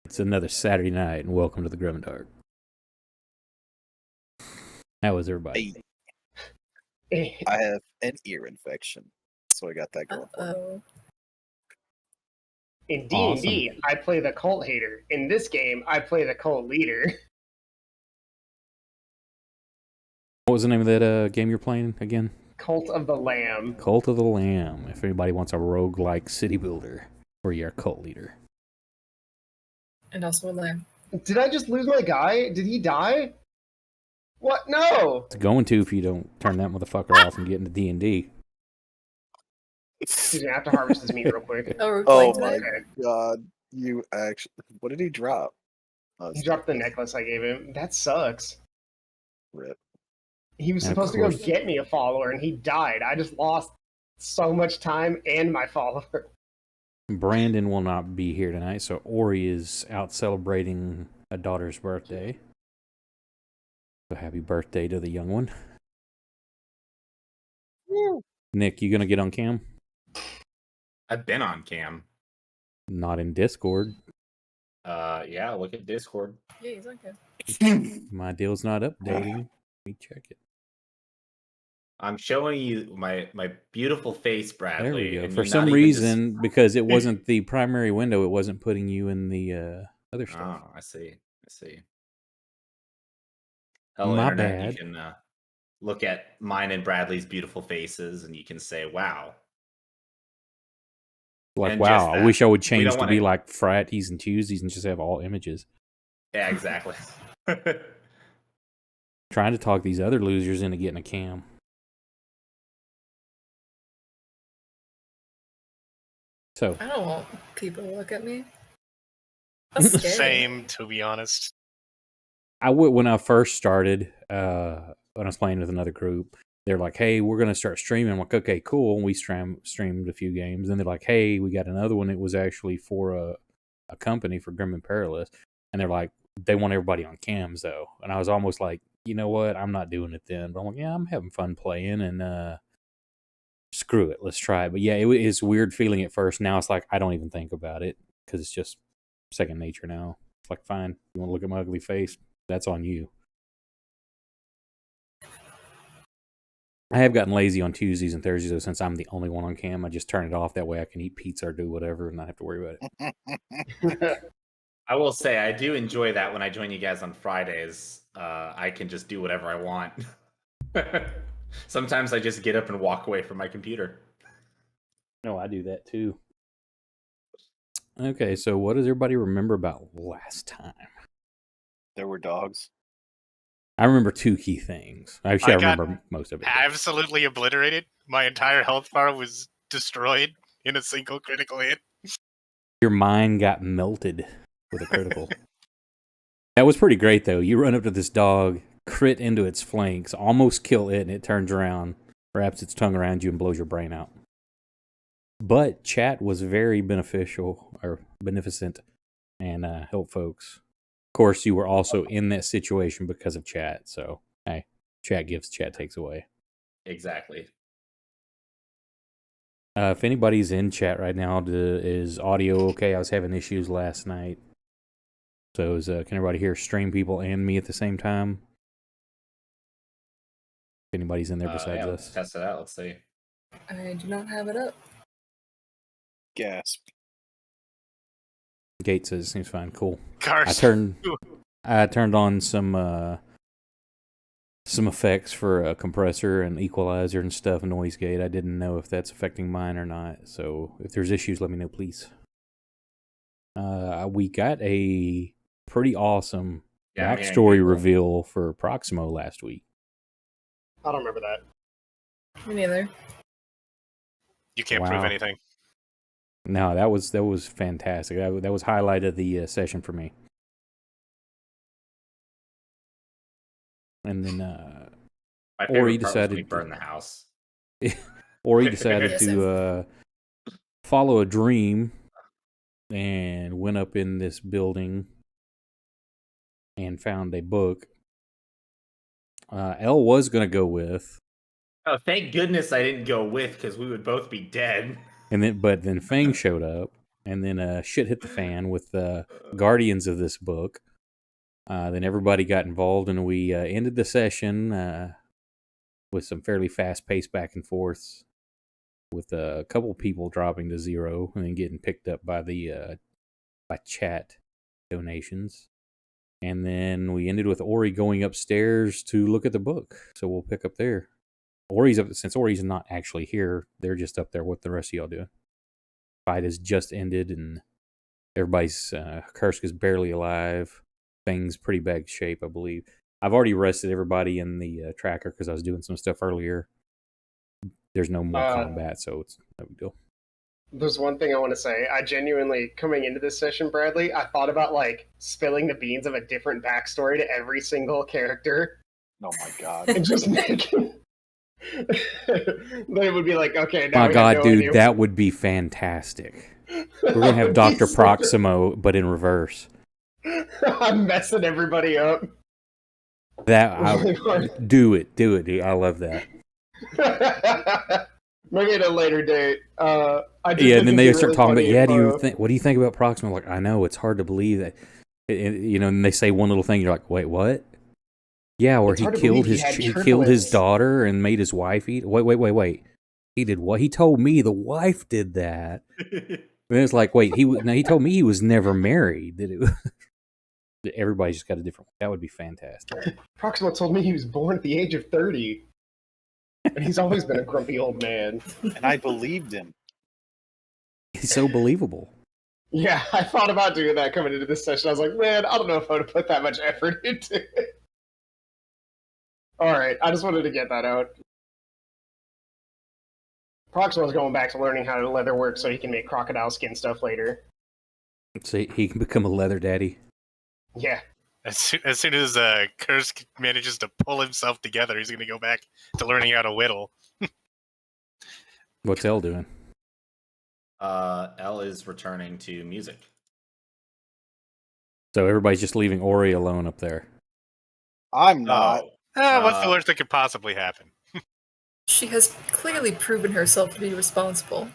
It's another Saturday night, and welcome to the GrimDark. How was everybody? I have an ear infection, so I got that going for me. In D&D, I play the cult hater. In this game, I play the cult leader. What was the name of that game you're playing again? Cult of the Lamb. Cult of the Lamb. If anybody wants a roguelike city builder, or you're a cult leader. And also a lamb. Did I just lose my guy? Did he die? What? No! It's going to if you don't turn that motherfucker off and get into D&D. Excuse me, I have to harvest this meat real quick. Oh my god, you actually... What did he drop? He dropped the necklace I gave him. That sucks. Rip. He was supposed to go get me a follower, and he died. I just lost so much time and my follower. Brandon will not be here tonight, so Ori is out celebrating a daughter's birthday. So happy birthday to the young one. Woo. Nick, you gonna get on cam? I've been on cam. Not in Discord. Yeah, look at Discord. Yeah, he's on cam. My deal's not updating. Let me check it. I'm showing you my beautiful face, Bradley. There we go. and For you're some not even reason, because it wasn't the primary window, it wasn't putting you in the other stuff. Oh, I see. Hello, My Internet. bad. You can look at mine and Bradley's beautiful faces, and you can say, wow. Like, And wow, just I wish I would We change don't to wanna- be like Fridays and Tuesdays and just have all images. Yeah, exactly. Trying to talk these other losers into getting a cam. So, I don't want people to look at me. That's scary. Same, to be honest. I would when I first started, when I was playing with another group, they're like, "Hey, we're gonna start streaming." I'm like, "Okay, cool." And we streamed a few games, and they're like, "Hey, we got another one." It was actually for a company for Grim and Perilous, and they're like, they want everybody on cams though, and I was almost like, you know what, I'm not doing it then. But I'm like, yeah, I'm having fun playing, and screw it, let's try it. But yeah, it's weird feeling at first. Now it's like I don't even think about it because it's just second nature now. It's like, fine, you want to look at my ugly face? That's on you. I have gotten lazy on Tuesdays and Thursdays though, since I'm the only one on cam. I just turn it off. That way I can eat pizza or do whatever and not have to worry about it. I will say, I do enjoy that when I join you guys on Fridays. I can just do whatever I want. Sometimes I just get up and walk away from my computer. No, I do that too. Okay, so what does everybody remember about last time? There were dogs. I remember two key things. Actually, I remember most of it. Absolutely obliterated. My entire health bar was destroyed in a single critical hit. Your mind got melted with a critical. That was pretty great, though. You run up to this dog, crit into its flanks, almost kill it, and it turns around, wraps its tongue around you, and blows your brain out. But chat was very beneficial, or beneficent, and helped folks. Of course, you were also in that situation because of chat, so, hey, chat gives, chat takes away. Exactly. If anybody's in chat right now, is audio okay? I was having issues last night. So can everybody hear stream people and me at the same time? If anybody's in there besides Let's us. test it out. Let's see. I do not have it up. Gasp. Gate says it seems fine. Cool. Cars. I turned on some effects for a compressor and equalizer and stuff, noise gate. I didn't know if that's affecting mine or not. So if there's issues, let me know, please. We got a pretty awesome backstory reveal for Proximo last week. I don't remember that. Me neither. You can't prove anything. No, that was fantastic. That was highlight of the session for me. And then Ori decided to burn the house. Ori decided to follow a dream and went up in this building and found a book. Elle was going to go with. Oh, thank goodness I didn't go with, because we would both be dead. But then Fang showed up and then shit hit the fan with the guardians of this book. Then everybody got involved, and we ended the session with some fairly fast-paced back and forths, with a couple people dropping to 0 and then getting picked up by the by chat donations. And then we ended with Ori going upstairs to look at the book. So we'll pick up there. Since Ori's not actually here, they're just up there. What the rest of y'all doing? Fight has just ended, and everybody's Kursk is barely alive. Thing's pretty bad shape, I believe. I've already rested everybody in the tracker because I was doing some stuff earlier. There's no more combat, so it's no big deal. There's one thing I want to say. I genuinely, coming into this session, Bradley, I thought about like spilling the beans of a different backstory to every single character. Oh my god! And just making. Then it would be like, okay, now my we god, have no dude, idea. that would be fantastic. We're gonna have Dr. Proximo, but in reverse. I'm messing everybody up. Do it, dude. I love that. Maybe at a later date. And then they start talking about, what do you think about Proximo? Like, I know, it's hard to believe that, and they say one little thing, you're like, wait, what? Yeah, where he killed his daughter and made his wife eat. Wait. He did what? He told me the wife did that. And it's like, wait, he told me he was never married. Everybody's just got a different. That would be fantastic. Proximo told me he was born at the age of 30. And he's always been a grumpy old man. And I believed him. He's so believable. Yeah, I thought about doing that coming into this session. I was like, man, I don't know if I would put that much effort into it. Alright, I just wanted to get that out. Proximo's going back to learning how to leather work so he can make crocodile skin stuff later. So he can become a leather daddy. Yeah. As soon as Kursk manages to pull himself together, he's going to go back to learning how to whittle. What's Elle doing? Elle is returning to music. So everybody's just leaving Ori alone up there. I'm not. What's the worst that could possibly happen? She has clearly proven herself to be responsible.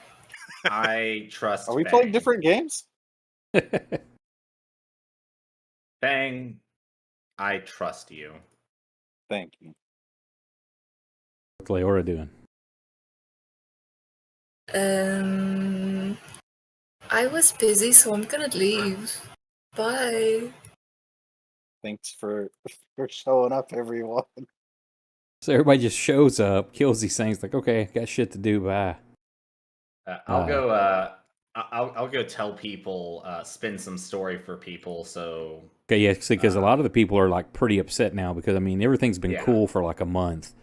I trust. Are we Bang. playing different games? Bang. I trust you. Thank you. What's Leora doing? I was busy, so I'm gonna leave. Bye. Thanks for showing up, everyone. So everybody just shows up, kills these things. Like, okay, got shit to do. Bye. I'll go. I'll go tell people, spin some story for people. So okay, yeah, because a lot of the people are like pretty upset now because I mean everything's been cool for like a month.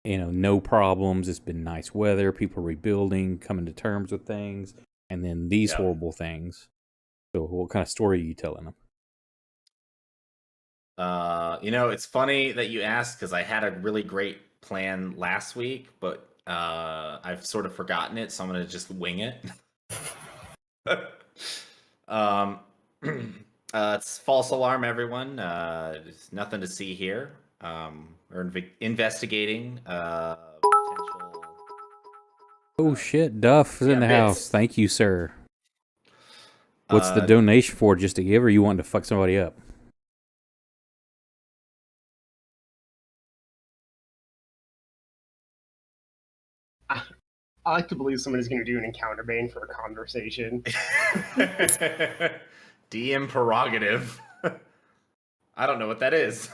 No problems. It's been nice weather. People rebuilding, coming to terms with things, and then these horrible things. So, what kind of story are you telling them? It's funny that you asked because I had a really great plan last week, but I've sort of forgotten it, so I'm gonna just wing it. It's false alarm, everyone. There's nothing to see here. We're investigating potential. Oh shit, Duff is in the house. Thank you, sir. What's the Uh, donation for? Just to give, or you want to fuck somebody up? I like to believe somebody's going to do an encounter bane for a conversation. DM prerogative. I don't know what that is.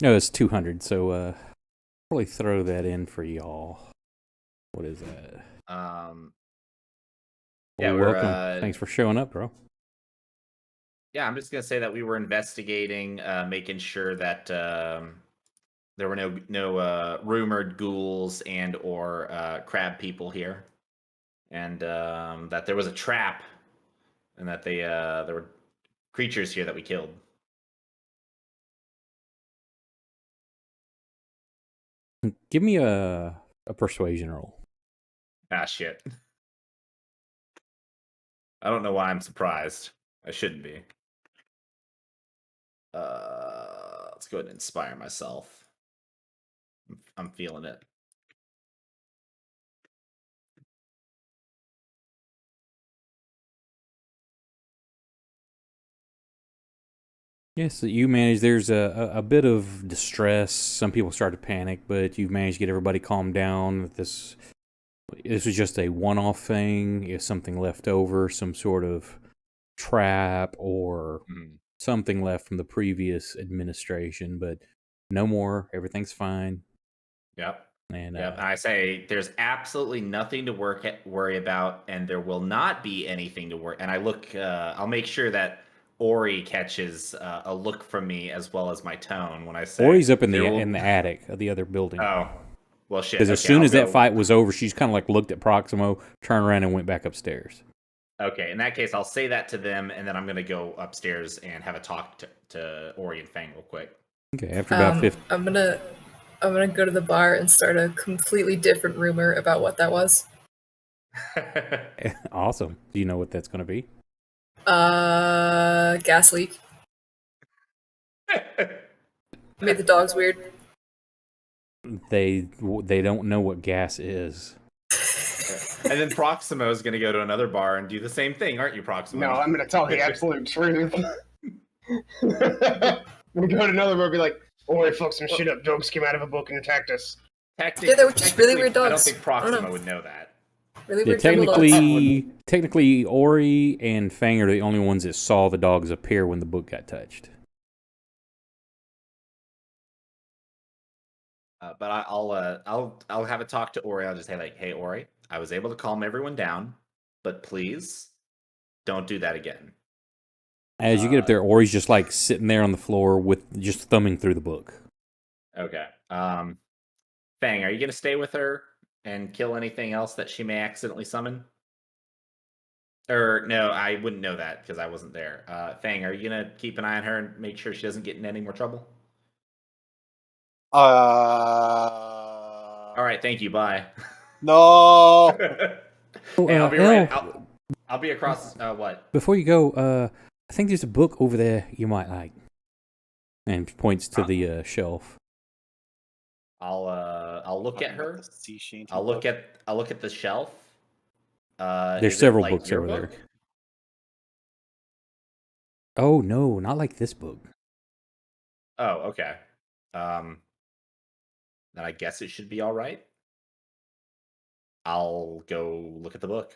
No, it's 200. So probably throw that in for y'all. What is that? Yeah, well, welcome. Thanks for showing up, bro. Yeah, I'm just gonna say that we were investigating, making sure that there were no rumored ghouls and or crab people here, and that there was a trap, and that there were creatures here that we killed. Give me a persuasion roll. Ah, shit. I don't know why I'm surprised. I shouldn't be. Let's go ahead and inspire myself. I'm feeling it. Yes, you manage. There's a bit of distress. Some people start to panic, but you've managed to get everybody calmed down. This was just a one-off thing. If something left over, some sort of trap or something left from the previous administration, but no more. Everything's fine. Yep. And Yep. I say there's absolutely nothing to worry about, and there will not be anything to worry. And I look. I'll make sure that Ori catches a look from me as well as my tone when I say. Ori's up in the attic of the other building. Oh, well, shit. Because as soon as that fight was over, she's kind of like looked at Proximo, turned around, and went back upstairs. Okay, in that case, I'll say that to them, and then I'm going to go upstairs and have a talk to Ori and Fang real quick. Okay, after about 50. I'm gonna go to the bar and start a completely different rumor about what that was. Awesome. Do you know what that's going to be? Gas leak. Made the dogs weird. They don't know what gas is. And then Proximo is going to go to another bar and do the same thing, aren't you, Proximo? No, I'm going to tell the absolute truth. I'm going to go to another bar and be like, "Oh, I fucked some shit up. Dogs came out of a book and attacked us." Yeah, they were just really weird dogs. I don't think Proximo would know that. Really weird technically, Ori and Fang are the only ones that saw the dogs appear when the book got touched. But I'll have a talk to Ori. I'll just say like, "Hey, Ori, I was able to calm everyone down, but please don't do that again." As you get up there, Ori's just like sitting there on the floor with just thumbing through the book. Okay. Fang, are you gonna stay with her and kill anything else that she may accidentally summon? Or no, I wouldn't know that because I wasn't there. Fang, are you gonna keep an eye on her and make sure she doesn't get in any more trouble? All right, thank you. Bye. No. Hey, I'll be right. I'll be across. What? Before you go, I think there's a book over there you might like. And points to the shelf. I'll look at her. I'll look at the shelf. There's several books over there. Oh no, not like this book. Oh, okay. Then I guess it should be all right. I'll go look at the book.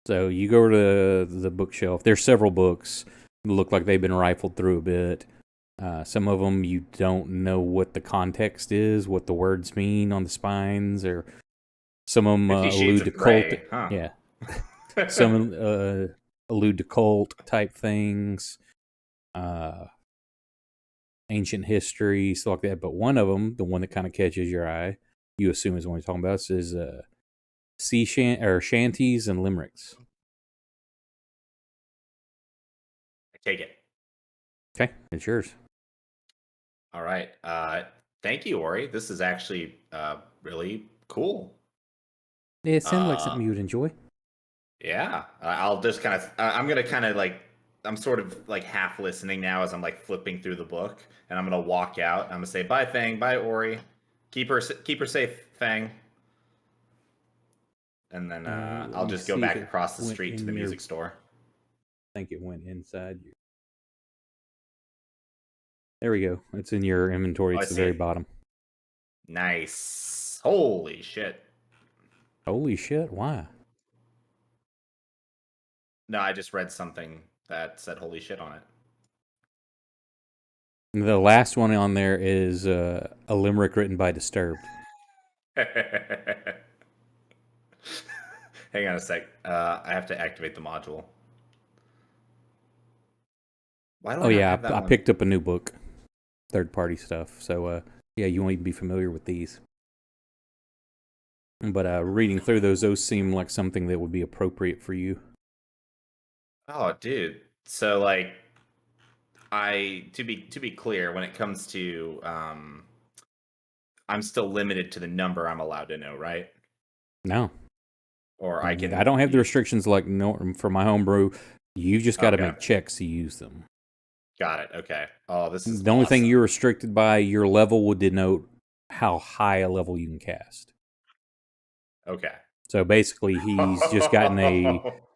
So you go to the bookshelf. There's several books that look like they've been rifled through a bit. Some of them you don't know what the context is, what the words mean on the spines, or some of them allude to cult. Huh? Yeah, some allude to cult type things, ancient history, stuff like that. But one of them, the one that kind of catches your eye, you assume is the one you're talking about, is shanties and limericks. I take it. Okay, it's yours. All right. Thank you, Ori. This is actually really cool. Yeah, it sounds like something you would enjoy. Yeah. I'll just kind of. I'm gonna kind of like. I'm sort of like half listening now as I'm like flipping through the book, and I'm gonna walk out. I'm gonna say bye, Fang. Bye, Ori. Keep her safe, Fang. And then I'll just go back across the street to the music store. I think it went inside you. There we go. It's in your inventory. It's the very bottom. Nice. Holy shit. Holy shit. Why? No, I just read something that said holy shit on it. The last one on there is a limerick written by Disturbed. Hang on a sec. I have to activate the module. Why don't I picked up a new book. Third-party stuff. So, yeah, you won't even be familiar with these. But reading through those seem like something that would be appropriate for you. Oh, dude. So, like, to be clear, when it comes to, I'm still limited to the number I'm allowed to know, right? No. Or I don't have the restrictions like for my homebrew. You just got to make checks to use them. Got it. Okay. Oh, this is the only thing you're restricted by. Your level would denote how high a level you can cast. Okay. So basically, he's just gotten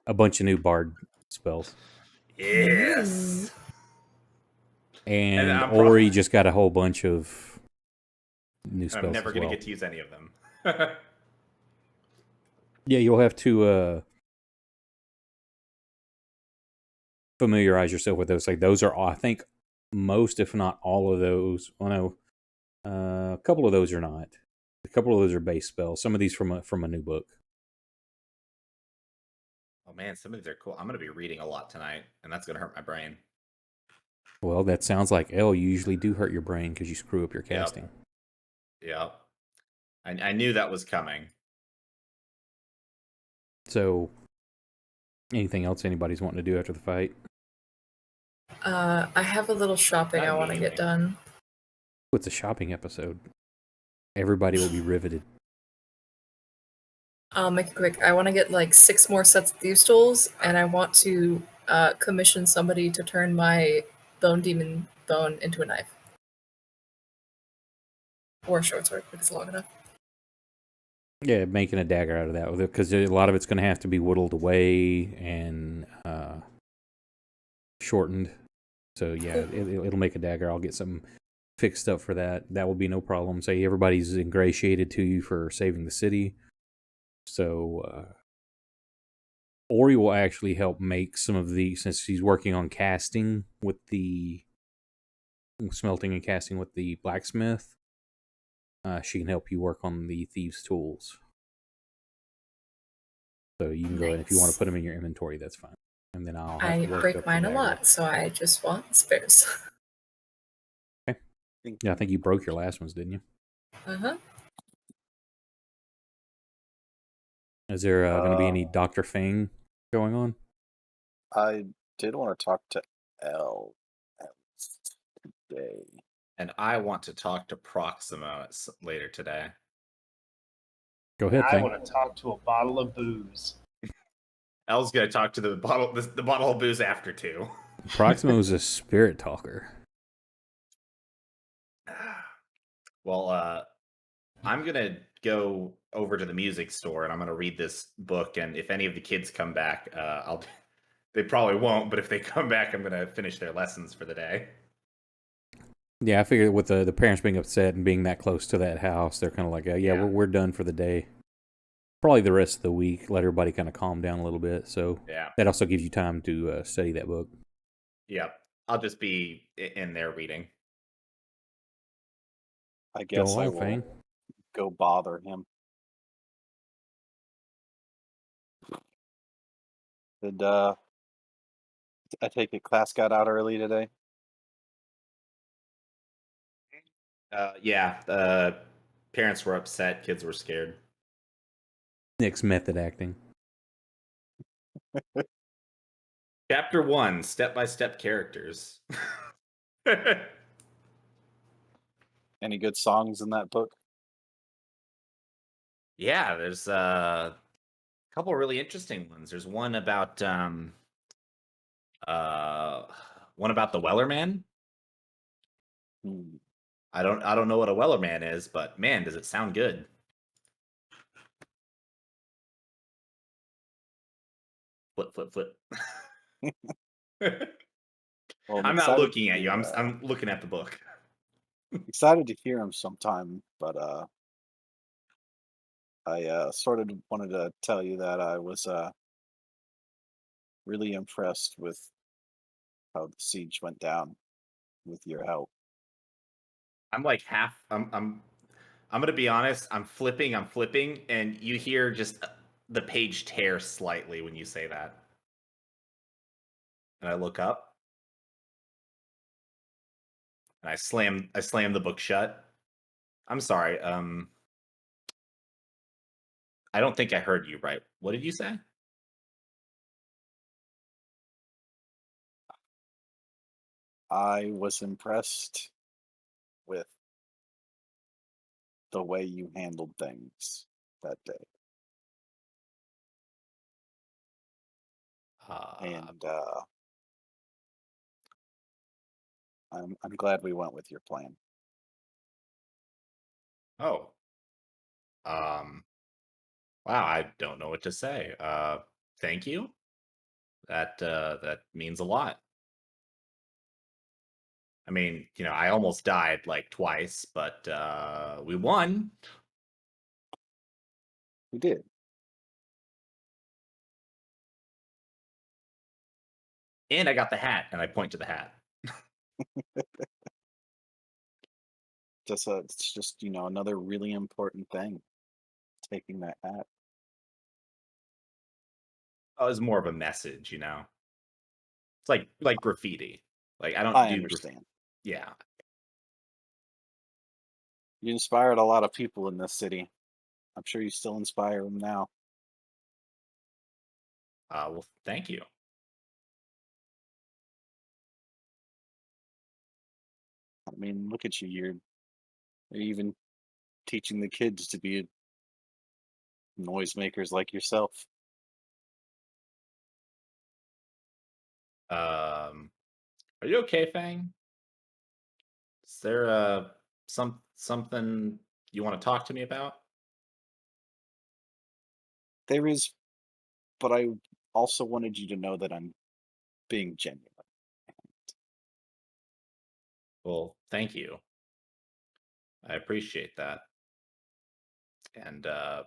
a bunch of new bard spells. Yes. and I'm Ori just got a whole bunch of new spells. I'm never as going to well. get to use any of them. Yeah, you'll have to familiarize yourself with those. Like those are, I think, most, if not all of those. Well, no, a couple of those are not. A couple of those are base spells. Some of these from a new book. Oh man, some of these are cool. I'm going to be reading a lot tonight, and that's going to hurt my brain. Well, that sounds like you usually do hurt your brain because you screw up your casting. Yep. I knew that was coming. So, anything else anybody's wanting to do after the fight? I have a little shopping I want to get done. It's a shopping episode. Everybody will be riveted. I'll make it quick. I want to get like 6 more sets of thieves' tools, and I want to commission somebody to turn my bone demon bone into a knife. Or a short sword, if it's long enough. Yeah, making a dagger out of that, because a lot of it's going to have to be whittled away and shortened. So yeah, it'll make a dagger. I'll get some fixed up for that. That will be no problem. Say everybody's ingratiated to you for saving the city. So Ori will actually help make some of the, since he's working on casting with the smelting and casting with the blacksmith. She can help you work on the thieves' tools. So you can go ahead, if you want to put them in your inventory, that's fine. And then I'll have to work break up mine the a dagger. lot, so I just want spares. Okay. Yeah, I think you broke your last ones, didn't you? Uh-huh. Is there going to be any Dr. Fang going on? I did want to talk to Elle today. And I want to talk to Proximo later today. Go ahead, I Fang. want to talk to a bottle of booze. Elle's going to talk to the bottle of booze after too. Proximo's a spirit talker. Well, I'm going to go over to the music store and I'm going to read this book. And if any of the kids come back, they probably won't. But if they come back, I'm going to finish their lessons for the day. Yeah, I figured with the parents being upset and being that close to that house, they're kind of like, yeah, we're done for the day. Probably the rest of the week, let everybody kind of calm down a little bit. So that also gives you time to study that book. Yep. I'll just be in there reading. I guess I will Fang. go bother him. Did I take it class got out early today? Yeah. Parents were upset. Kids were scared. Nick's method acting. Chapter 1, step-by-step characters. Any good songs in that book? Yeah, there's a couple really interesting ones. There's one about the Wellerman. I don't know what a Wellerman is, but man, does it sound good. Flip. Well, I'm not looking at you. I'm looking at the book. Excited to hear him sometime, but I sort of wanted to tell you that I was really impressed with how the siege went down with your help. I'm like half. I'm gonna be honest. I'm flipping, and you hear just the page tear slightly when you say that. And I look up, and I slam the book shut. I'm sorry. I don't think I heard you right. What did you say? I was impressed with the way you handled things that day. And I'm glad we went with your plan. Oh. Wow, I don't know what to say. Thank you. That means a lot. I mean, I almost died like twice, but we won. We did. And I got the hat, and I point to the hat. It's just another really important thing. Taking that hat. Oh, it's more of a message, It's like graffiti. Like I don't I do understand. yeah. You inspired a lot of people in this city. I'm sure you still inspire them now. Well, thank you. I mean, look at you. You're even teaching the kids to be noisemakers like yourself. Are you okay, Fang? Is there something you want to talk to me about? There is, but I also wanted you to know that I'm being genuine. Well, thank you. I appreciate that. And I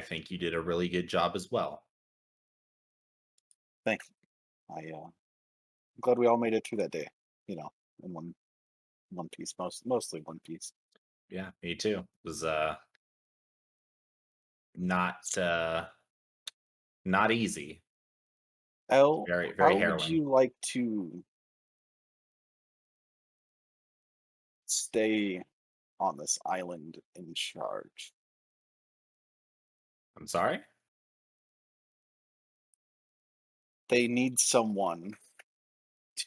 think you did a really good job as well. Thanks. I'm glad we all made it through that day. In one piece, mostly one piece. Yeah, me too. It was not easy. Elle, Very, very how would harrowing. you like to stay on this island in charge? I'm sorry? They need someone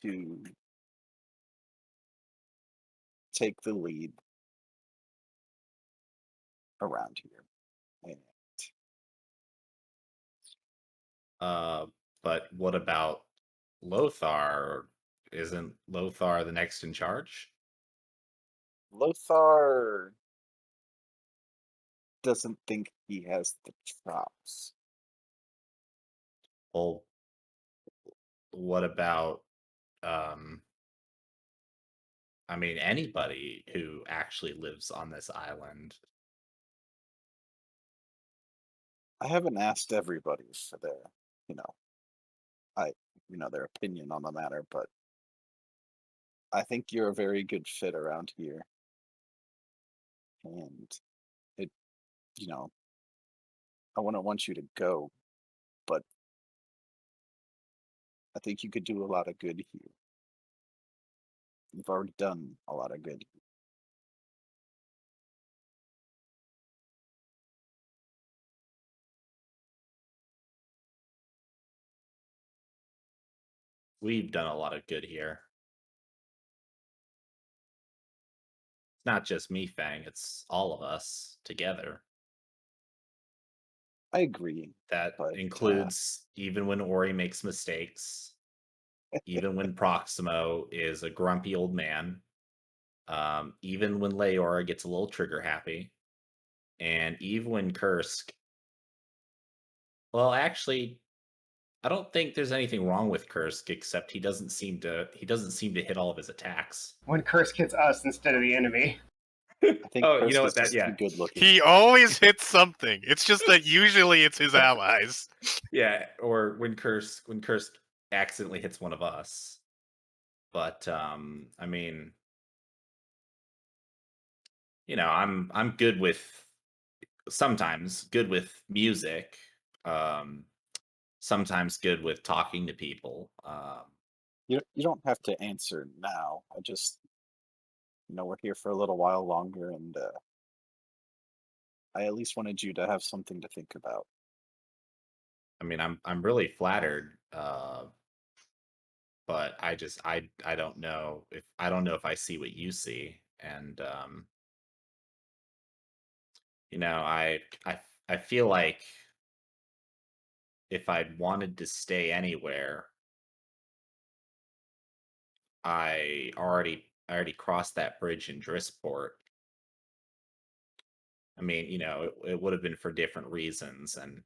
to take the lead around here. And But what about Lothar? Isn't Lothar the next in charge? Lothar doesn't think he has the chops. Well, what about um I mean anybody who actually lives on this island? I haven't asked everybody for their, you know, I, their opinion on the matter, but I think you're a very good fit around here. And it, you know, I wouldn't want you to go, but I think you could do a lot of good here. You've already done a lot of good. We've done a lot of good here. It's not just me, Fang, it's all of us together. I agree. That But includes even when Ori makes mistakes, even when Proximo is a grumpy old man, even when Leora gets a little trigger happy, and even when Kursk. Well, actually, I don't think there's anything wrong with Kursk except he doesn't seem to hit all of his attacks. When Kursk hits us instead of the enemy. I think Oh, you know Kursk what? is just too good looking. He always hits something. It's just that usually it's his allies. Yeah, or when Kursk accidentally hits one of us. But I mean, I'm good with sometimes good with music. Sometimes good with talking to people. You don't have to answer now. I just, we're here for a little while longer, and I at least wanted you to have something to think about. I mean, I'm really flattered, but I don't know if I see what you see, and I feel like if I'd wanted to stay anywhere, I already crossed that bridge in Drisport. I mean, it would have been for different reasons, and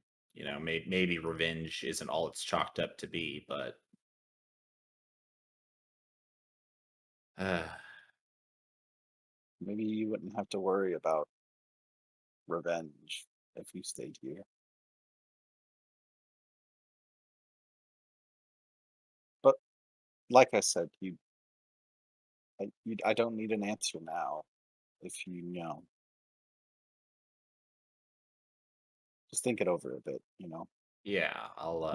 maybe revenge isn't all it's chalked up to be, but Maybe you wouldn't have to worry about revenge if you stayed here. But like I said, I don't need an answer now. If you know, just think it over a bit. Yeah, I'll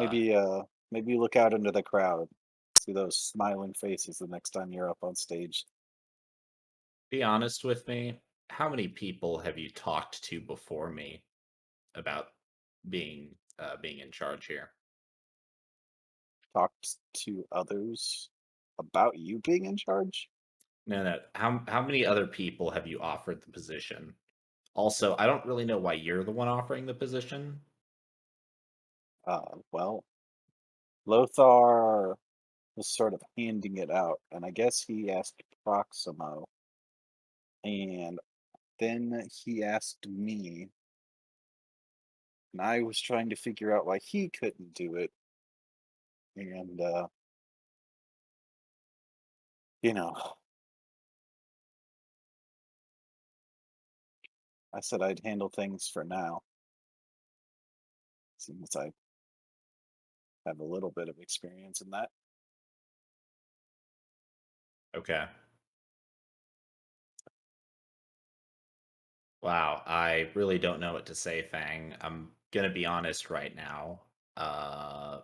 Maybe look out into the crowd, see those smiling faces the next time you're up on stage. be honest with me. How many people have you talked to before me about being in charge here? Talked to others about you being in charge. No. How many other people have you offered the position? Also, I don't really know why you're the one offering the position. Well, Lothar was sort of handing it out, and I guess he asked Proximo, and then he asked me, and I was trying to figure out why he couldn't do it, and you know, I said I'd handle things for now, since I have a little bit of experience in that. Okay. Wow, I really don't know what to say, Fang. I'm gonna be honest right now. I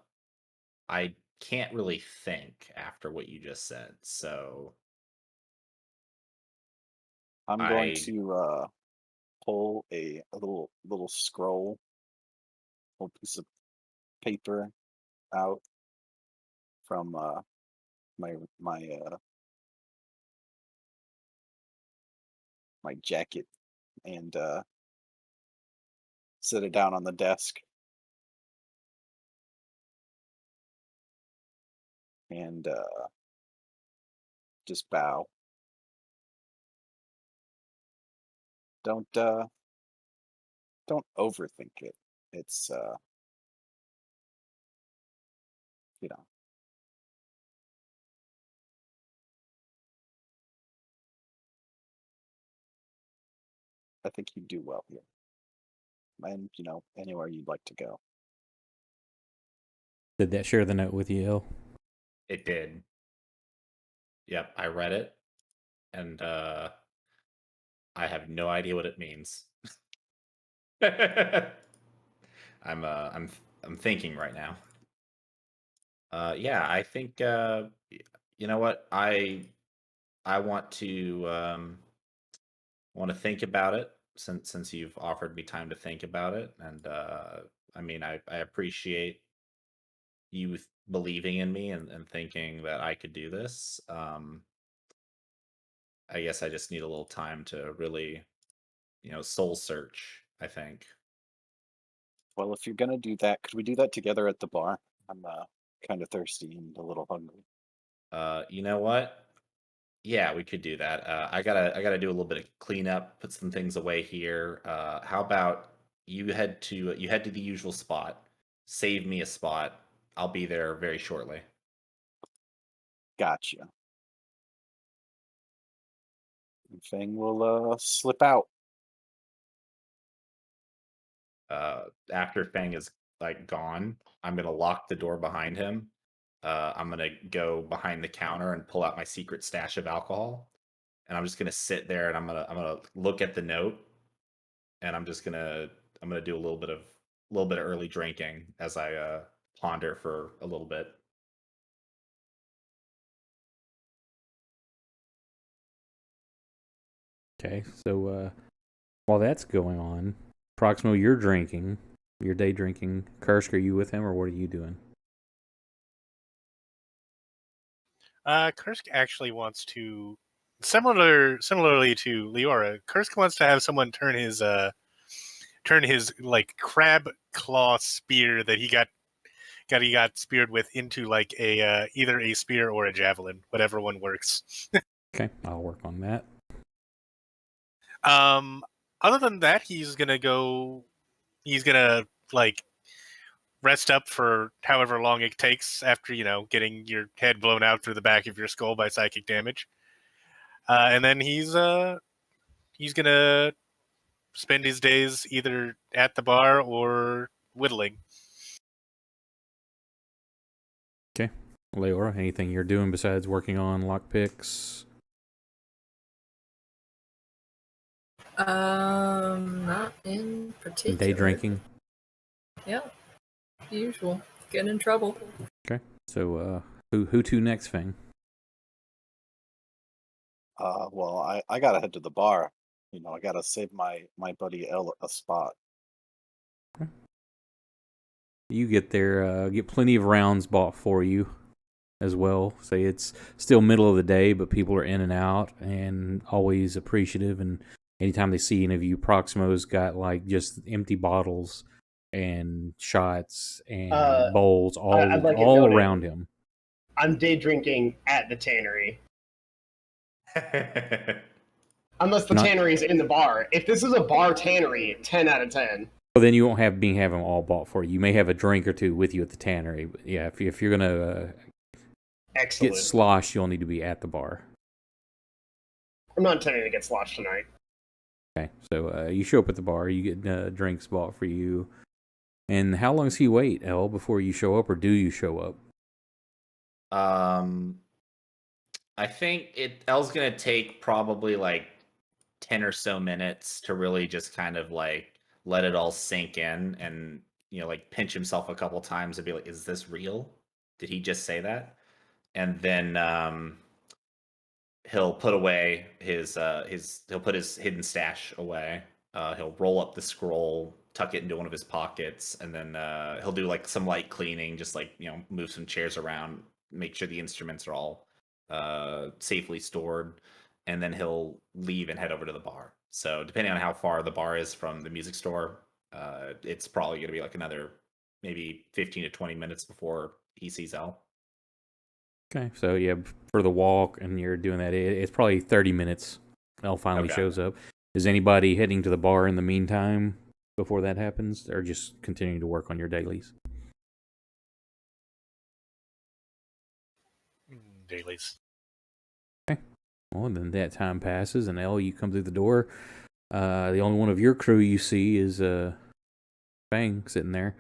can't really think after what you just said, so I'm going I to pull a little scroll, little piece of paper out from my my jacket and set it down on the desk and just bow. Don't overthink it. It's you know, I think you do well here. And anywhere you'd like to go. Did that share the note with you, Il? it did. Yep, I read it, and I have no idea what it means. I'm thinking right now. Yeah, I think you know what? I want to think about it since you've offered me time to think about it, and I mean I appreciate you believing in me and thinking that I could do this. I guess I just need a little time to really, soul search, I think. Well, if you're gonna do that, could we do that together at the bar? I'm kind of thirsty and a little hungry. You know what? Yeah, we could do that. I gotta do a little bit of cleanup, put some things away here. How about you head to the usual spot, save me a spot. I'll be there very shortly. Gotcha. And Fang will slip out. After Fang is like gone, I'm gonna lock the door behind him. I'm gonna go behind the counter and pull out my secret stash of alcohol, and I'm just gonna sit there and I'm gonna look at the note, and I'm gonna do a little bit of early drinking as I ponder for a little bit. Okay, so while that's going on, Proximo, you're drinking. You're day drinking. Kursk, are you with him, or what are you doing? Kursk actually wants to, similarly to Leora, Kursk wants to have someone turn his like crab claw spear that he got speared with into like a either a spear or a javelin, whatever one works. Okay, I'll work on that. Other than that, he's gonna like rest up for however long it takes after getting your head blown out through the back of your skull by psychic damage. and then he's gonna spend his days either at the bar or whittling. Okay. Leora, anything you're doing besides working on lockpicks? Not in particular. Day drinking? Yeah, usual. Getting in trouble. Okay. So, who to next, Fang? Well, I gotta head to the bar. You know, I gotta save my buddy L a spot. You get there, get plenty of rounds bought for you as well. Say it's still middle of the day, but people are in and out and always appreciative. And anytime they see any of you, Proximo's got like just empty bottles and shots and bowls I'd like it all noted. around him. I'm day drinking at the tannery. Unless the tannery is in the bar. If this is a bar tannery, 10 out of 10. Well, then you won't have them all bought for you. You may have a drink or two with you at the tannery. But yeah, if you're gonna Excellent. get sloshed, you'll need to be at the bar. I'm not intending to get sloshed tonight. Okay, so you show up at the bar, you get drinks bought for you. And how long does he wait, El, before you show up, or do you show up? I think L's gonna take probably like 10 or so minutes to really just kind of like let it all sink in and, you know, like pinch himself a couple times and be like, is this real? Did he just say that? And then he'll put away he'll put his hidden stash away. He'll roll up the scroll, tuck it into one of his pockets, and then he'll do like some light cleaning, just like, you know, move some chairs around, make sure the instruments are all safely stored, and then he'll leave and head over to the bar. So depending on how far the bar is from the music store, it's probably going to be like another maybe 15 to 20 minutes before he sees L. Okay, so yeah, for the walk and you're doing that, it's probably 30 minutes. L finally shows up. Is anybody heading to the bar in the meantime before that happens, or just continuing to work on your dailies? Dailies. Okay. Well, then that time passes, and L, you come through the door. The only one of your crew you see is Fang sitting there.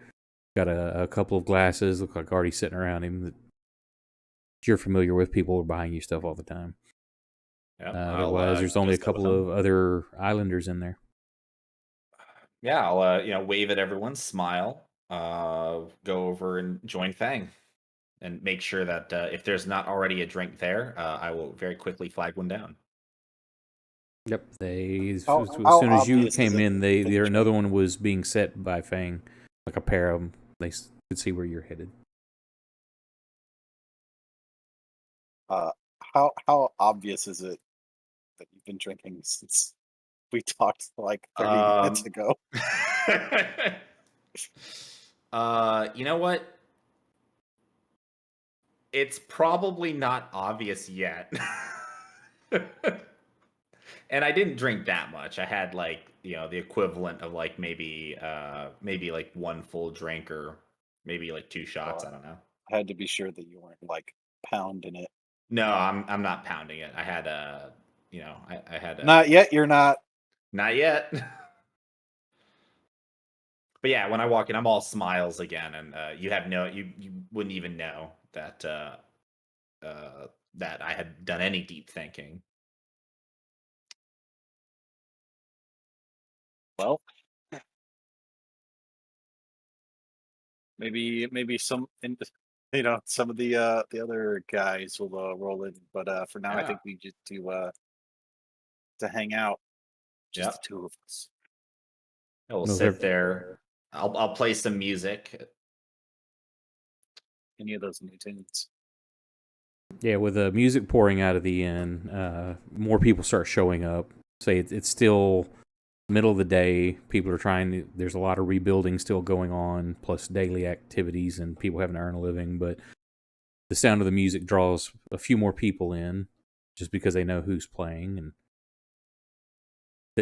Got a couple of glasses, look like already sitting around him. That you're familiar with. People are buying you stuff all the time. Yep, otherwise, there's only a couple of other islanders in there. Yeah, I'll you know, wave at everyone, smile, go over and join Fang, and make sure that if there's not already a drink there, I will very quickly flag one down. Yep, as How soon as you obvious is came it in, that there another one was being set by Fang, like a pair of them. They could see where you're headed. How obvious is it that you've been drinking since we talked like 30 minutes ago? You know what? It's probably not obvious yet. And I didn't drink that much. I had like, you know, the equivalent of like maybe like one full drink or maybe like 2 shots. I don't know. I had to be sure that you weren't like pounding it. No, I'm not pounding it. I had you know, I had Not yet. You're not. Not yet. But yeah, when I walk in, I'm all smiles again, and you wouldn't even know that that I had done any deep thinking. Well, maybe some, you know, some of the other guys will roll in, but for now, I think we just to hang out, just the two of us. We'll sit there. I'll play some music. Any of those new tunes? Yeah, with the music pouring out of the inn, more people start showing up. Say it's still middle of the day. People are there's a lot of rebuilding still going on, plus daily activities and people having to earn a living. But the sound of the music draws a few more people in just because they know who's playing. And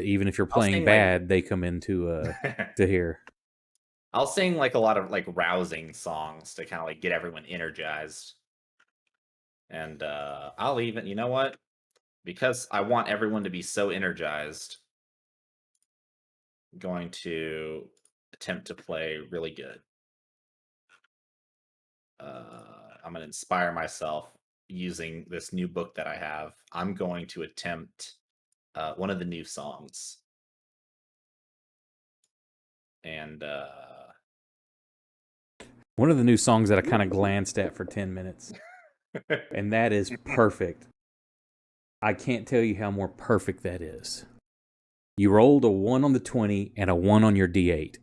even if you're playing bad, they come in to hear. I'll sing like a lot of like rousing songs to kind of like get everyone energized. And I'll even, you know what? because I want everyone to be so energized, I'm going to attempt to play really good. I'm going to inspire myself using this new book that I have. I'm going to attempt one of the new songs. And one of the new songs that I kind of glanced at for 10 minutes, and that is perfect. I can't tell you how more perfect that is. You rolled a 1 on the 20 and a 1 on your D8.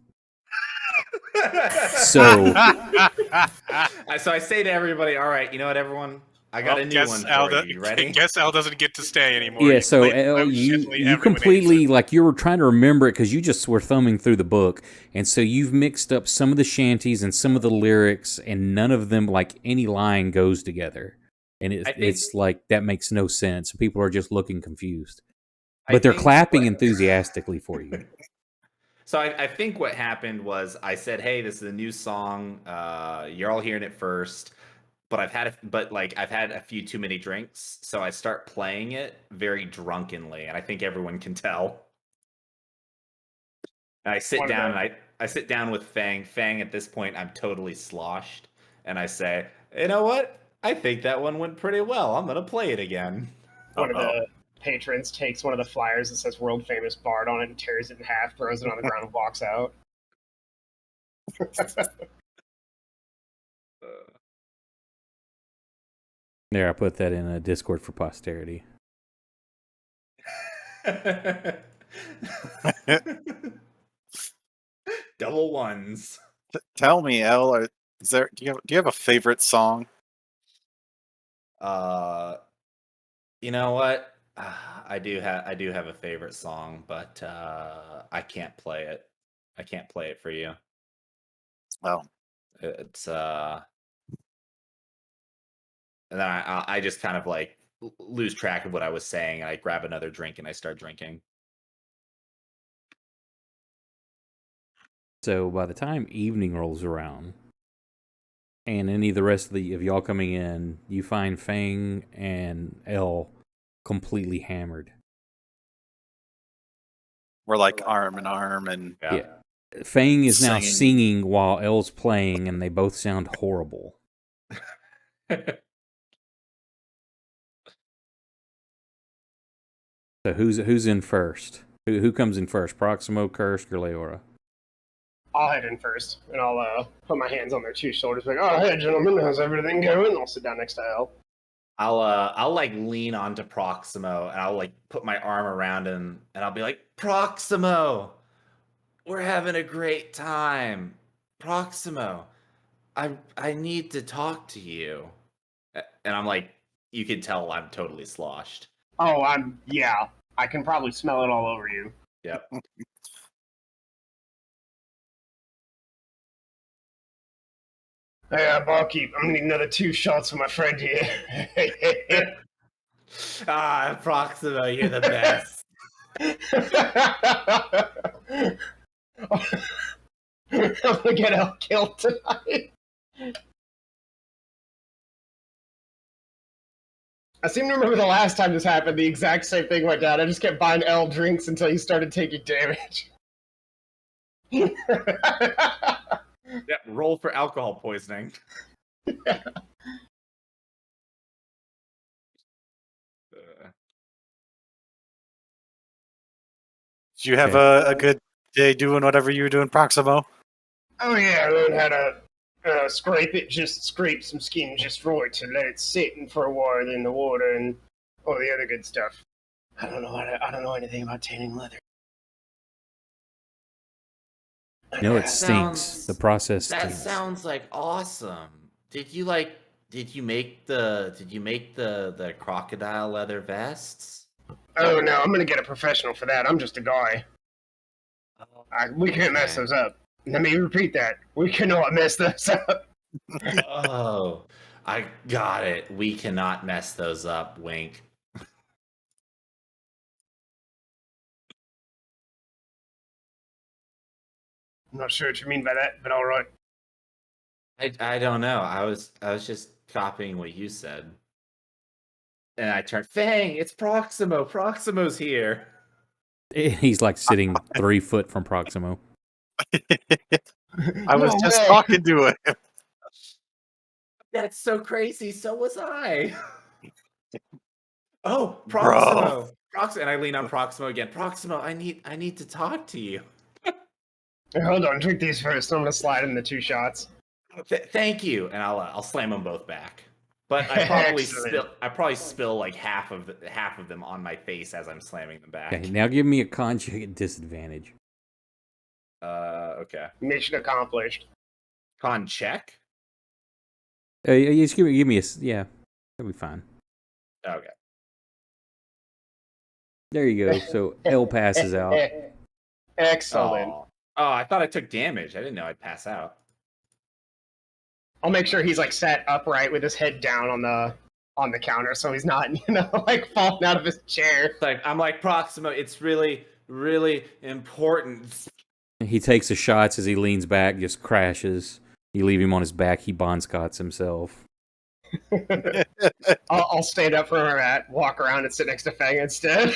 So I say to everybody, all right, you know what, everyone? I got a new one for you. Ready? Guess Al doesn't get to stay anymore. yeah, so El, you completely, like, you were trying to remember it because you just were thumbing through the book, and so you've mixed up some of the shanties and some of the lyrics, and none of them, like, any line goes together. And it's like, that makes no sense. People are just looking confused. But they're clapping enthusiastically for you. So I think what happened was I said, "Hey, this is a new song. You're all hearing it first." But I've had a few too many drinks, so I start playing it very drunkenly, and I think everyone can tell. And I sit down and I sit down with Fang. Fang, at this point, I'm totally sloshed, and I say, "You know what? I think that one went pretty well. I'm gonna play it again." One of the patrons takes one of the flyers that says "World Famous Bard" on it and tears it in half, throws it on the ground, and walks out. There, I put that in a Discord for posterity. Double ones. Tell me, El, do you have a favorite song? You know what? I do have a favorite song, but I can't play it. I can't play it for you. Well, It's and then I just kind of like lose track of what I was saying. I grab another drink and I start drinking. So by the time evening rolls around, and any of the rest of y'all coming in, you find Fang and El completely hammered. we're like arm in arm, and Yeah. Fang is now singing while El's playing, and they both sound horrible. So who's in first? Who comes in first? Proximo, Kursk, or Leora? I'll head in first, and I'll put my hands on their two shoulders, like, "Oh, hey, gentlemen, how's everything going?" And I'll sit down next to El. I'll like lean onto Proximo and I'll like put my arm around him and I'll be like, "Proximo, we're having a great time. Proximo, I need to talk to you." And I'm like, you can tell I'm totally sloshed. Oh, I can probably smell it all over you. Yep. Hey, barkeep, I'm gonna need another 2 shots for my friend here. Proximo, you're the best. I'm gonna get El killed tonight. I seem to remember the last time this happened, the exact same thing went down. I just kept buying El drinks until he started taking damage. Yep, roll for alcohol poisoning. did you have a good day doing whatever you were doing, Proximo? Oh yeah, I learned how to scrape some skin just right to let it sit in for a while in the water and all the other good stuff. I don't know anything about tanning leather. No, it stinks. The process stinks. That sounds like awesome. Did you make the crocodile leather vests? Oh no, I'm gonna get a professional for that. I'm just a guy. We can't mess those up. Let me repeat that. We cannot mess those up. Oh, I got it. We cannot mess those up, wink. I'm not sure what you mean by that, but all right. I don't know. I was just copying what you said. And I turn, Fang, it's Proximo. Proximo's here. He's like sitting 3 foot from Proximo. I was No just way. talking to him. That's so crazy. So was I. Oh, Bro. Proximo. Proximo. And I lean on Proximo again. Proximo, I need to talk to you. Hey, hold on, drink these first. I'm gonna slide in the 2 shots. Thank you. And I'll slam them both back. But I probably Excellent. spill like half of them on my face as I'm slamming them back. Okay, now give me a con check at disadvantage. Okay. Mission accomplished. Con check. Just give me a yeah. That'll be fine. Okay. There you go. So L passes out. Excellent. Oh, I thought I took damage. I didn't know I'd pass out. I'll make sure he's like sat upright with his head down on the counter, so he's not, like falling out of his chair. I'm like Proximo. It's really, really important. He takes the shots as he leans back, just crashes. You leave him on his back. He Bon Scotts himself. I'll stand up from where I'm at, walk around, and sit next to Fang instead.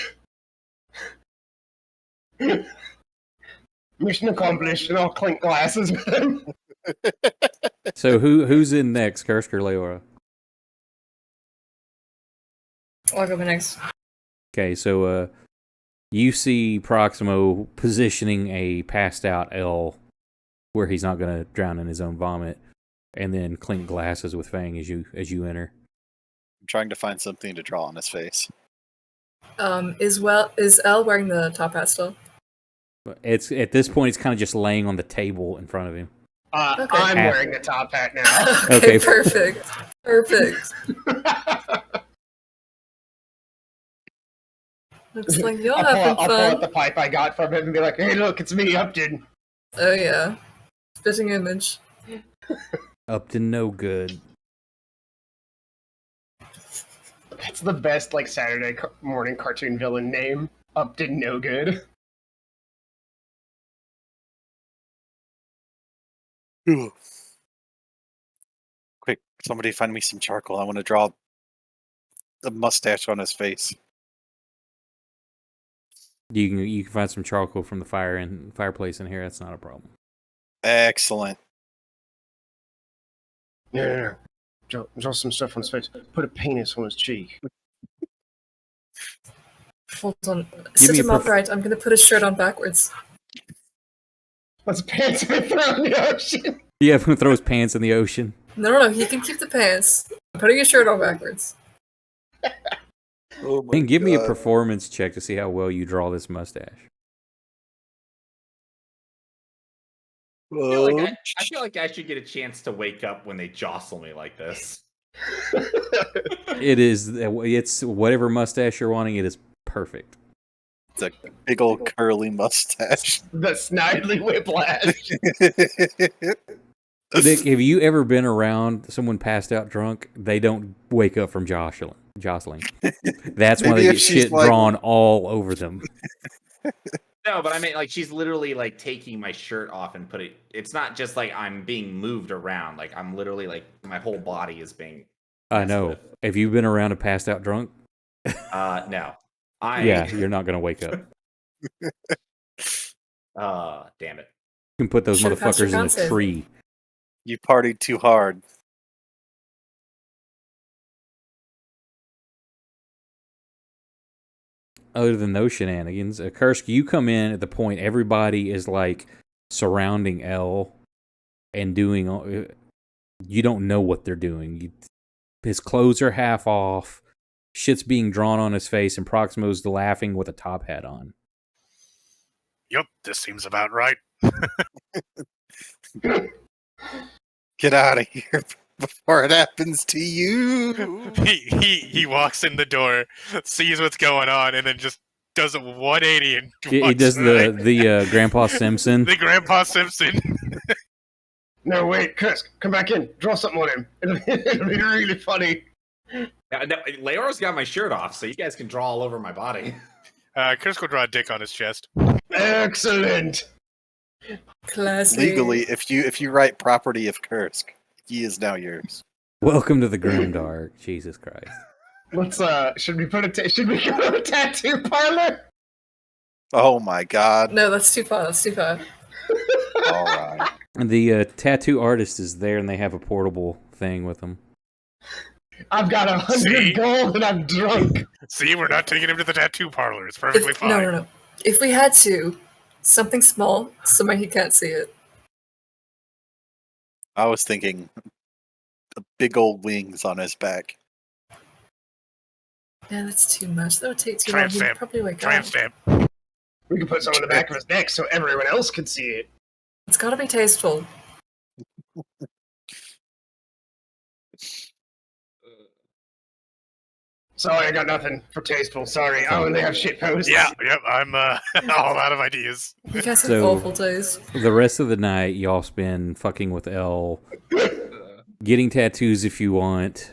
Mission accomplished, and I'll clink glasses with him. So who's in next, Kursk or Leora? I'll go next. Okay, so you see Proximo positioning a passed out L where he's not going to drown in his own vomit, and then clink glasses with Fang as you enter. I'm trying to find something to draw on his face. Is Elle wearing the top hat still? It's at this point, it's kind of just laying on the table in front of him. Okay. I'm wearing the top hat now. Okay, perfect. Looks like you're having I'll pull out fun. the pipe I got from him and be like, "Hey, look, it's me, Upton." Oh yeah, spitting image. Upton no good. That's the best like Saturday morning cartoon villain name. Upton no good. Ooh. Quick, somebody find me some charcoal. I want to draw the mustache on his face. You can find some charcoal from the fireplace in here. That's not a problem. Excellent. Yeah. Draw some stuff on his face. Put a penis on his cheek. Hold on. Sit him upright. I'm gonna put his shirt on backwards. Let's pants him and throw in the ocean. Yeah, I'm gonna throw his pants in the ocean. No. He can keep the pants. I'm putting his shirt on backwards. Oh my And give me a God. performance check to see how well you draw this mustache. I feel like I should get a chance to wake up when they jostle me like this. It's whatever mustache you're wanting. It is perfect. It's a big old curly mustache. The Snidely Whiplash. Nick, have you ever been around someone passed out drunk? They don't wake up from jostling. That's why Maybe they if get she's shit like- drawn all over them. No, but I mean, like, she's literally like taking my shirt off and put it. It's not just like I'm being moved around. Like I'm literally like my whole body is being. I know. Have you been around a passed out drunk? No. Yeah, you're not gonna wake up. Damn it. You can put those Should've passed your motherfuckers in a concept. tree. You partied too hard. Other than those shenanigans, Kursk, you come in at the point everybody is like surrounding L and doing. You don't know what they're doing. His clothes are half off. Shit's being drawn on his face, and Proximo's laughing with a top hat on. Yep, this seems about right. Get out of here before it happens to you. He walks in the door, sees what's going on, and then just does a 180 and He walks does right. the Grandpa Simpson. The Grandpa Simpson. No, wait, Kursk, come back in. Draw something on him. It'll be really funny. No, Leora's got my shirt off, so you guys can draw all over my body. Kursk will draw a dick on his chest. Excellent. Classy. Legally, if you write property of Kursk, he is now yours. Welcome to the GrimDark. Jesus Christ. Let's should we go to a tattoo parlor? Oh my god. No, that's too far. That's too far. All right. And the tattoo artist is there, and they have a portable thing with them. I've got 100 See? gold and I'm drunk. See, we're not taking him to the tattoo parlor. It's perfectly fine. No. If we had to, something small, somewhere he can't see it. I was thinking the big old wings on his back. Yeah, that's too much. That would take too Tramp long. He'd stamp. probably wake Tramp up. stamp. We could put some on the back of his neck so everyone else could see it. It's gotta be tasteful. Sorry, I got nothing for tasteful. Sorry, I only have shit posts. Yeah, yep. I'm all out of ideas. You guys have So- awful taste. The rest of the night, y'all spend fucking with Elle, getting tattoos if you want.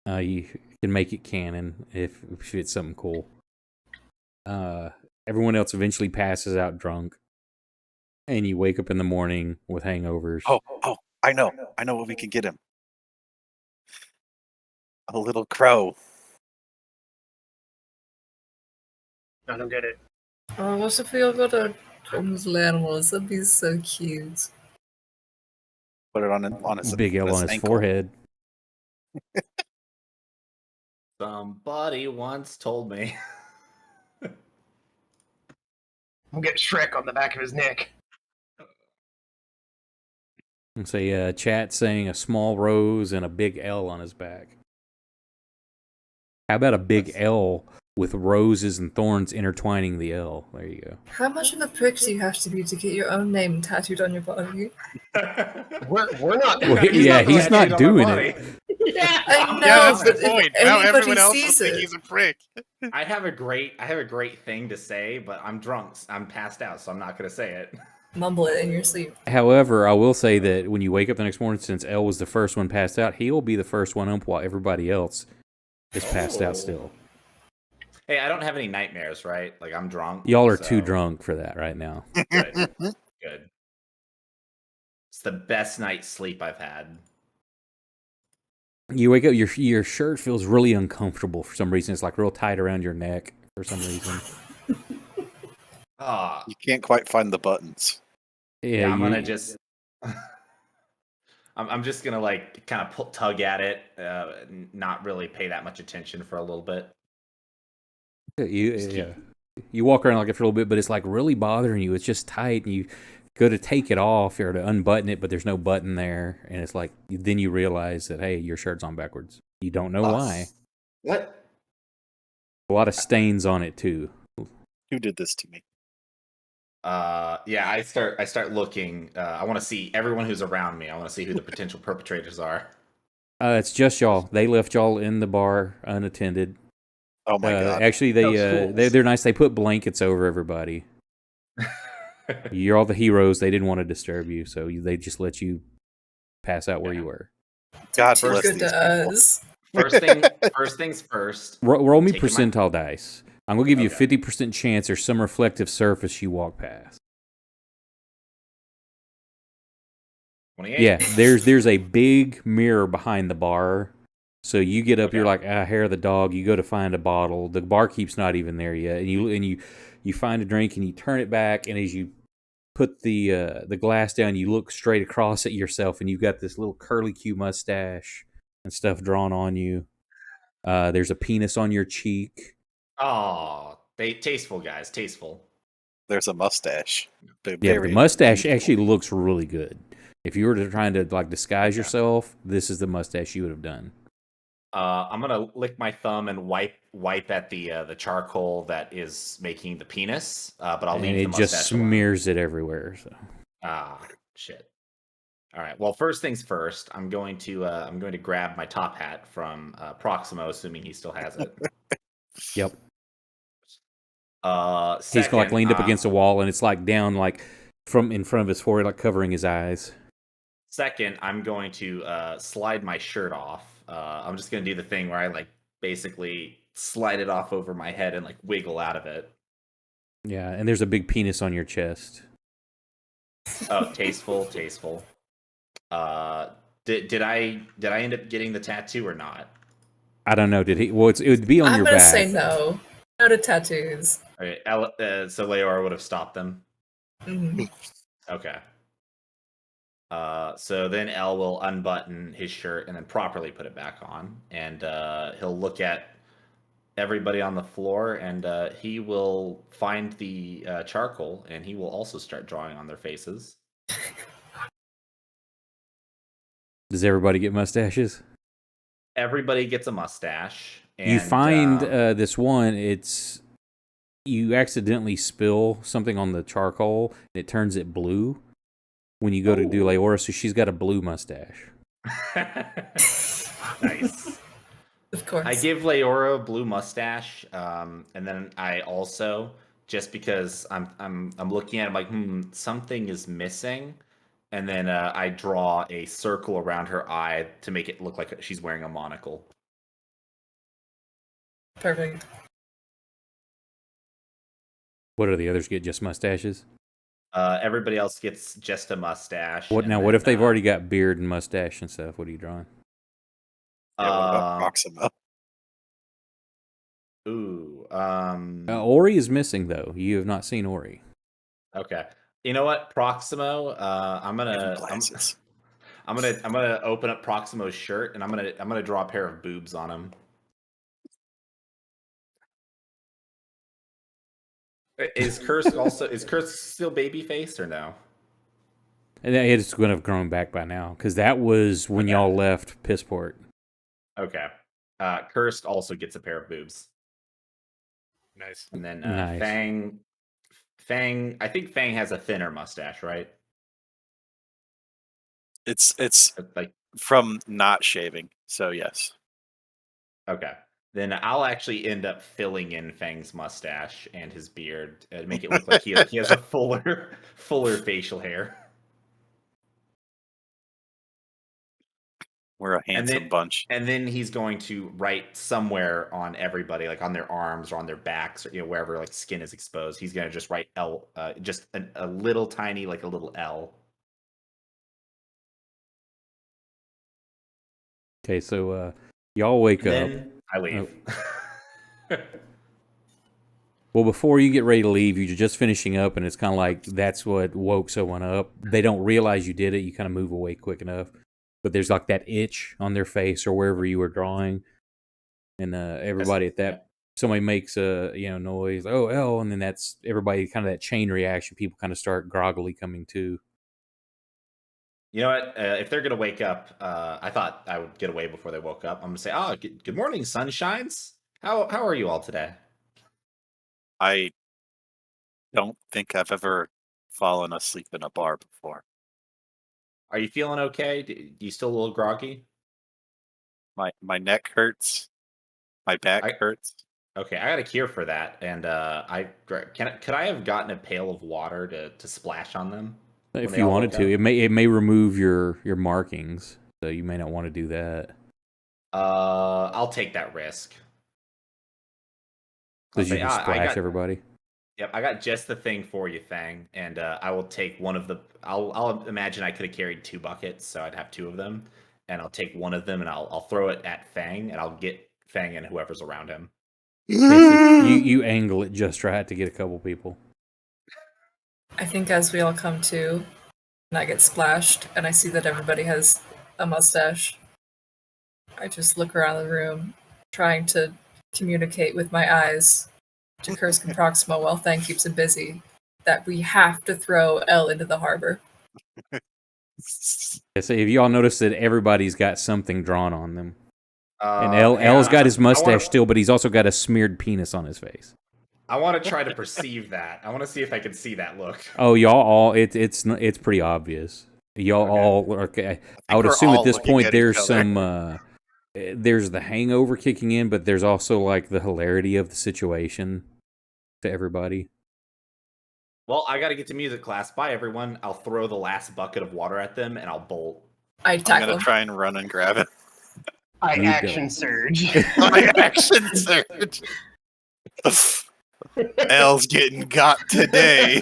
You can make it canon if it's something cool. Everyone else eventually passes out drunk, and you wake up in the morning with hangovers. Oh, I know what we can get him. A little crow. I don't get it. Oh, what if we all got our own little animals? That'd be so cute. Put it on his Big L on his ankle. forehead. Somebody once told me. We'll get Shrek on the back of his neck. And say, chat saying a small rose and a big L on his back. How about a big L with roses and thorns intertwining the L? There you go. How much of a prick do you have to be to get your own name tattooed on your body? We're not. Well, he's not doing it. I know, Yeah, that's the but if point. Now anybody everyone else will sees think it, he's a prick. I have a great thing to say, but I'm drunk. I'm passed out, so I'm not going to say it. mumble it in your sleep. However, I will say that when you wake up the next morning, since L was the first one passed out, he will be the first one up while everybody else is passed out still. Hey, I don't have any nightmares, right? Like, I'm drunk. Y'all are so- too drunk for that right now. Good. Good. It's the best night's sleep I've had. You wake up, your shirt feels really uncomfortable for some reason. It's like real tight around your neck for some reason. Ah, You can't quite find the buttons. yeah, I'm you- gonna just. I'm just gonna like kind of tug at it, not really pay that much attention for a little bit. You walk around like it for a little bit, but it's like really bothering you. It's just tight, and you go to take it off or to unbutton it, but there's no button there, and it's like then you realize that hey, your shirt's on backwards. You don't know why. What? A lot of stains on it too. Who did this to me? Yeah, I start looking. I want to see everyone who's around me. I want to see who the potential perpetrators are. It's just y'all. They left y'all in the bar unattended. Oh my god. Actually, Those fools. they're nice. They put blankets over everybody. You're all the heroes. They didn't want to disturb you, so they just let you pass out where you were. God Too bless good these to people. us. First things first. Roll me Taking my- percentile dice. I'm gonna give you a Okay. 50% chance there's some reflective surface you walk past. 28. Yeah, there's a big mirror behind the bar. So you get up, Okay. you're like, hair of the dog. You go to find a bottle. The barkeep's not even there yet, and you find a drink and you turn it back, and as you put the glass down, you look straight across at yourself, and you've got this little curly Q mustache and stuff drawn on you. There's a penis on your cheek. Oh, tasteful guys, tasteful. There's a mustache. Yeah, Very the mustache beautiful. actually looks really good. If you were trying to like disguise yourself, this is the mustache you would have done. I'm gonna lick my thumb and wipe at the charcoal that is making the penis. But I'll And leave the it mustache just alone. smears it everywhere. So. Ah, shit. All right. Well, first things first. I'm going to grab my top hat from Proximo, assuming he still has it. Yep. Second, He's like leaned up against a wall, and it's like down, like from in front of his forehead, like covering his eyes. Second, I'm going to slide my shirt off. I'm just going to do the thing where I like basically slide it off over my head and like wiggle out of it. Yeah, and there's a big penis on your chest. Oh, tasteful. Did I end up getting the tattoo or not? I don't know. Did he? Well, it would be on I'm your gonna back. say no. No to tattoos. Okay, so Leora would have stopped them. Mhm. Okay. So then L will unbutton his shirt and then properly put it back on, and he'll look at everybody on the floor, and he will find the charcoal, and he will also start drawing on their faces. Does everybody get mustaches? Everybody gets a mustache. And, You find this one. You accidentally spill something on the charcoal, and it turns it blue when you go to do Leora. So she's got a blue mustache. Nice. Of course. I give Leora a blue mustache, and then I also, just because I'm looking at it, I'm like, something is missing, and then I draw a circle around her eye to make it look like she's wearing a monocle. Perfect. What do the others get? Just mustaches? Everybody else gets just a mustache. What now? What if they've already got beard and mustache and stuff? What are you drawing? Yeah, what about Proxima? Ooh. Ori is missing though. You have not seen Ori. Okay. You know what, Proximo? I'm gonna open up Proximo's shirt, and I'm gonna draw a pair of boobs on him. Is Kursk still baby faced or no? And it's going to have grown back by now because that was when y'all left Pissport. Okay. Kursk also gets a pair of boobs. Nice. And then Nice. Fang. I think Fang has a thinner mustache, right? It's like from not shaving, so yes. Okay. Then I'll actually end up filling in Fang's mustache and his beard and make it look like he has a fuller facial hair. We're a handsome bunch. And then he's going to write somewhere on everybody, like on their arms or on their backs, or wherever like skin is exposed. He's going to just write L, just a little tiny, like a little L. Okay, so y'all wake up. Then I leave. Well, before you get ready to leave, you're just finishing up, and it's kind of like that's what woke someone up. They don't realize you did it. You kind of move away quick enough. But there's like that itch on their face or wherever you were drawing. And everybody at that, somebody makes a noise, oh, L, and then that's everybody, kind of that chain reaction. People kind of start groggily coming to. You know what? If they're gonna wake up, I thought I would get away before they woke up. I'm gonna say, "Oh, good morning, sunshines. How are you all today?" I don't think I've ever fallen asleep in a bar before. Are you feeling okay? You still a little groggy? My neck hurts. My back hurts. Okay, I got a cure for that, and could I have gotten a pail of water to splash on them? If you wanted to, it may remove your markings, so you may not want to do that. I'll take that risk. Because you just splash everybody. Yep, I got just the thing for you, Fang, and I will take one of the. I'll imagine I could have carried 2 buckets, so I'd have 2 of them, and I'll take one of them and I'll throw it at Fang, and I'll get Fang and whoever's around him. You angle it just right to get a couple people. I think as we all come to, and I get splashed, and I see that everybody has a mustache, I just look around the room, trying to communicate with my eyes to Kursk and Proxima while Fang keeps him busy, that we have to throw L into the harbor. So if y'all notice that everybody's got something drawn on them. And L's got his mustache still, but he's also got a smeared penis on his face. I want to try to perceive that. I want to see if I can see that look. Oh, y'all all it's pretty obvious. Y'all all okay. I would assume at this point there's some there's the hangover kicking in, but there's also like the hilarity of the situation to everybody. Well, I got to get to music class. Bye, everyone. I'll throw the last bucket of water at them, and I'll bolt. I'm gonna try and run and grab it. I action surge. I action surge. L's getting got today.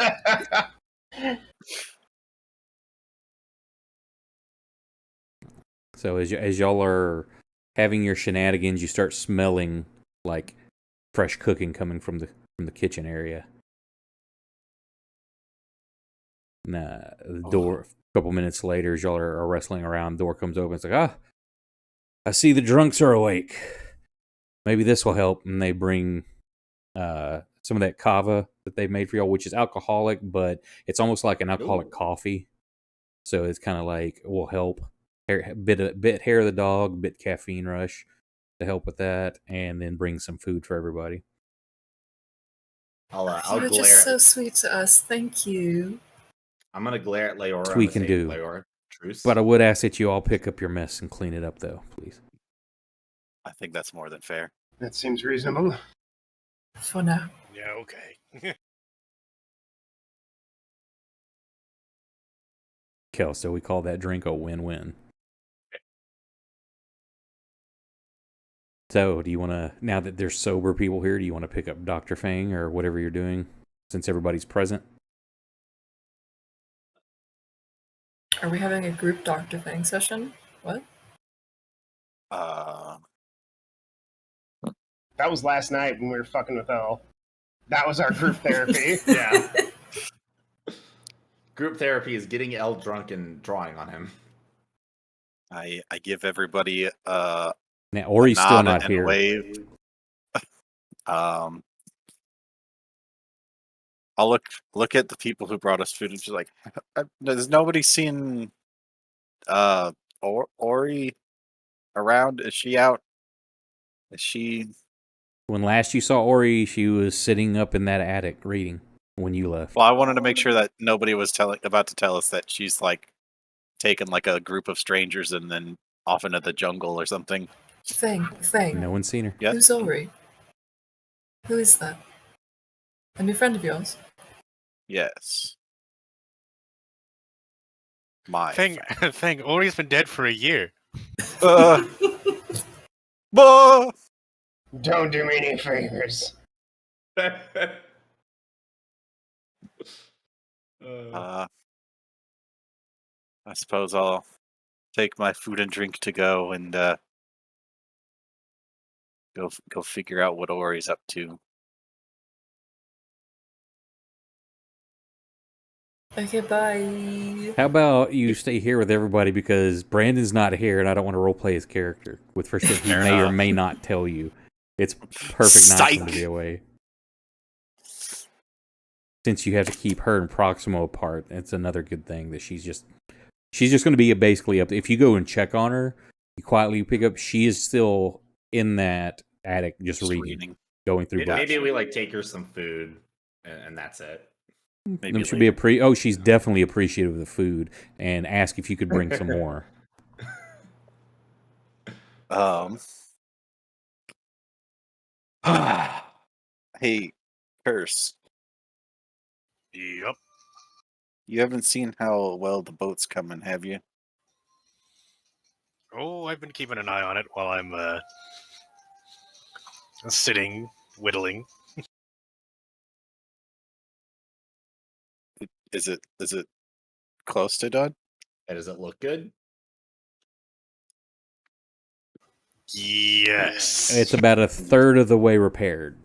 So as y'all are having your shenanigans, you start smelling like fresh cooking coming from the kitchen area. The door. A couple minutes later, as y'all are wrestling around, the door comes open. It's like, I see the drunks are awake. Maybe this will help. And they bring some of that kava that they made for y'all, which is alcoholic, but it's almost like an alcoholic coffee. So it's kind of like, will help. Bit hair of the dog, bit caffeine rush to help with that, and then bring some food for everybody. I'll You're glare. just so sweet to us. Thank you. I'm gonna glare at Leora. That's what we can do. Leora, truce. But I would ask that you all pick up your mess and clean it up, though, please. I think that's more than fair. That seems reasonable. For now. Yeah, okay. Kel, so we call that drink a win-win. So, do you want to, now that there's sober people here, do you want to pick up Dr. Fang or whatever you're doing since everybody's present? Are we having a group Dr. Fang session? What? Uh, That was last night when we were fucking with Elle. That was our group therapy. Yeah. Group therapy is getting Elle drunk and drawing on him. I give everybody Now, Ori's a still nod not and here. a wave. I'll look at the people who brought us food and just like, has nobody seen Ori around? Is she out? Is she? When last you saw Ori, she was sitting up in that attic reading when you left. Well, I wanted to make sure that nobody was about to tell us that she's like taken like a group of strangers and then off into the jungle or something. Fang. No one's seen her. Yeah. Who's Ori? Who is that? A new friend of yours? Yes. My Thing, Ori's been dead for a year. Bah! Don't do me any favors. I suppose I'll take my food and drink to go and go figure out what Ori's up to. Okay, bye. How about you stay here with everybody because Brandon's not here and I don't want to roleplay his character with for shit he Fair may or enough. may not tell you. It's perfect not for him to Psych. be away. Since you have to keep her and Proximo apart, it's another good thing that she's just going to be basically up. If you go and check on her, you quietly pick up. She is still in that attic, just reading, going through books. Maybe we like take her some food, and that's it. Maybe Should be she's definitely appreciative of the food, and ask if you could bring some more. Hey, Curse. Yep. You haven't seen how well the boat's coming, have you? Oh, I've been keeping an eye on it while I'm sitting, whittling. Is it close to done? And does it look good? Yes. It's about a third of the way repaired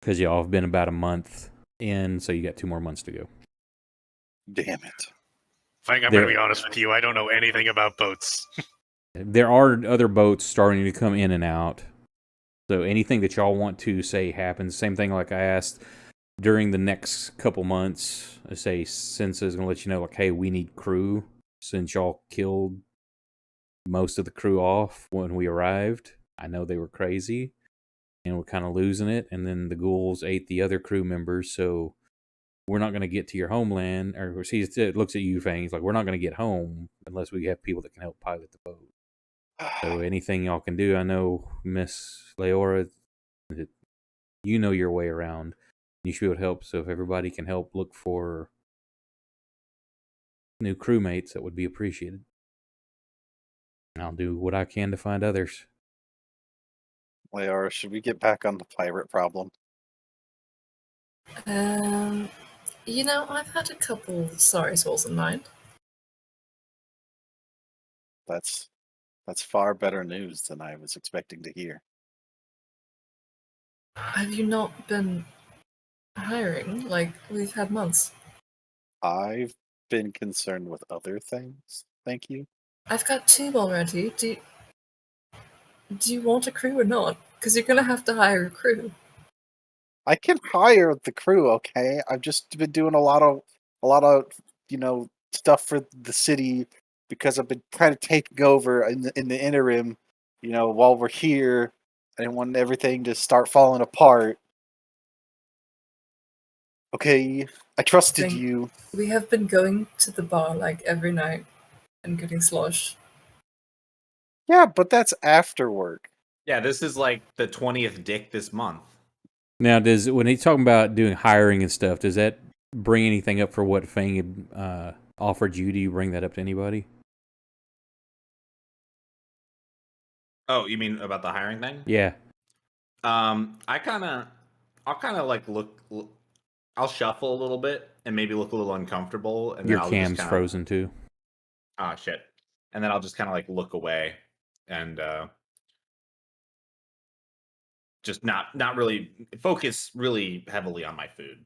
because y'all have been about a month in, so you got 2 more months to go. Damn it. Frank, I'm going to be honest with you. I don't know anything about boats. There are other boats starting to come in and out. So anything that y'all want to say happens. Same thing like I asked during the next couple months. I say Sensa is going to let you know, like, hey, we need crew since y'all killed most of the crew off when we arrived. I know they were crazy and we're kind of losing it. And then the ghouls ate the other crew members. So we're not going to get to your homeland. Or see, it looks at you, Fang. He's like, we're not going to get home unless we have people that can help pilot the boat. So anything y'all can do, I know Miss Leora, you know your way around. You should be able to help. So if everybody can help look for new crewmates, that would be appreciated. And I'll do what I can to find others. Leora, should we get back on the pirate problem? You know, I've had a couple sorry souls in mind. That's That's far better news than I was expecting to hear. Have you not been hiring? Like, we've had months. I've been concerned with other things. Thank you. I've got 2 already. Do you want a crew or not? Because you're gonna have to hire a crew. I can hire the crew, okay? I've just been doing a lot of stuff for the city because I've been kind of taking over in the interim, while we're here. I didn't want everything to start falling apart. Okay, I trusted Think- you. We have been going to the bar like every night and getting sloshed. Yeah, but that's after work. Yeah, this is like the 20th dick this month. Now, when he's talking about doing hiring and stuff, does that bring anything up for what Fang had offered you? Do you bring that up to anybody? Oh, you mean about the hiring thing? Yeah. I'll kind of like look. I'll shuffle a little bit and maybe look a little uncomfortable, and Your then I'll cam's just kinda, frozen too. Ah, shit. And then I'll just kind of like look away and just not really focus really heavily on my food.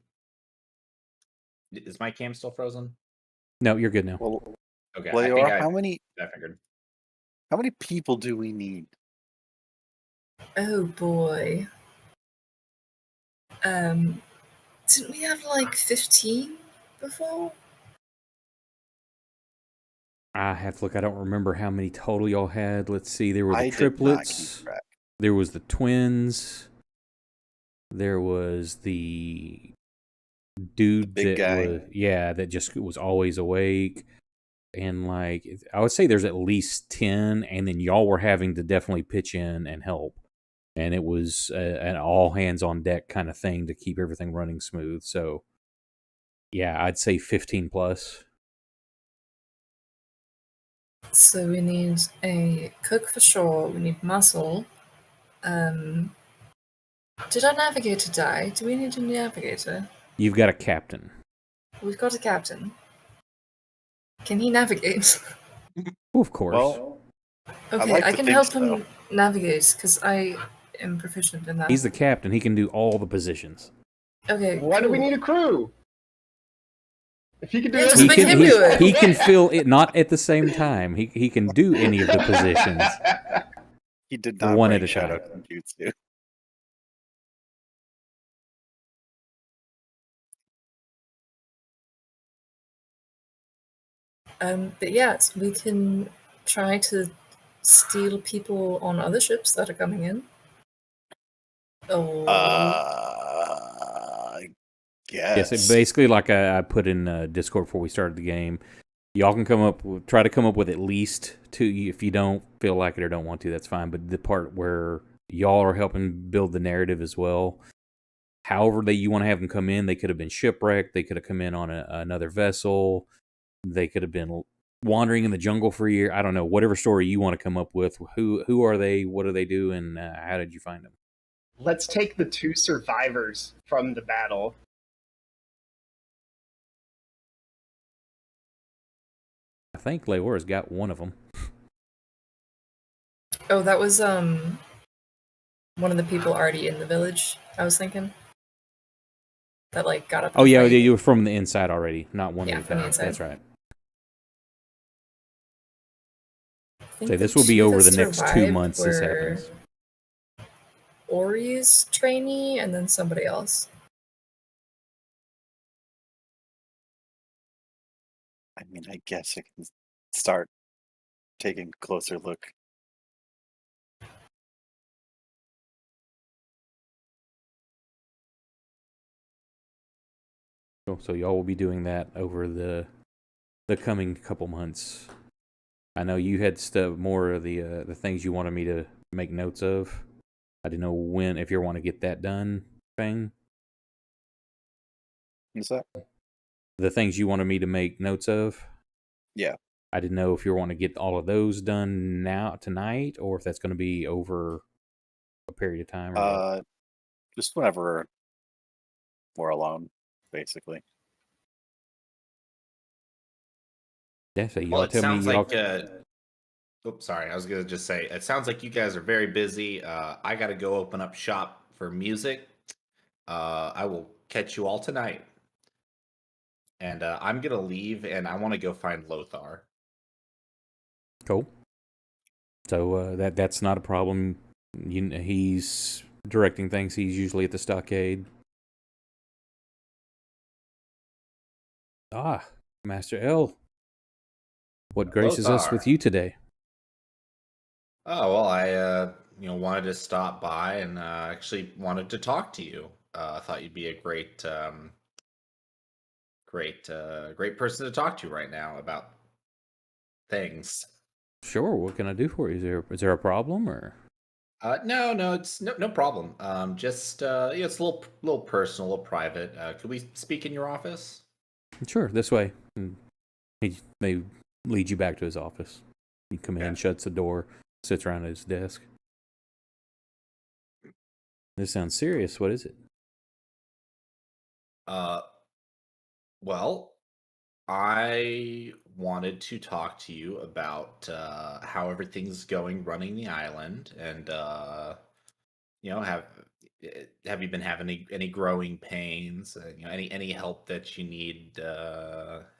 Is my cam still frozen? No, you're good now. Well, Okay, Leor, I figured. how many people do we need? Oh boy. Didn't we have like 15 before? I have to look. I don't remember how many total y'all had. Let's see. There were the I did not triplets. keep track. There was the twins. There was the dude big that guy. that just was always awake. And like, I would say there's at least 10, and then y'all were having to definitely pitch in and help. And it was an all hands on deck kind of thing to keep everything running smooth. So, yeah, I'd say 15 plus. So we need a cook for sure. We need muscle. Did our navigator die? Do we need a navigator? You've got a captain. We've got a captain. Can he navigate? Well, of course. Well, Okay, like I to can think help so. him navigate because I am proficient in that. He's the captain. He can do all the positions. Okay, Why do we cool. need a crew? If he can do Yeah, just He make can him do it. he can fill it not at the same time. He can do any of the positions He did not one bring at a Shadow time. Jutsu. But yeah, so we can try to steal people on other ships that are coming in. Oh, I guess. Yes, basically like I put in Discord before we started the game. Y'all can try to come up with at least 2. If you don't feel like it or don't want to, that's fine. But the part where y'all are helping build the narrative as well. However you want to have them come in, they could have been shipwrecked. They could have come in on another vessel. They could have been wandering in the jungle for a year. I don't know. Whatever story you want to come up with. Who are they? What do they do? And how did you find them? Let's take the 2 survivors from the battle. I think Leora's got one of them. oh, that was one of the people already in the village. I was thinking that like got up. Oh yeah, fight. you were from the inside already, not one Yeah, of from the the inside. That's right. I think So the this will be 2 over that the next 2 survived months. This were happens. Ori's trainee and then somebody else. I mean, I guess I can start taking a closer look. So y'all will be doing that over the coming couple months. I know you had more of the things you wanted me to make notes of. I didn't know if you want to get that done, Fang. Is that? The things you wanted me to make notes of. Yeah. I didn't know if you want to get all of those done tonight, or if that's going to be over a period of time. Or just whenever we're alone, basically. Yeah, so Well, y'all it tell me. sounds like Oops, sorry. I was gonna just say it sounds like you guys are very busy. I got to go open up shop for music. I will catch you all tonight, and I'm gonna leave, and I want to go find Lothar. Cool. So that's not a problem. He's directing things. He's usually at the stockade. Ah, Master L. What graces us with Lothar. you today? Oh well, I wanted to stop by and actually wanted to talk to you. I thought you'd be a great person to talk to right now about things. Sure. What can I do for you? Is there a problem or? No, it's no problem. Just it's a little personal, a little private. Could we speak in your office? Sure. This way. And they lead you back to his office. He comes in, Okay. shuts the door, sits around at his desk. This sounds serious. What is it? Uh, well, I wanted to talk to you about how everything's going running the island, and have you been having any growing pains? Any help that you need?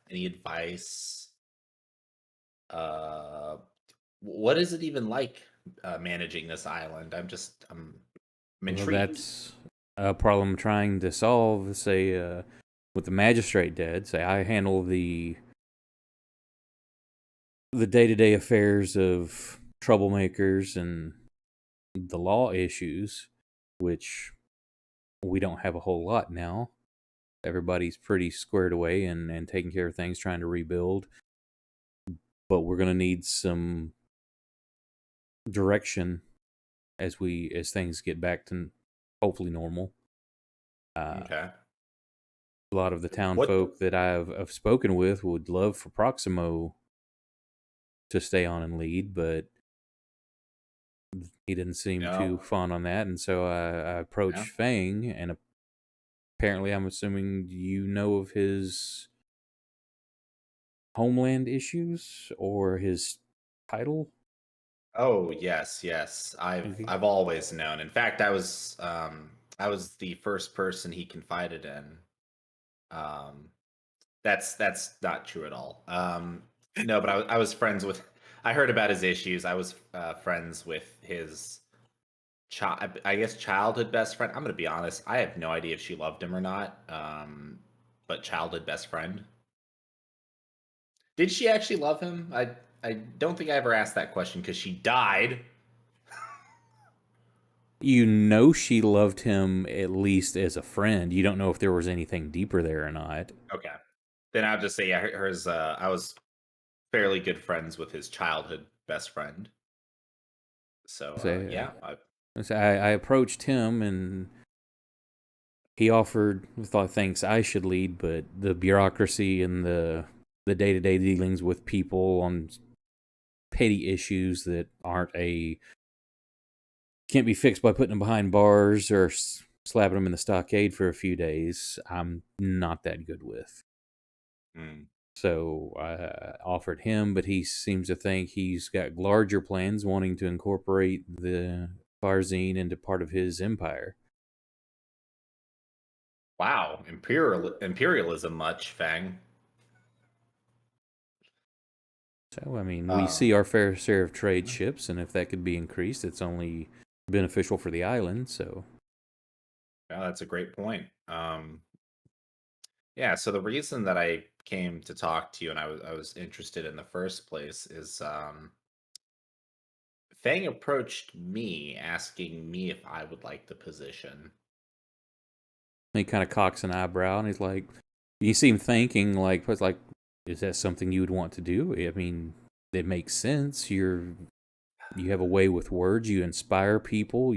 Any advice? Uh, what is it even like managing this island? I'm Well, intrigued. that's a problem I'm trying to solve. Say, with the magistrate dead. Say, I handle the day-to-day affairs of troublemakers and the law issues, which we don't have a whole lot now. Everybody's pretty squared away and taking care of things, trying to rebuild. But we're going to need some direction as things get back to hopefully normal. Okay. A lot of the town What? folk that I've spoken with would love for Proximo to stay on and lead, but he didn't seem too No. fond on that, and so I approached Yeah. Fang, and apparently, I'm assuming you know of his homeland issues or his title. Oh yes. I've always known. In fact, I was the first person he confided in. Um, that's not true at all. No, but I was friends with. I heard about his issues. I was friends with his child. I guess childhood best friend. I'm gonna be honest. I have no idea if she loved him or not. But childhood best friend. Did she actually love him? I don't think I ever asked that question because she died. You know she loved him at least as a friend. You don't know if there was anything deeper there or not. Okay. Then I'll just say, yeah, hers. I was fairly good friends with his childhood best friend. So, So, yeah. I approached him and he offered, thought thanks I should lead, but the bureaucracy and the day-to-day dealings with people on petty issues that can't be fixed by putting them behind bars or slapping them in the stockade for a few days, I'm not that good with. Mm. So I offered him, but he seems to think he's got larger plans, wanting to incorporate the Farzine into part of his empire. Wow, imperialism much, Fang. So, I mean, we Uh, see our fair share of trade ships, and if that could be increased, it's only beneficial for the island. So, yeah, that's a great point. Yeah, so the reason that I came to talk to you and I was interested in the first place is Fang approached me asking me if I would like the position. he kind of cocks an eyebrow, and he's like, you see him thinking, like, is that something you would want to do? I mean, it makes sense. You have a way with words. You inspire people.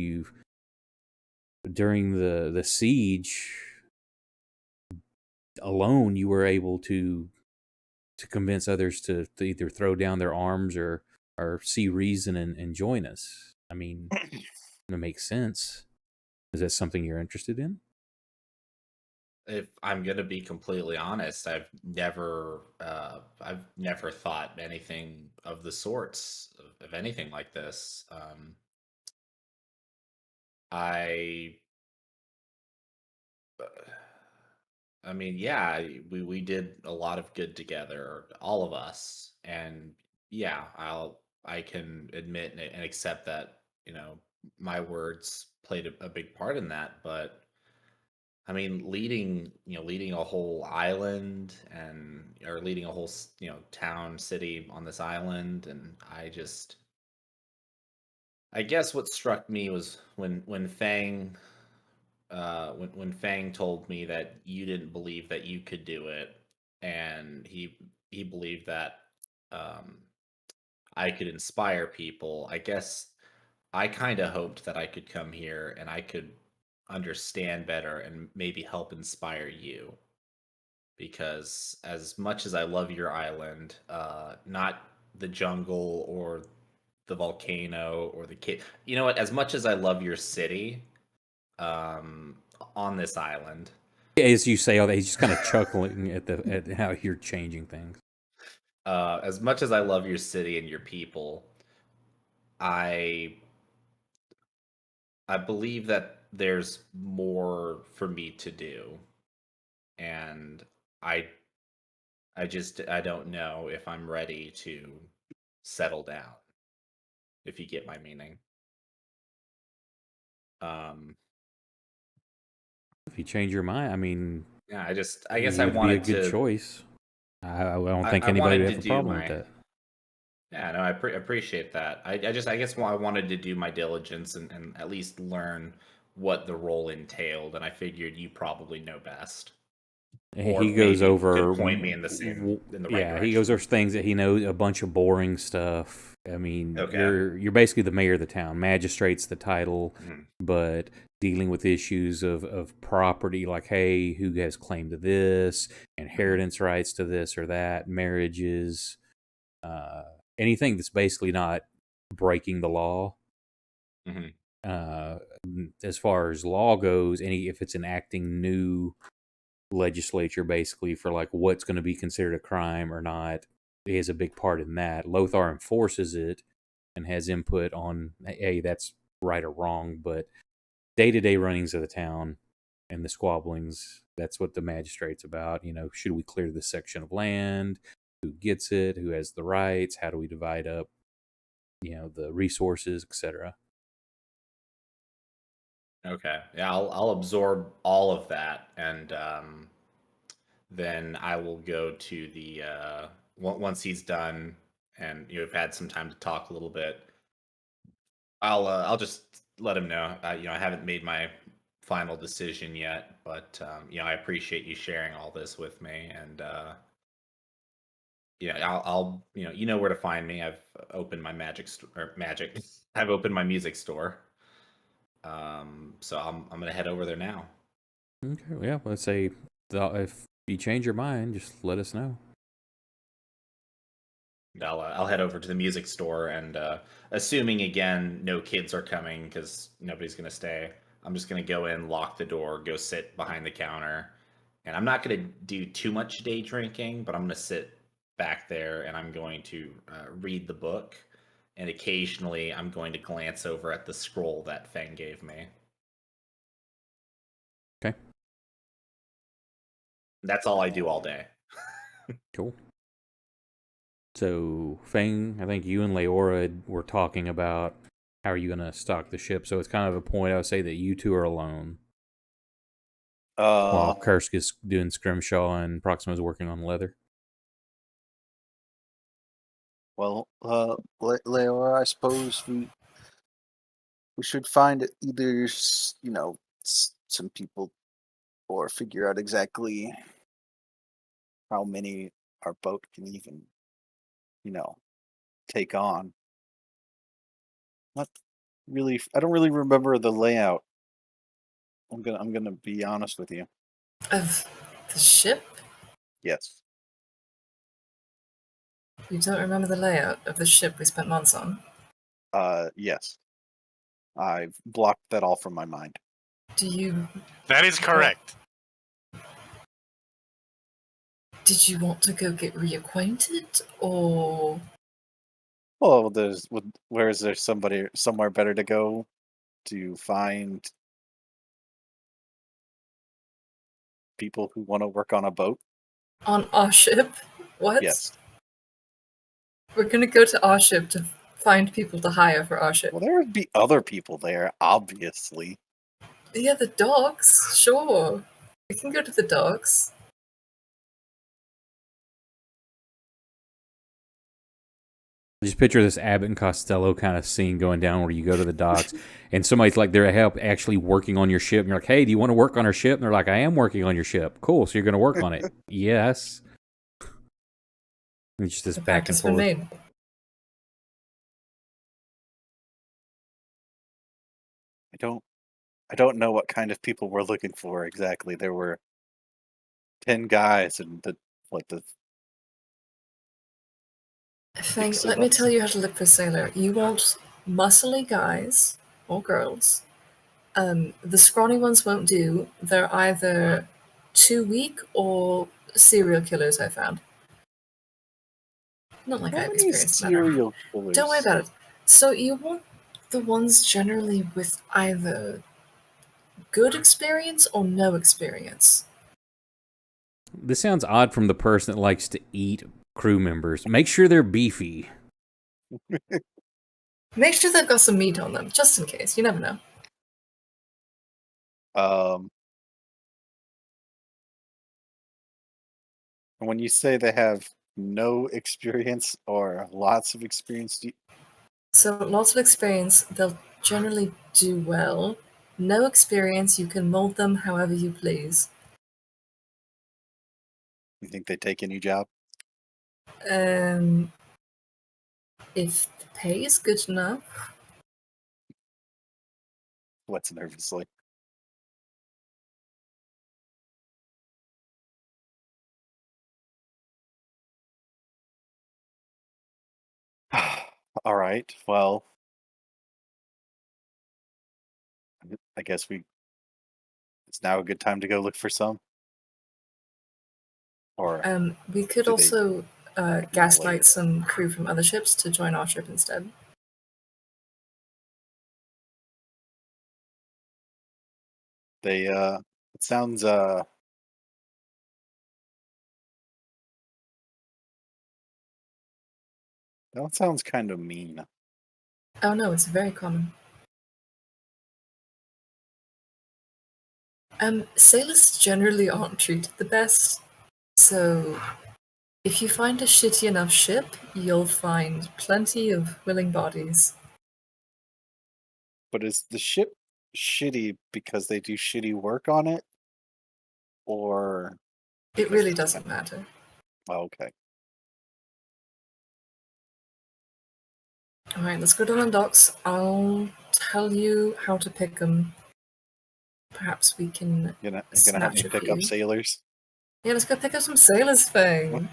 During the siege alone, you were able to convince others to either throw down their arms or see reason and join us. I mean, it makes sense. Is that something you're interested in? if I'm gonna be completely honest, I've never thought anything of the sorts of anything like this. I I mean, yeah, we did a lot of good together, all of us, and yeah, I can admit and accept that my words played a big part in that. But I mean, leading a whole island and or leading a whole town, city on this island, and I guess what struck me was when Fang when Fang told me that you didn't believe that you could do it, and he believed that um, I could inspire people. I guess I kind of hoped that I could come here and I could understand better and maybe help inspire you. Because as much as I love your island, not the jungle or the volcano or the cave. You know what? As much as I love your city, um, on this island. As you say all that, he's just kind of chuckling at how you're changing things. As much as I love your city and your people, I believe that there's more for me to do, and I I don't know if I'm ready to settle down. If you get my meaning. If you change your mind, I mean, Yeah, I guess I you'd be a wanted good to. choice. I don't think I anybody wanted would to have a do problem with my. that. Yeah, no, I appreciate that. I guess I wanted to do my diligence and at least learn what the role entailed, and I figured you probably know best, He or goes maybe could over, point me in the right yeah, he goes over direction. things that he knows, a bunch of boring stuff. I mean, Okay. you're basically the mayor of the town. Magistrate's the title, Mhm. but dealing with issues of property, like, hey, who has claim to this, inheritance rights to this or that, marriages, anything that's basically not breaking the law. Mhm. Uh, as far as law goes, if it's enacting new legislature, basically for like what's going to be considered a crime or not, he has a big part in that. Lothar enforces it and has input on, hey, that's right or wrong, but day-to-day runnings of the town and the squabblings, that's what the magistrate's about. Should we clear this section of land? Who gets it? Who has the rights? How do we divide up the resources, etc. Okay. Yeah, I'll absorb all of that, and then I will go to the once he's done, and you've had some time to talk a little bit. I'll just let him know. I haven't made my final decision yet, but I appreciate you sharing all this with me, and I'll you know where to find me. I've opened my magic. I've opened my music store. So I'm gonna head over there now. Okay, yeah, let's say if you change your mind, just let us know. I'll head over to the music store, and assuming again no kids are coming because nobody's gonna stay. I'm just gonna go in, lock the door, go sit behind the counter, and I'm not gonna do too much day drinking, but I'm gonna sit back there and I'm going to read the book, and occasionally I'm going to glance over at the scroll that Fang gave me. Okay, That's all I do all day. cool. So, Fang, I think you and Leora were talking about how are you going to stock the ship. So it's kind of a point I would say that you two are alone. While Kursk is doing scrimshaw and Proxima's working on leather. Well, Leora, I suppose we should find either some people or figure out exactly how many our boat can even take on. Not really. I don't really remember the layout. I'm gonna be honest with you. Of the ship? Yes. You don't remember the layout of the ship we spent months on? Yes. I've blocked that all from my mind. Do you... That is correct. Did you want to go get reacquainted, or Well, where is there somewhere better to go to find people who want to work on a boat? on our ship? What? Yes. We're gonna go to our ship to find people to hire for our ship. Well, there would be other people there, obviously. Yeah, the docks. Sure, we can go to the docks. Just picture this Abbott and Costello kind of scene going down where you go to the docks and somebody's like they're actually working on your ship and you're like, hey, do you want to work on our ship? And they're like, I am working on your ship. Cool, so you're going to work on it. Yes. And it's just this The back pact and has been forth. made. I don't know what kind of people we're looking for exactly. There were 10 guys and the Fang, Six let of me us. tell you how to look for sailor. You want muscly guys or girls. The scrawny ones won't do. They're either too weak or serial killers, I found. Not like I How have many experience in that. serial killers? Don't worry about it. So you want the ones generally with either good experience or no experience. This sounds odd from the person that likes to eat crew members. Make sure they're beefy. Make sure they've got some meat on them, just in case. You never know. When you say they have no experience or lots of experience, So lots of experience, they'll generally do well. No experience, you can mold them however you please. you think they take any job? If the pay is good enough, What's nervously? All right. Well, I guess it's now a good time to go look for some. Or we could Do they- also later. gaslight some crew from other ships to join our ship instead. it sounds that sounds kind of mean. Oh no, it's very common. Sailors generally aren't treated the best, so if you find a shitty enough ship, you'll find plenty of willing bodies. But is the ship shitty because they do shitty work on it? Or It really doesn't matter. oh, okay. Alright, let's go to the docks. I'll tell you how to pick them. Perhaps we can You're gonna help me snatch a pick few. up sailors? Yeah, let's go pick up some sailors, Fang.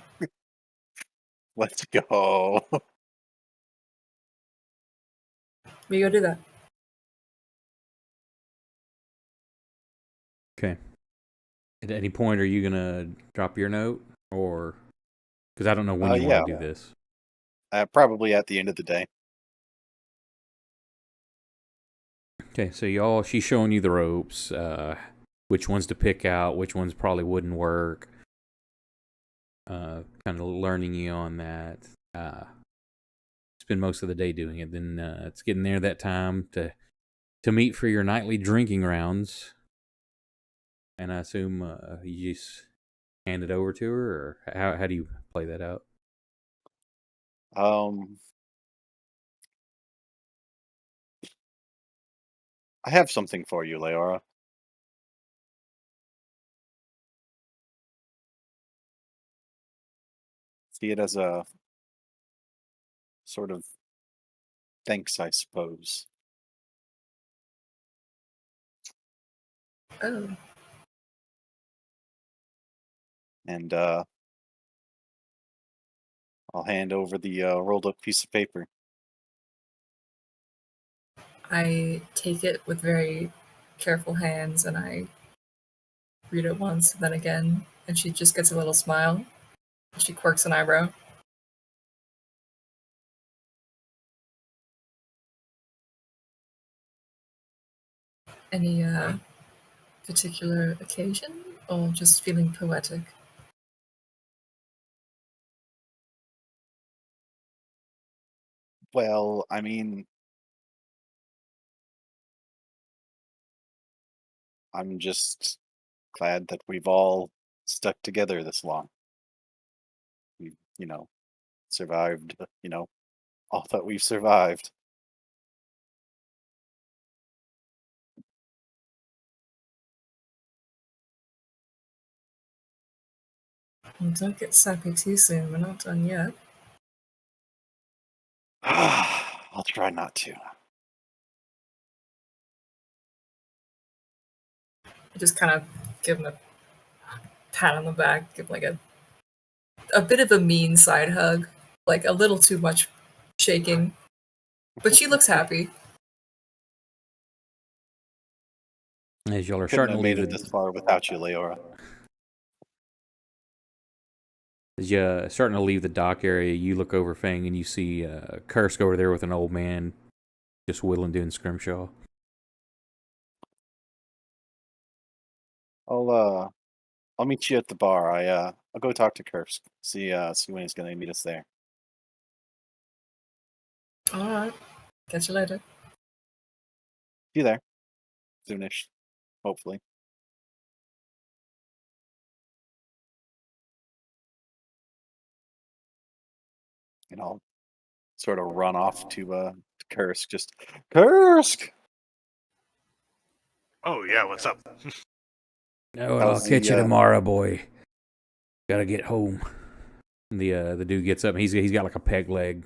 Let's go. We go do that. Okay. At any point, are you going to drop your note? Or. Because I don't know when you want to do this. Probably at the end of the day. Okay, so she's showing you the ropes, which ones to pick out, which ones probably wouldn't work. Kind of learning you on that. Spend most of the day doing it. Then it's getting near that time to meet for your nightly drinking rounds. And I assume you just hand it over to her, or how do you play that out? I have something for you, Leora. See it as a sort of thanks, I suppose. Oh. And I'll hand over the rolled up piece of paper. I take it with very careful hands and I read it once, then again, and she just gets a little smile. She quirks an eyebrow. Any particular occasion, or just feeling poetic? Well, I mean, I'm just glad that we've all stuck together this long. We've, survived, all that we've survived. Well, don't get sappy too soon. We're not done yet. I'll try not to. I just kind of give him a pat on the back, give like a bit of a mean side hug, like a little too much shaking. But she looks happy. As y'all are Couldn't starting have to made leave it this far without you, Leora. as you starting to leave the dock area, you look over Fang and you see Kursk over there with an old man, just whittling doing scrimshaw. I'll meet you at the bar. I'll go talk to Kursk. See when he's gonna meet us there. All right. Catch you later. See you there. Soonish. Hopefully. And I'll sort of run off to Kursk. Just Kursk! Oh yeah, what's up? Oh, How's I'll catch the, you tomorrow, boy. Gotta get home. The dude gets up and he's got like a peg leg.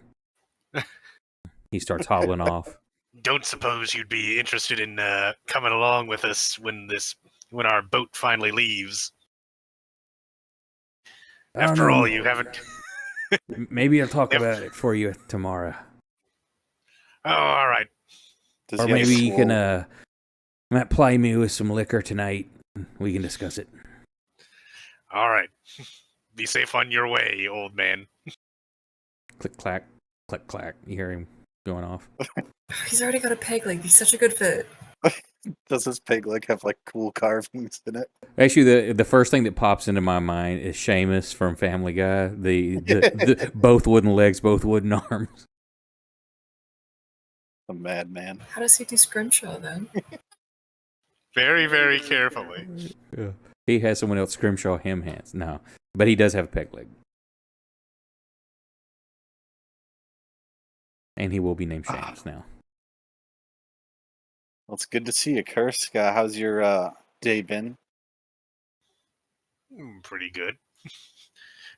He starts hobbling off. Don't suppose you'd be interested in coming along with us when our boat finally leaves? I don't After all, know. you haven't. Maybe I'll talk Yep. about it for you tomorrow. Oh, all right. does Or he have a maybe you can swole- might ply me with some liquor tonight. We can discuss it. All right. Be safe on your way, old man. Click clack, click clack. You hear him going off. He's already got a peg leg. He's such a good fit. Does his pig leg have like cool carvings in it? Actually, the first thing that pops into my mind is Seamus from Family Guy. The both wooden legs, both wooden arms. A madman. How does he do scrimshaw then? Very, very carefully. Yeah. He has someone else scrimshaw him hands. No, but he does have a peg leg, and he will be named Seamus now. Well, it's good to see you, Kursk. How's your day been? Pretty good.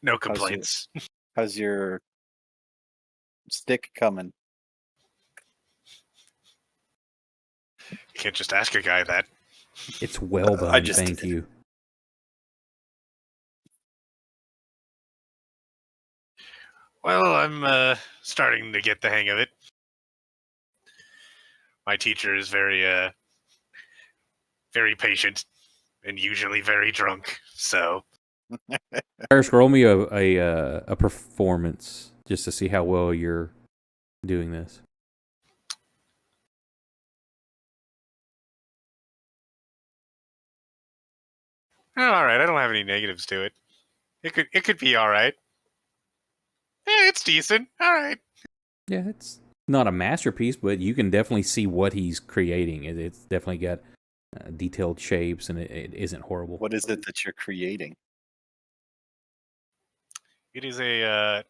No complaints. How's your stick coming? You can't just ask a guy that. It's well done. I just Thank did. you. Well, I'm starting to get the hang of it. My teacher is very patient and usually very drunk. So, First, roll me a performance just to see how well you're doing this. all right. I don't have any negatives to it. It could be all right. Yeah, it's decent. All right. Yeah, it's not a masterpiece, but you can definitely see what he's creating. It's definitely got detailed shapes, and it isn't horrible. What is it that you're creating? It is a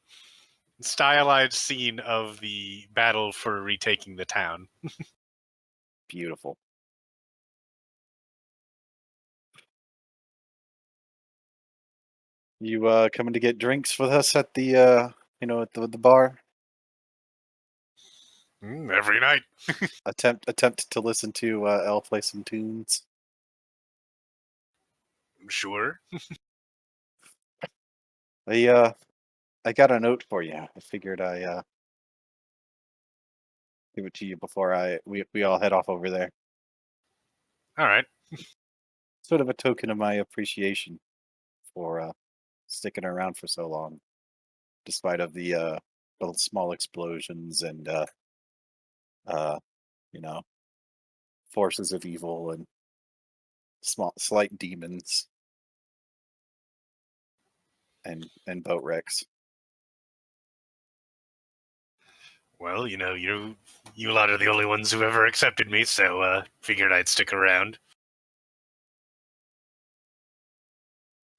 stylized scene of the battle for retaking the town. Beautiful. You coming to get drinks with us at the at the bar? Every night. Attempt to listen to Elle play some tunes. Sure. I got a note for you. I figured I give it to you before we all head off over there. All right. Sort of a token of my appreciation for sticking around for so long, despite of the small explosions and you know, forces of evil and slight demons and boat wrecks. Well, you lot are the only ones who ever accepted me, so figured I'd stick around.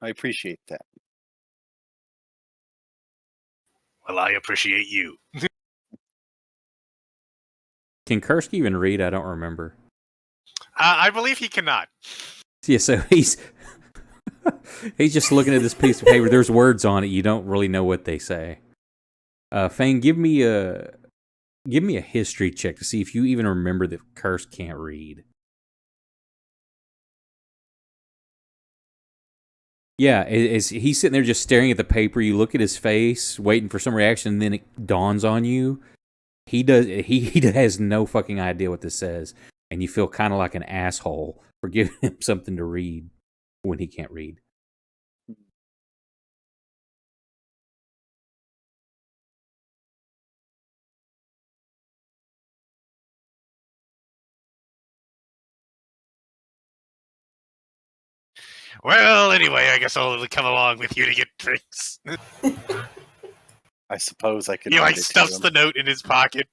I appreciate that. Well, I appreciate you. Can Kursk even read? I don't remember. I believe he cannot. Yeah, so he's he's just looking at this piece of paper. There's words on it. You don't really know what they say. Fang, give me a history check to see if you even remember that Kursk can't read. Yeah, is he's sitting there just staring at the paper. You look at his face, waiting for some reaction, and then it dawns on you. He has no fucking idea what this says, and you feel kind of like an asshole for giving him something to read when he can't read. Well, anyway, I guess I'll come along with you to get drinks. I suppose I could. He read it to stuffs him. the note in his pocket.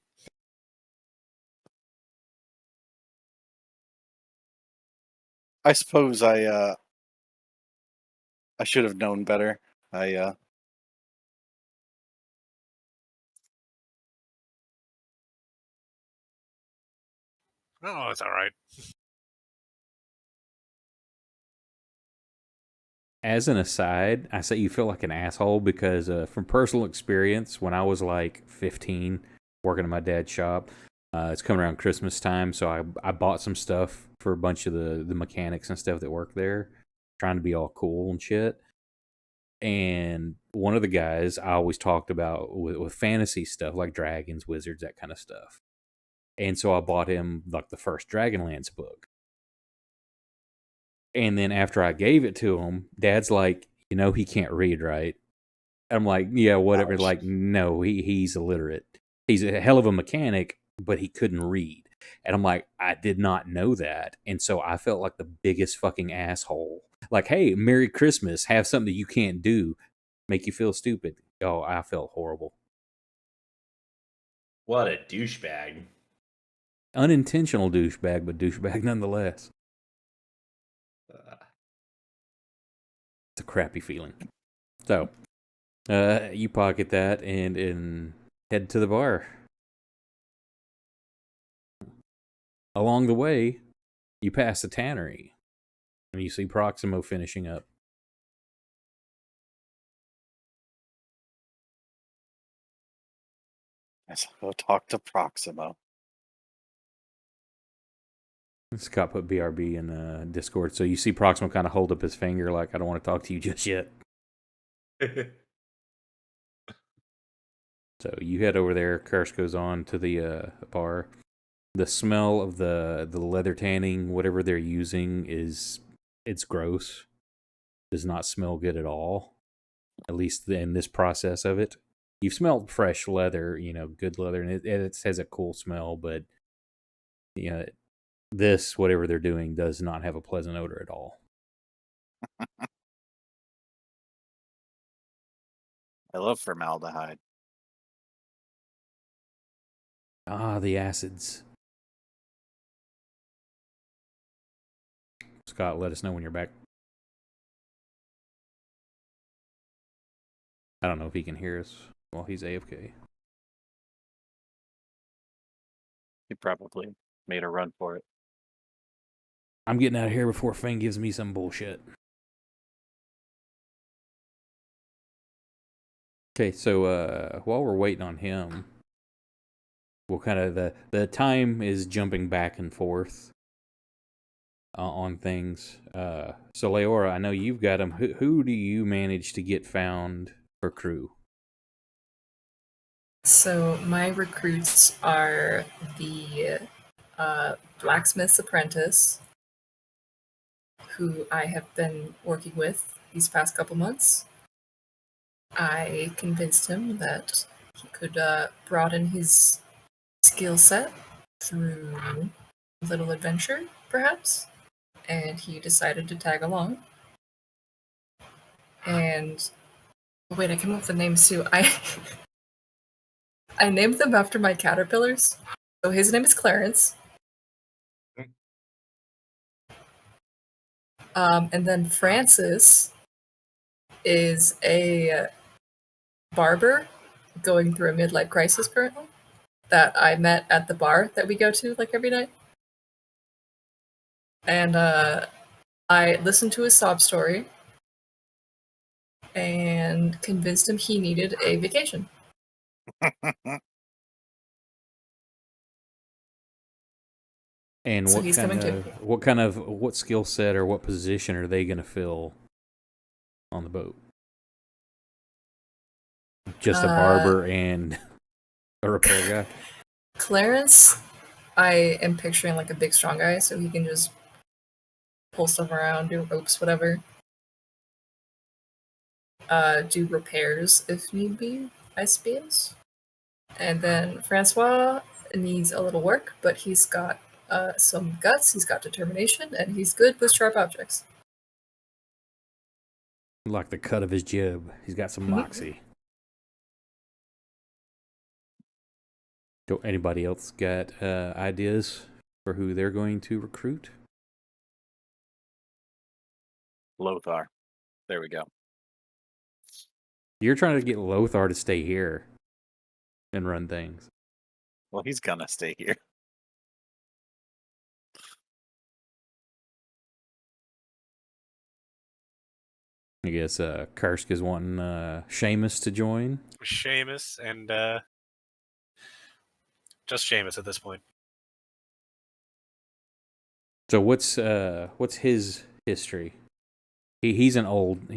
I suppose I should have known better. Oh, it's all right. As an aside, I say you feel like an asshole because from personal experience, when I was like 15, working at my dad's shop, it's coming around Christmas time, so I bought some stuff for a bunch of the mechanics and stuff that work there, trying to be all cool and shit. And one of the guys I always talked about with fantasy stuff, like dragons, wizards, that kind of stuff. And so I bought him like the first Dragonlance book. And then after I gave it to him, Dad's like, he can't read, right? I'm like, yeah, whatever. Ouch. Like, no, he's illiterate. He's a hell of a mechanic, but he couldn't read. And I'm like, I did not know that. And so I felt like the biggest fucking asshole. Like, hey, Merry Christmas. Have something that you can't do. Make you feel stupid. Oh, I felt horrible. What a douchebag. Unintentional douchebag, but douchebag nonetheless. It's a crappy feeling. So, you pocket that and head to the bar. Along the way, you pass the tannery, and you see Proximo finishing up. Let's go talk to Proximo. Scott put BRB in Discord, so you see Proximo kind of hold up his finger like, I don't want to talk to you just yet. So you head over there. Kursk goes on to the bar. The smell of the leather tanning, whatever they're using, it's gross. Does not smell good at all. At least in this process of it. You've smelled fresh leather, good leather, and it has a cool smell, but this, whatever they're doing, does not have a pleasant odor at all. I love formaldehyde. Ah, the acids. Scott, let us know when you're back. I don't know if he can hear us while he's AFK. He probably made a run for it. I'm getting out of here before Fang gives me some bullshit. Okay, so while we're waiting on him, we'll kind of the time is jumping back and forth on things. So Leora, I know you've got him. Who do you manage to get found for crew? So my recruits are the blacksmith's apprentice, who I have been working with these past couple months. I convinced him that he could broaden his skill set through a little adventure, perhaps, and he decided to tag along. And wait, I came up with the names too. I named them after my caterpillars. So his name is Clarence. And then Francis is a barber going through a midlife crisis currently that I met at the bar that we go to like every night. And I listened to his sob story and convinced him he needed a vacation. And So what he's kind coming of what skill set or what position are they going to fill on the boat? Just a barber and a repair guy. Clarence, I am picturing like a big strong guy, so he can just pull stuff around, do ropes, whatever. Do repairs if need be, I suppose. And then Francois needs a little work, but he's got some guts, he's got determination, and he's good with sharp objects. Like the cut of his jib. He's got some moxie. Anybody else got ideas for who they're going to recruit? Lothar. There we go. You're trying to get Lothar to stay here and run things. Well, he's gonna stay here. I guess Kursk is wanting Seamus to join. Seamus and just Seamus at this point. So what's his history? He's an old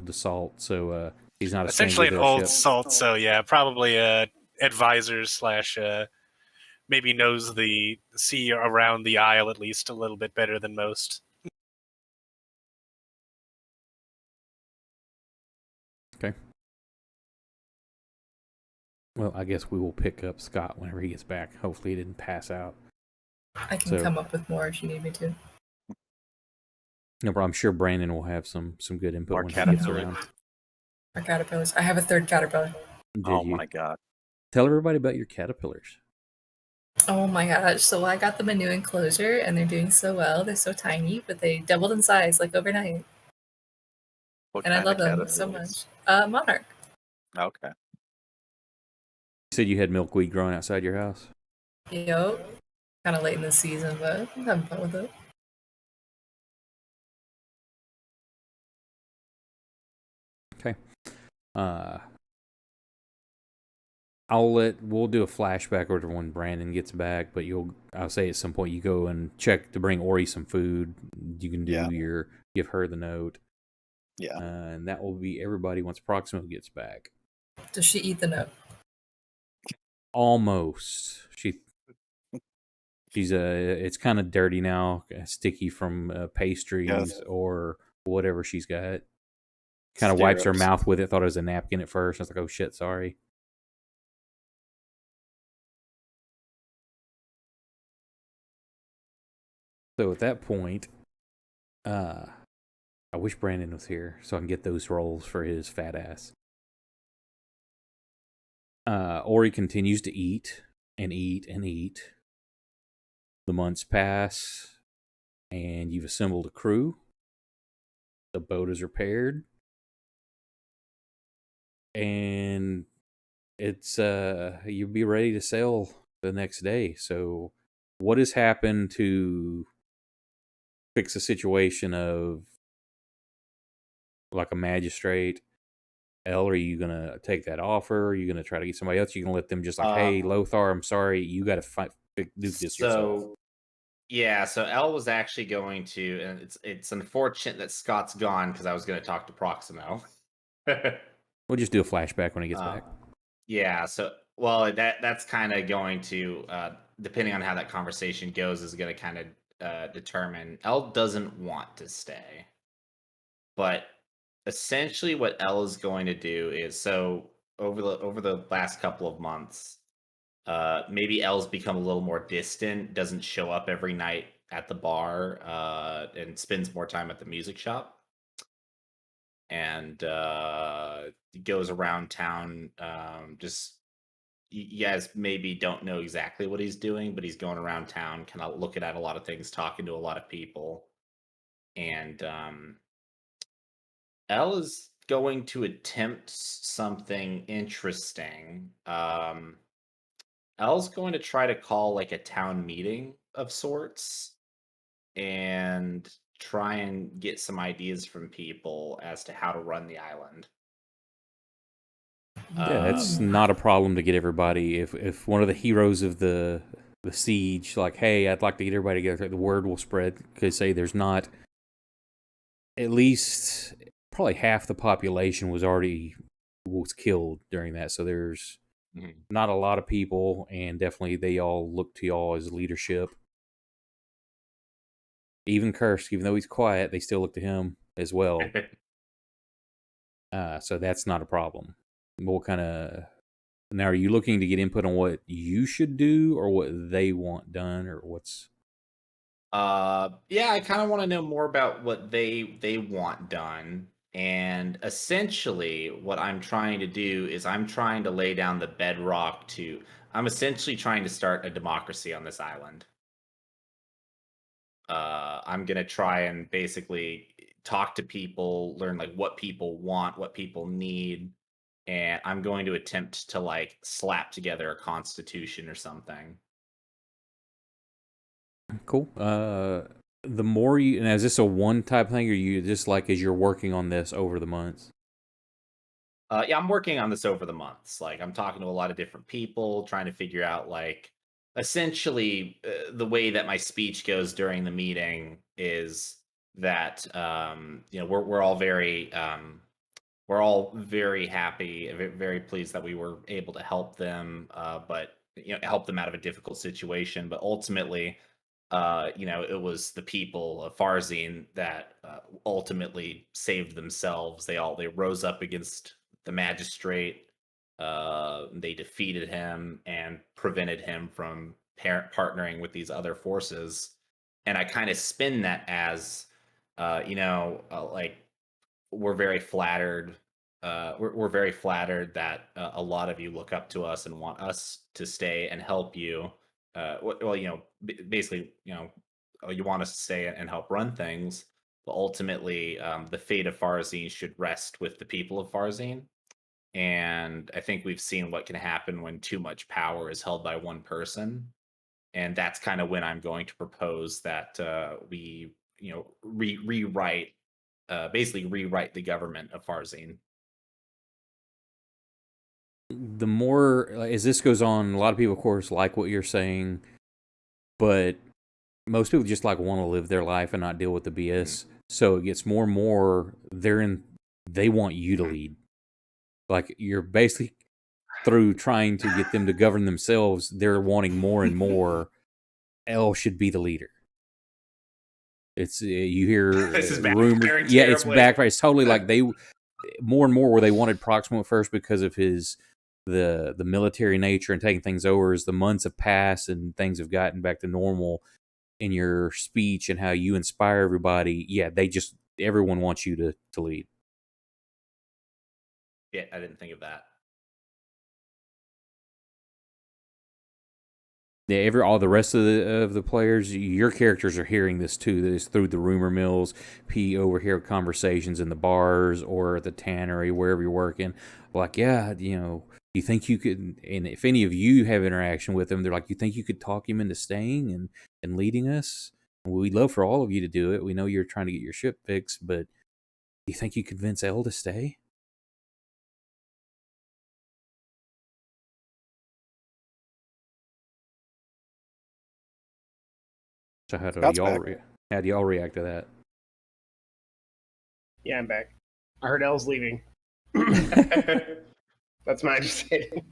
assault, so he's not a Essentially an stranger to the old ship. salt, so yeah, probably advisor slash maybe knows the sea around the isle at least a little bit better than most. Okay. Well, I guess we will pick up Scott whenever he gets back. Hopefully he didn't pass out. I can come up with more if you need me to. No, but I'm sure Brandon will have some good input Or when he gets caterpillar. around. Our caterpillars. I have a third caterpillar. My god. Tell everybody about your caterpillars. Oh my gosh. So I got them a new enclosure and they're doing so well. They're so tiny, but they doubled in size like overnight. What And I kind love of them so caterpillars? much. Monarch. Okay. You said you had milkweed growing outside your house? Yo. Kind of late in the season, but I'm having fun with it. Okay. We'll do a flashback order when Brandon gets back, but I'll say at some point you go and check to bring Ori some food. You can do give her the note. Yeah. And that will be everybody once Proximo gets back. Does she eat the note? Almost. She's it's kind of dirty now, sticky from pastries or whatever she's got. Kind of wipes her mouth with it. Thought it was a napkin at first. I was like, oh shit, sorry. So at that point, I wish Brandon was here so I can get those rolls for his fat ass. Ori continues to eat and eat and eat. The months pass, and you've assembled a crew. The boat is repaired, and it's you'll be ready to sail the next day. So, what has happened to fix a situation of like a magistrate? Elle, are you gonna take that offer? Are you gonna try to get somebody else? Are you gonna let them just like, hey, Lothar, I'm sorry, you got to do this yourself? Yeah, so Elle was actually going to, and it's unfortunate that Scott's gone because I was going to talk to Proximo. We'll just do a flashback when he gets back. Yeah, so that's kind of going to, depending on how that conversation goes, is going to kind of determine. Elle doesn't want to stay, but essentially what Elle is going to do is, so over the last couple of months, maybe Elle's become a little more distant, doesn't show up every night at the bar, and spends more time at the music shop, and goes around town. Just you guys maybe don't know exactly what he's doing, but he's going around town, kind of looking at a lot of things, talking to a lot of people, and Elle is going to attempt something interesting. Elle's going to try to call like a town meeting of sorts and try and get some ideas from people as to how to run the island. Yeah, it's not a problem to get everybody. If one of the heroes of the siege, like, hey, I'd like to get everybody together, the word will spread. Because say there's not at least probably half the population was killed during that, so there's not a lot of people, and definitely they all look to y'all as leadership. Even Kursk, even though he's quiet, they still look to him as well. So that's not a problem. What kind of... Now, are you looking to get input on what you should do or what they want done, or what's... Yeah, I kind of want to know more about what they want done. And essentially what I'm trying to do is I'm trying to lay down the bedrock to... I'm essentially trying to start a democracy on this island. I'm going to try and basically talk to people, learn like what people want, what people need, and I'm going to attempt to like slap together a constitution or something. Cool. The more you... And is this a one type thing, or you just like as you're working on this over the months? Yeah, I'm working on this over the months. Like, I'm talking to a lot of different people, trying to figure out, like, essentially, the way that my speech goes during the meeting is that, we're all very happy, very pleased that we were able to help them, but help them out of a difficult situation. But ultimately, it was the people of Farzine that ultimately saved themselves. They rose up against the magistrate. They defeated him and prevented him from partnering with these other forces. And I kind of spin that as, like, we're very flattered. We're very flattered that a lot of you look up to us and want us to stay and help you. Basically, you want us to stay and help run things. But ultimately, the fate of Farzine should rest with the people of Farzine. And I think we've seen what can happen when too much power is held by one person. And that's kind of when I'm going to propose that we, basically rewrite the government of Farzine. The more as this goes on, a lot of people, of course, like what you're saying, but most people just like want to live their life and not deal with the BS. So it gets more and more they want you to lead. Like, you're basically, through trying to get them to govern themselves, they're wanting more and more. Elle should be the leader. It's you hear This is rumors. Yeah, it's backfiring. It's totally like they more and more where they wanted Proximo at first because of the military nature and taking things over. As the months have passed and things have gotten back to normal in your speech and how you inspire everybody, yeah, everyone wants you to lead. Yeah, I didn't think of that. Yeah, all the rest of the players, your characters are hearing this too. This through the rumor mills, overhear conversations in the bars or at the tannery, wherever you're working. Like, yeah, you think you could? And if any of you have interaction with them, they're like, you think you could talk him into staying and leading us? We'd love for all of you to do it. We know you're trying to get your ship fixed, but do you think you convince Elle to stay? So how do y'all react to that? Yeah, I'm back. I heard Elle's leaving. That's my understanding.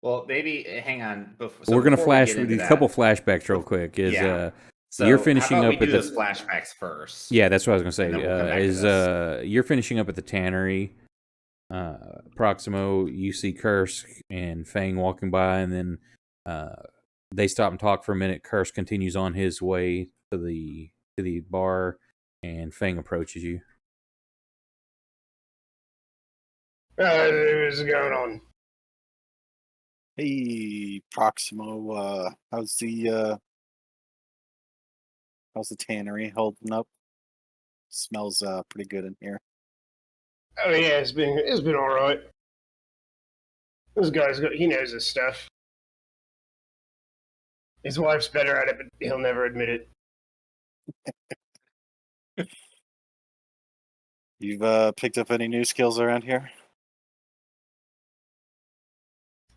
Well, maybe hang on. We're gonna flash a couple flashbacks real quick. So You're finishing how about up we at do the those flashbacks first? Yeah, that's what I was gonna And say. then we'll come back to this. You're finishing up at the tannery. Proximo, you see Curse and Fang walking by, and then they stop and talk for a minute. Curse continues on his way to the bar, and Fang approaches you. What's going on? Hey, Proximo. How's the tannery holding up? Smells pretty good in here. Oh yeah, it's been all right. This guy's he knows his stuff. His wife's better at it, but he'll never admit it. You've picked up any new skills around here?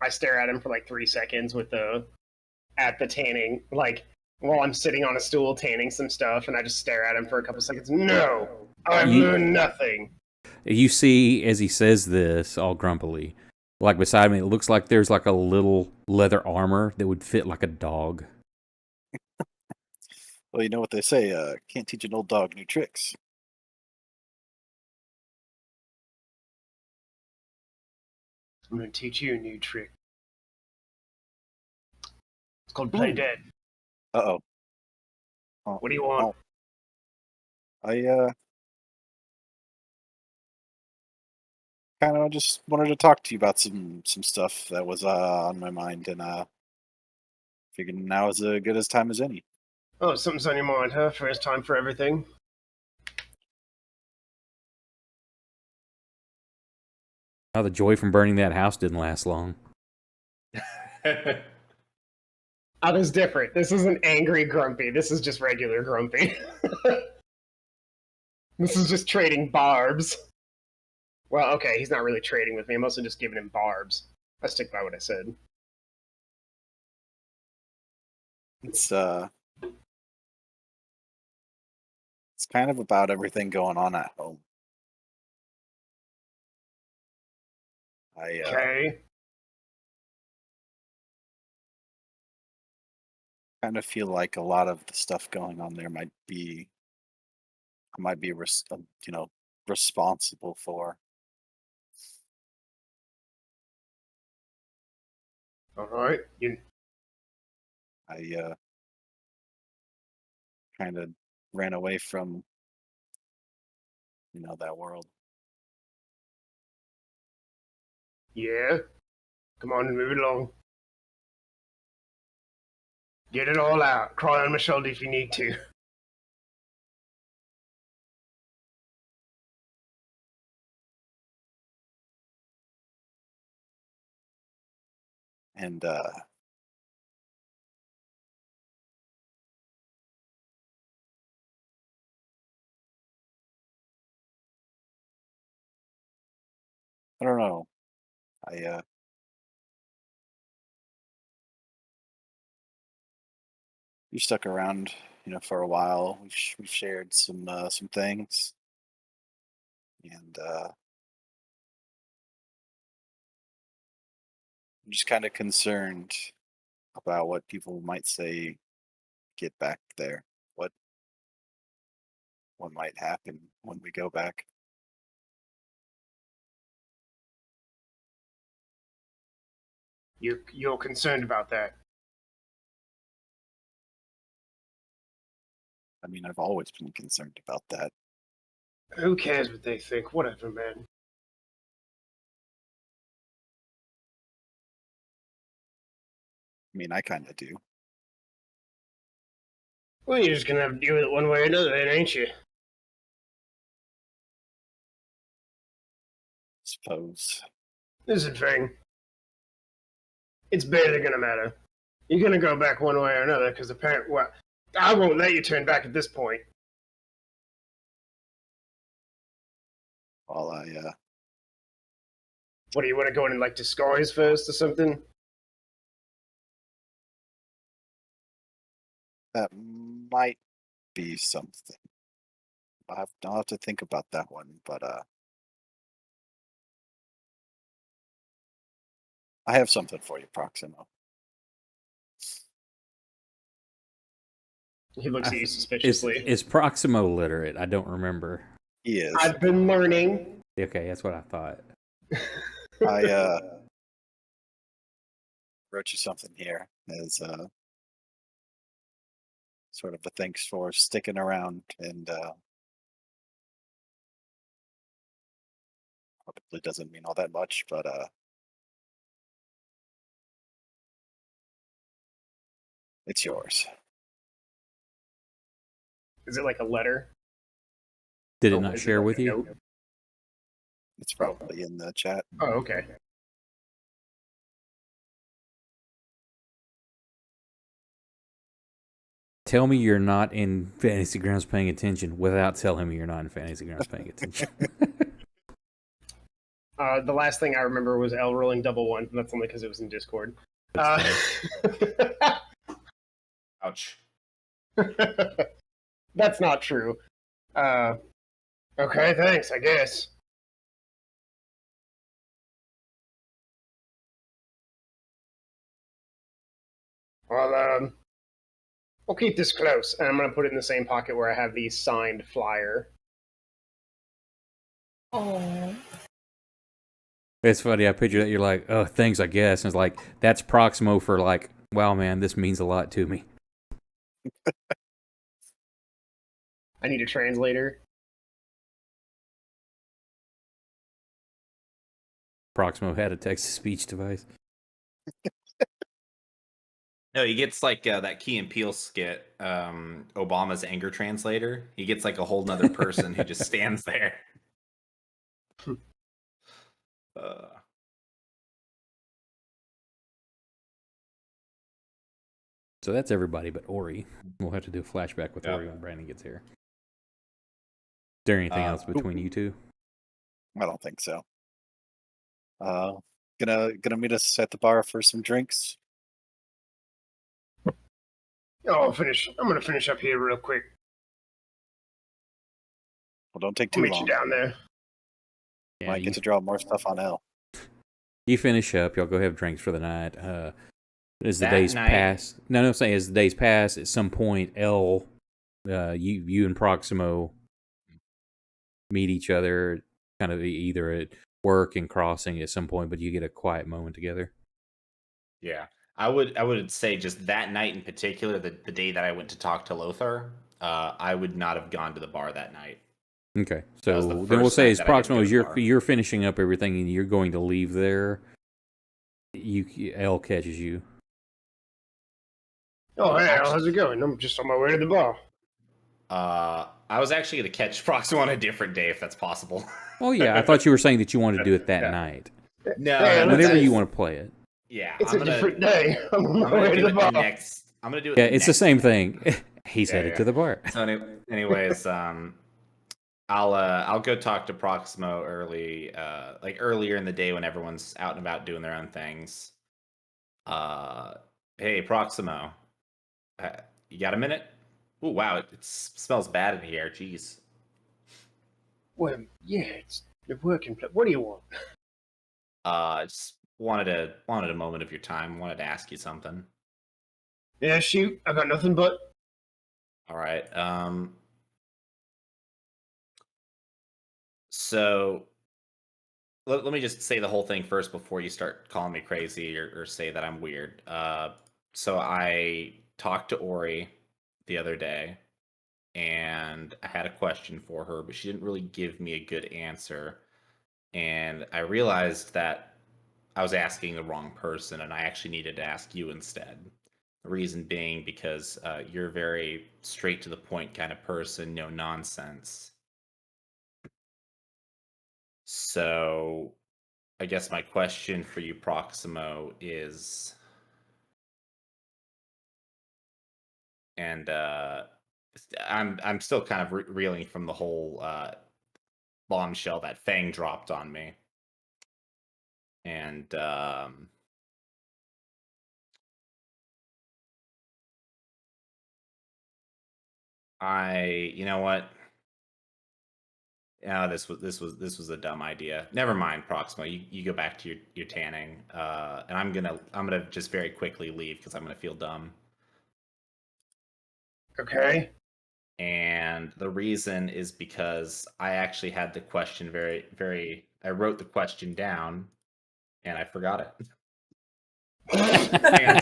I stare at him for like 3 seconds at the tanning, like while I'm sitting on a stool tanning some stuff, and I just stare at him for a couple seconds. No, I've learned nothing. You see, as he says this, all grumpily, like beside me, it looks like there's like a little leather armor that would fit like a dog. Well, you know what they say, can't teach an old dog new tricks. I'm gonna teach you a new trick. It's called play dead. Uh-oh. What do you want? I kind of just wanted to talk to you about some stuff that was on my mind, and figured now is as good as time as any. Oh, something's on your mind, huh? First time for everything. Oh, the joy from burning that house didn't last long. Oh, this is different. This isn't angry grumpy. This is just regular grumpy. This is just trading barbs. Well, okay, he's not really trading with me. I'm mostly just giving him barbs. I stick by what I said. It's kind of about everything going on at home. Okay. Kind of feel like a lot of the stuff going on there might be responsible for. All right. I kind of ran away from that world. Yeah. Come on and move it along. Get it all out. Cry on my shoulder if you need to. And I don't know. You stuck around, for a while. We've shared some things, and I'm just kind of concerned about what people might say. Get back there. What might happen when we go back? You're concerned about that. I mean, I've always been concerned about that. Who cares what they think? Whatever, man. I mean, I kind of do. Well, you're just gonna have to deal with it one way or another, then, ain't you? Suppose. Listen, Fang. It's barely gonna matter. You're gonna go back one way or another, because apparently, well, I won't let you turn back at this point. Well, What do you want to go in and like disguise first or something? that might be something. I'll have to think about that one, but I have something for you, Proximo. He looks at you suspiciously. Is Proximo literate? I don't remember. He is. I've been learning. Okay, that's what I thought. I wrote you something here as sort of a thanks for sticking around, and probably doesn't mean all that much, but it's yours. Is it like a letter? Did it Oh, not is it share like with a you? note? It's probably in the chat. Oh, okay. Tell me you're not in Fantasy Grounds paying attention without telling me you're not in Fantasy Grounds paying attention. The last thing I remember was L rolling double one. That's only because it was in Discord. Ouch. That's not true. Okay, thanks, I guess. Well, I'll keep this close, and I'm going to put it in the same pocket where I have the signed flyer. Oh, It's funny. I picture that you're like, oh, thanks, I guess. And it's like, that's Proximo for like, wow, man, this means a lot to me. I need a translator. Proximo had a text-to-speech device. No, he gets like that Key and Peele skit, Obama's anger translator. He gets like a whole nother person who just stands there. So that's everybody but Ori. We'll have to do a flashback with Yeah. Ori when Brandon gets here. Is there anything else between you two? I don't think so. Gonna meet us at the bar for some drinks. Oh, I'm going to finish up here real quick. Well, don't take I'll too meet long. you down there. Yeah, Might get to draw more stuff on L. you finish up. Y'all go have drinks for the night. As the That days night- pass, no, I'm saying as the days pass, at some point, L, you and Proximo meet each other, kind of either at work and crossing at some point, but you get a quiet moment together. Yeah, I would say just that night in particular, the day that I went to talk to Lothar, I would not have gone to the bar that night. Okay, That was so the then we'll first say night as that I didn't Proximo, go as to the bar. you're finishing up everything and you're going to leave there, L catches you. Oh, hey, how's it going? I'm just on my way to the bar. I was actually going to catch Proximo on a different day if that's possible. Oh yeah, I thought you were saying that you wanted to do it that Yeah. night. No, Hey, no, Whenever that's- you want to play it. Yeah, It's I'm a gonna, different day. I'm on my I'm gonna way to do the it bar. the next. I'm gonna do it. Yeah, the it's the next same thing. He's Yeah, headed yeah. to the bar. So anyways, I'll go talk to Proximo early, like earlier in the day when everyone's out and about doing their own things. Hey Proximo, you got a minute? Oh wow, it smells bad in here. Jeez. Well, yeah, it's a working place. What do you want? Just wanted a moment of your time. Wanted to ask you something. Yeah, shoot. I got nothing but. All right. So let me just say the whole thing first before you start calling me crazy or say that I'm weird. So I talked to Ori the other day, and I had a question for her, but she didn't really give me a good answer. And I realized that I was asking the wrong person, and I actually needed to ask you instead. The reason being because you're a very straight to the point kind of person, no nonsense. So I guess my question for you, Proximo, is, and I'm still kind of reeling from the whole bombshell that Fang dropped on me, and you know what? Yeah, this was a dumb idea. Never mind, Proximo. You go back to your tanning, and I'm gonna just very quickly leave because I'm gonna feel dumb. Okay. And the reason is because I actually had the question I wrote the question down and I forgot it. Hang on,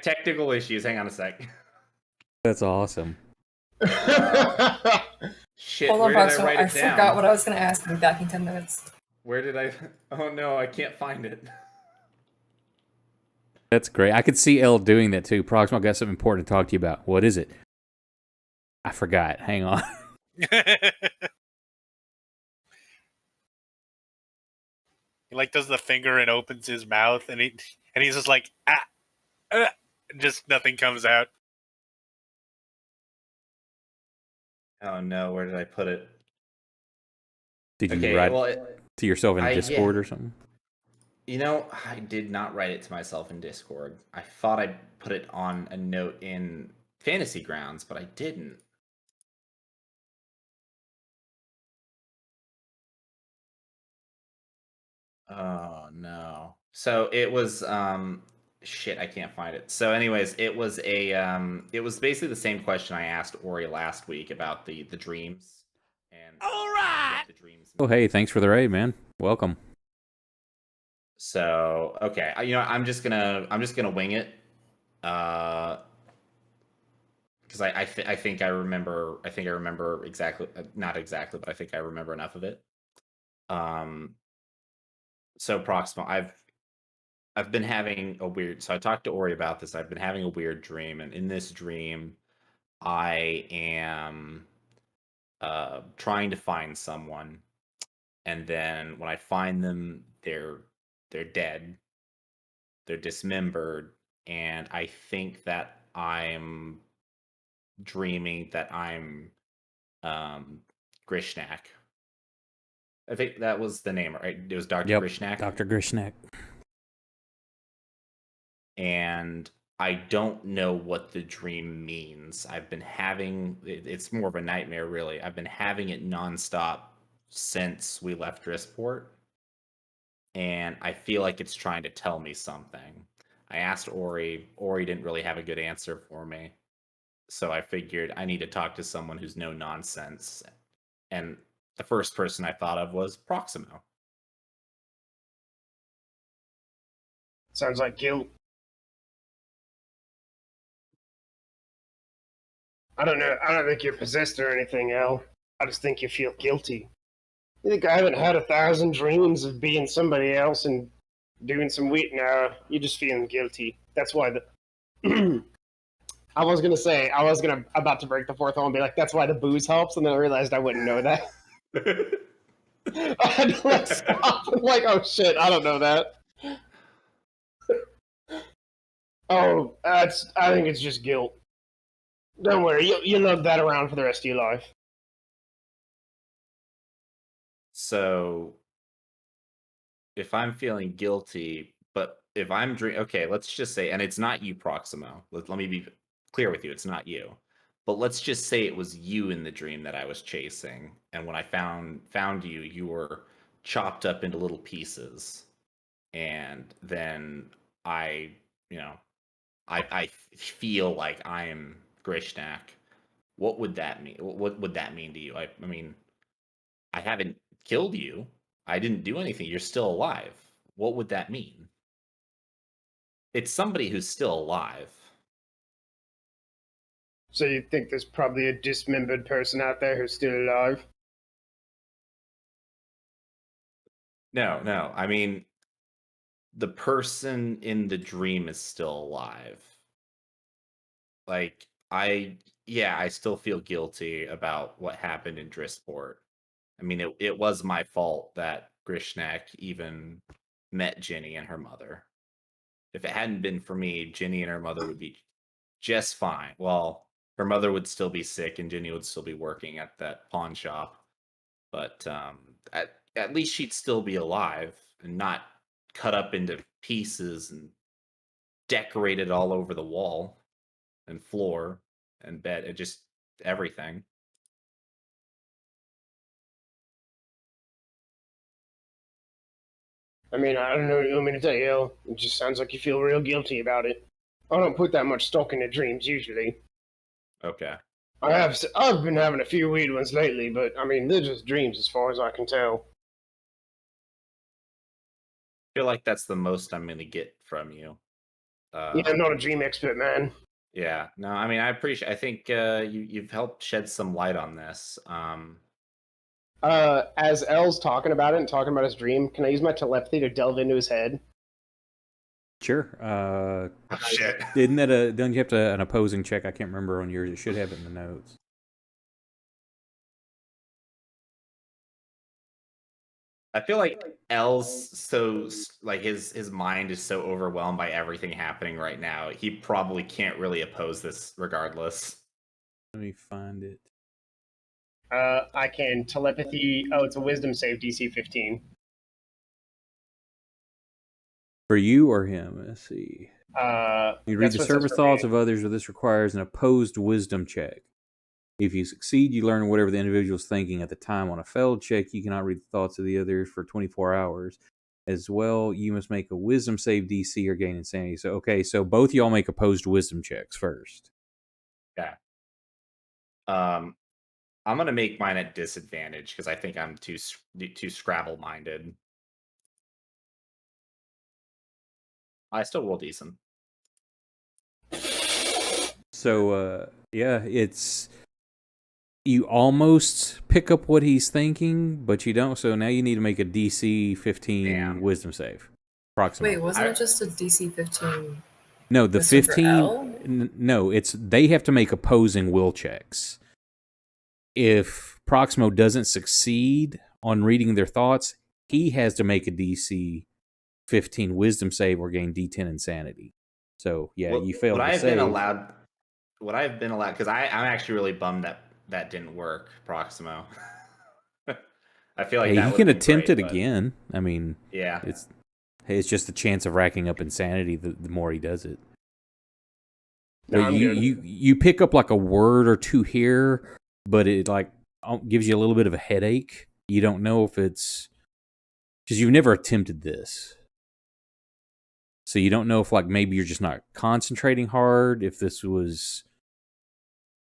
technical issues. Hang on a sec. That's awesome. Shit, Hold on, where did I Proximo. write I it down? forgot what I was going to ask. I'll be back in 10 minutes. Where did I? Oh no, I can't find it. That's great. I could see Elle doing that too. Proximo, I got something important to talk to you about. What is it? I forgot. Hang on. He like does the finger and opens his mouth, and he's just like just nothing comes out. Oh no, where did I put it? Did you write to yourself in Discord or something? You know, I did not write it to myself in Discord. I thought I put it on a note in Fantasy Grounds, but I didn't. Oh no. So it was shit, I can't find it. So anyways, it was basically the same question I asked Ori last week about the dreams and all right. what the dreams mean. Oh hey, thanks for the raid, man. Welcome. So, okay, I'm just gonna wing it. Because I think I remember exactly, not exactly, but I think I remember enough of it. So Proximo, I've been having a weird. So I talked to Ori about this. I've been having a weird dream, and in this dream, I am trying to find someone, and then when I find them, they're dead. They're dismembered, and I think that I'm dreaming that I'm Grishnak. I think that was the name, right? It was Dr. Grishnak. Dr. Grishnak. And I don't know what the dream means. I've been having it's more of a nightmare, really. I've been having it nonstop since we left Drisport, and I feel like it's trying to tell me something. I asked Ori. Ori didn't really have a good answer for me, so I figured I need to talk to someone who's no nonsense. And the first person I thought of was Proximo. Sounds like guilt. I don't know. I don't think you're possessed or anything, Al. I just think you feel guilty. You think I haven't had 1,000 dreams of being somebody else and doing some weird? No, you're just feeling guilty. That's why the. I was about to break the fourth wall and be like, "That's why the booze helps," and then I realized I wouldn't know that. I had to like stop. I'm like, oh shit, I don't know that. Oh, I think it's just guilt. Don't worry, you'll lug that around for the rest of your life. So, if I'm feeling guilty, but if I'm okay, let's just say, and it's not you, Proximo. Let me be clear with you, it's not you. But let's just say it was you in the dream that I was chasing, and when I found you, you were chopped up into little pieces, and then I, you know, I feel like I am Grishnak. What would that mean? What would that mean to you? I mean, I haven't killed you. I didn't do anything. You're still alive. What would that mean? It's somebody who's still alive. So you think there's probably a dismembered person out there who's still alive? No. I mean, the person in the dream is still alive. Like, I still feel guilty about what happened in Drisport. I mean, it was my fault that Grishnak even met Ginny and her mother. If it hadn't been for me, Ginny and her mother would be just fine. Well, her mother would still be sick and Ginny would still be working at that pawn shop. But at least she'd still be alive and not cut up into pieces and decorated all over the wall and floor and bed and just everything. I mean, I don't know what you want me to tell you. It just sounds like you feel real guilty about it. I don't put that much stock into dreams usually. Okay. I've been having a few weird ones lately, but I mean they're just dreams as far as I can tell. I feel like that's the most I'm going to get from you. Yeah, I'm not a dream expert, man. Yeah. No, I mean, I think you've helped shed some light on this. As L's talking about it and talking about his dream, can I use my telepathy to delve into his head? Sure. Oh, shit. Isn't that don't you have to an opposing check? I can't remember on yours. It should have it in the notes. I feel like L's so like his mind is so overwhelmed by everything happening right now. He probably can't really oppose this regardless. Let me find it. I can telepathy. Oh, it's a wisdom save, DC 15. For you or him? Let's see. You read that's the what it says surface for thoughts me. of others, but this requires an opposed wisdom check. If you succeed, you learn whatever the individual is thinking at the time. On a failed check, you cannot read the thoughts of the others for 24 hours. As well, you must make a wisdom save DC or gain insanity. So, okay, so both y'all make opposed wisdom checks first. Yeah. I'm gonna make mine at disadvantage because I think I'm too Scrabble minded. I still roll decent. So, yeah, it's... You almost pick up what he's thinking, but you don't. So now you need to make a DC 15 Damn. wisdom save. Approximately. Wait, wasn't it just a DC 15? No, the Wisdom for 15... L? No, it's... They have to make opposing will checks. If Proximo doesn't succeed on reading their thoughts, he has to make a DC 15 wisdom save or gain D10 insanity. So, yeah, you failed the save. Would I have been allowed? Because I'm actually really bummed that didn't work, Proximo. I feel like Hey, you can attempt it again. I mean, yeah, it's just a chance of racking up insanity the more he does it. No, But I'm good. you pick up like a word or two here, but it like gives you a little bit of a headache. You don't know if it's because you've never attempted this. So you don't know if like maybe you're just not concentrating hard, if this was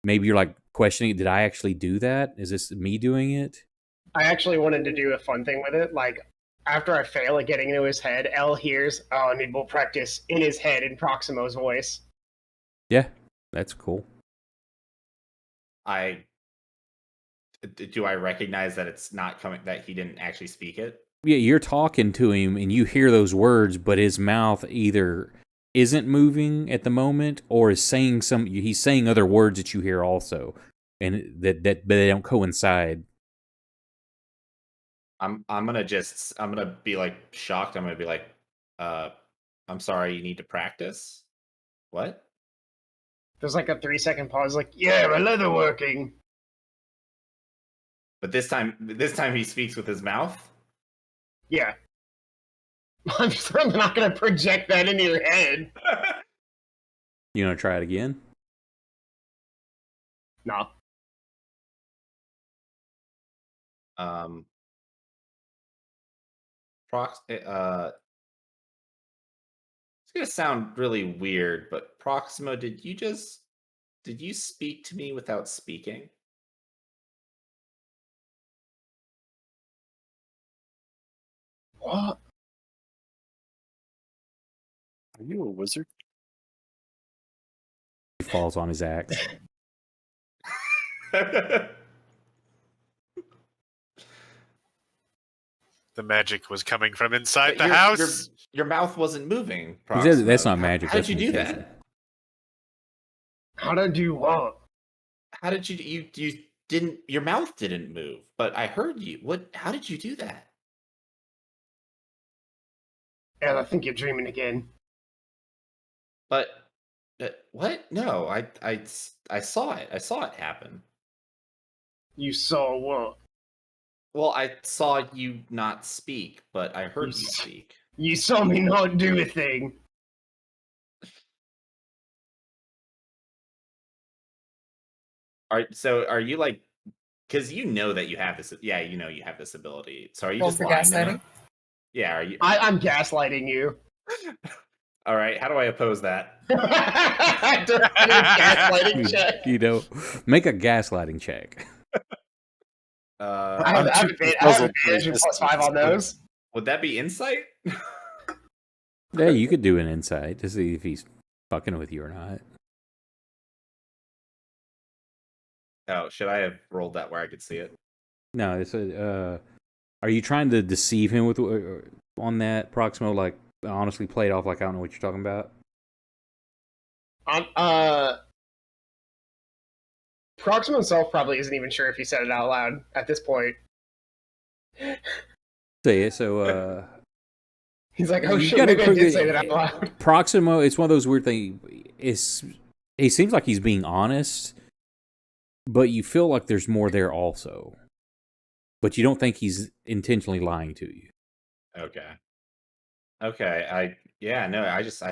maybe you're like questioning, did I actually do that? Is this me doing it? I actually wanted to do a fun thing with it. Like, after I fail at getting into his head, L hears, "Oh, I need more practice," in his head in Proximo's voice. Yeah, that's cool. Do I recognize that it's not coming, that he didn't actually speak it? Yeah, you're talking to him and you hear those words, but his mouth either isn't moving at the moment or is saying he's saying other words that you hear also, and that but they don't coincide. I'm gonna be like shocked. I'm gonna be like, I'm sorry, you need to practice. What? There's like a 3-second pause, like, "Yeah, my leather working." But this time he speaks with his mouth. Yeah. I'm certainly not going to project that into your head. You want to try it again? No. It's gonna sound really weird, but Proximo, did you speak to me without speaking? What? Are you a wizard? He falls on his axe. The magic was coming from inside the house. Your mouth wasn't moving. Proximo. That's not magic. How did you do mutation. that? How did you what? How did you didn't, your mouth didn't move, but I heard you. How did you do that? And I think you're dreaming again. But what? No, I saw it. I saw it happen. You saw what? Well, I saw you not speak, but I heard you speak. You saw me not do a thing. Are you like, because you know that you have this? Yeah, you know you have this ability. So are you Roll just for lying to me? gaslighting? Yeah, are you? I'm gaslighting you. All right, how do I oppose that? Gaslighting check. You know, make a gaslighting check. I have I'm too advantage puzzled to of resist +5 on this. those. Would that be insight? Yeah, you could do an insight to see if he's fucking with you or not. Oh, should I have rolled that where I could see it? No, it's are you trying to deceive him with on that Proximo? Like, honestly, play it off like I don't know what you're talking about. Proximo himself probably isn't even sure if he said it out loud at this point. Say it. So, He's like, oh You've shit, got a maybe I pretty did good- say that out loud. Proximo, it's one of those weird things. He seems like he's being honest, but you feel like there's more there also. But you don't think he's intentionally lying to you. Okay. I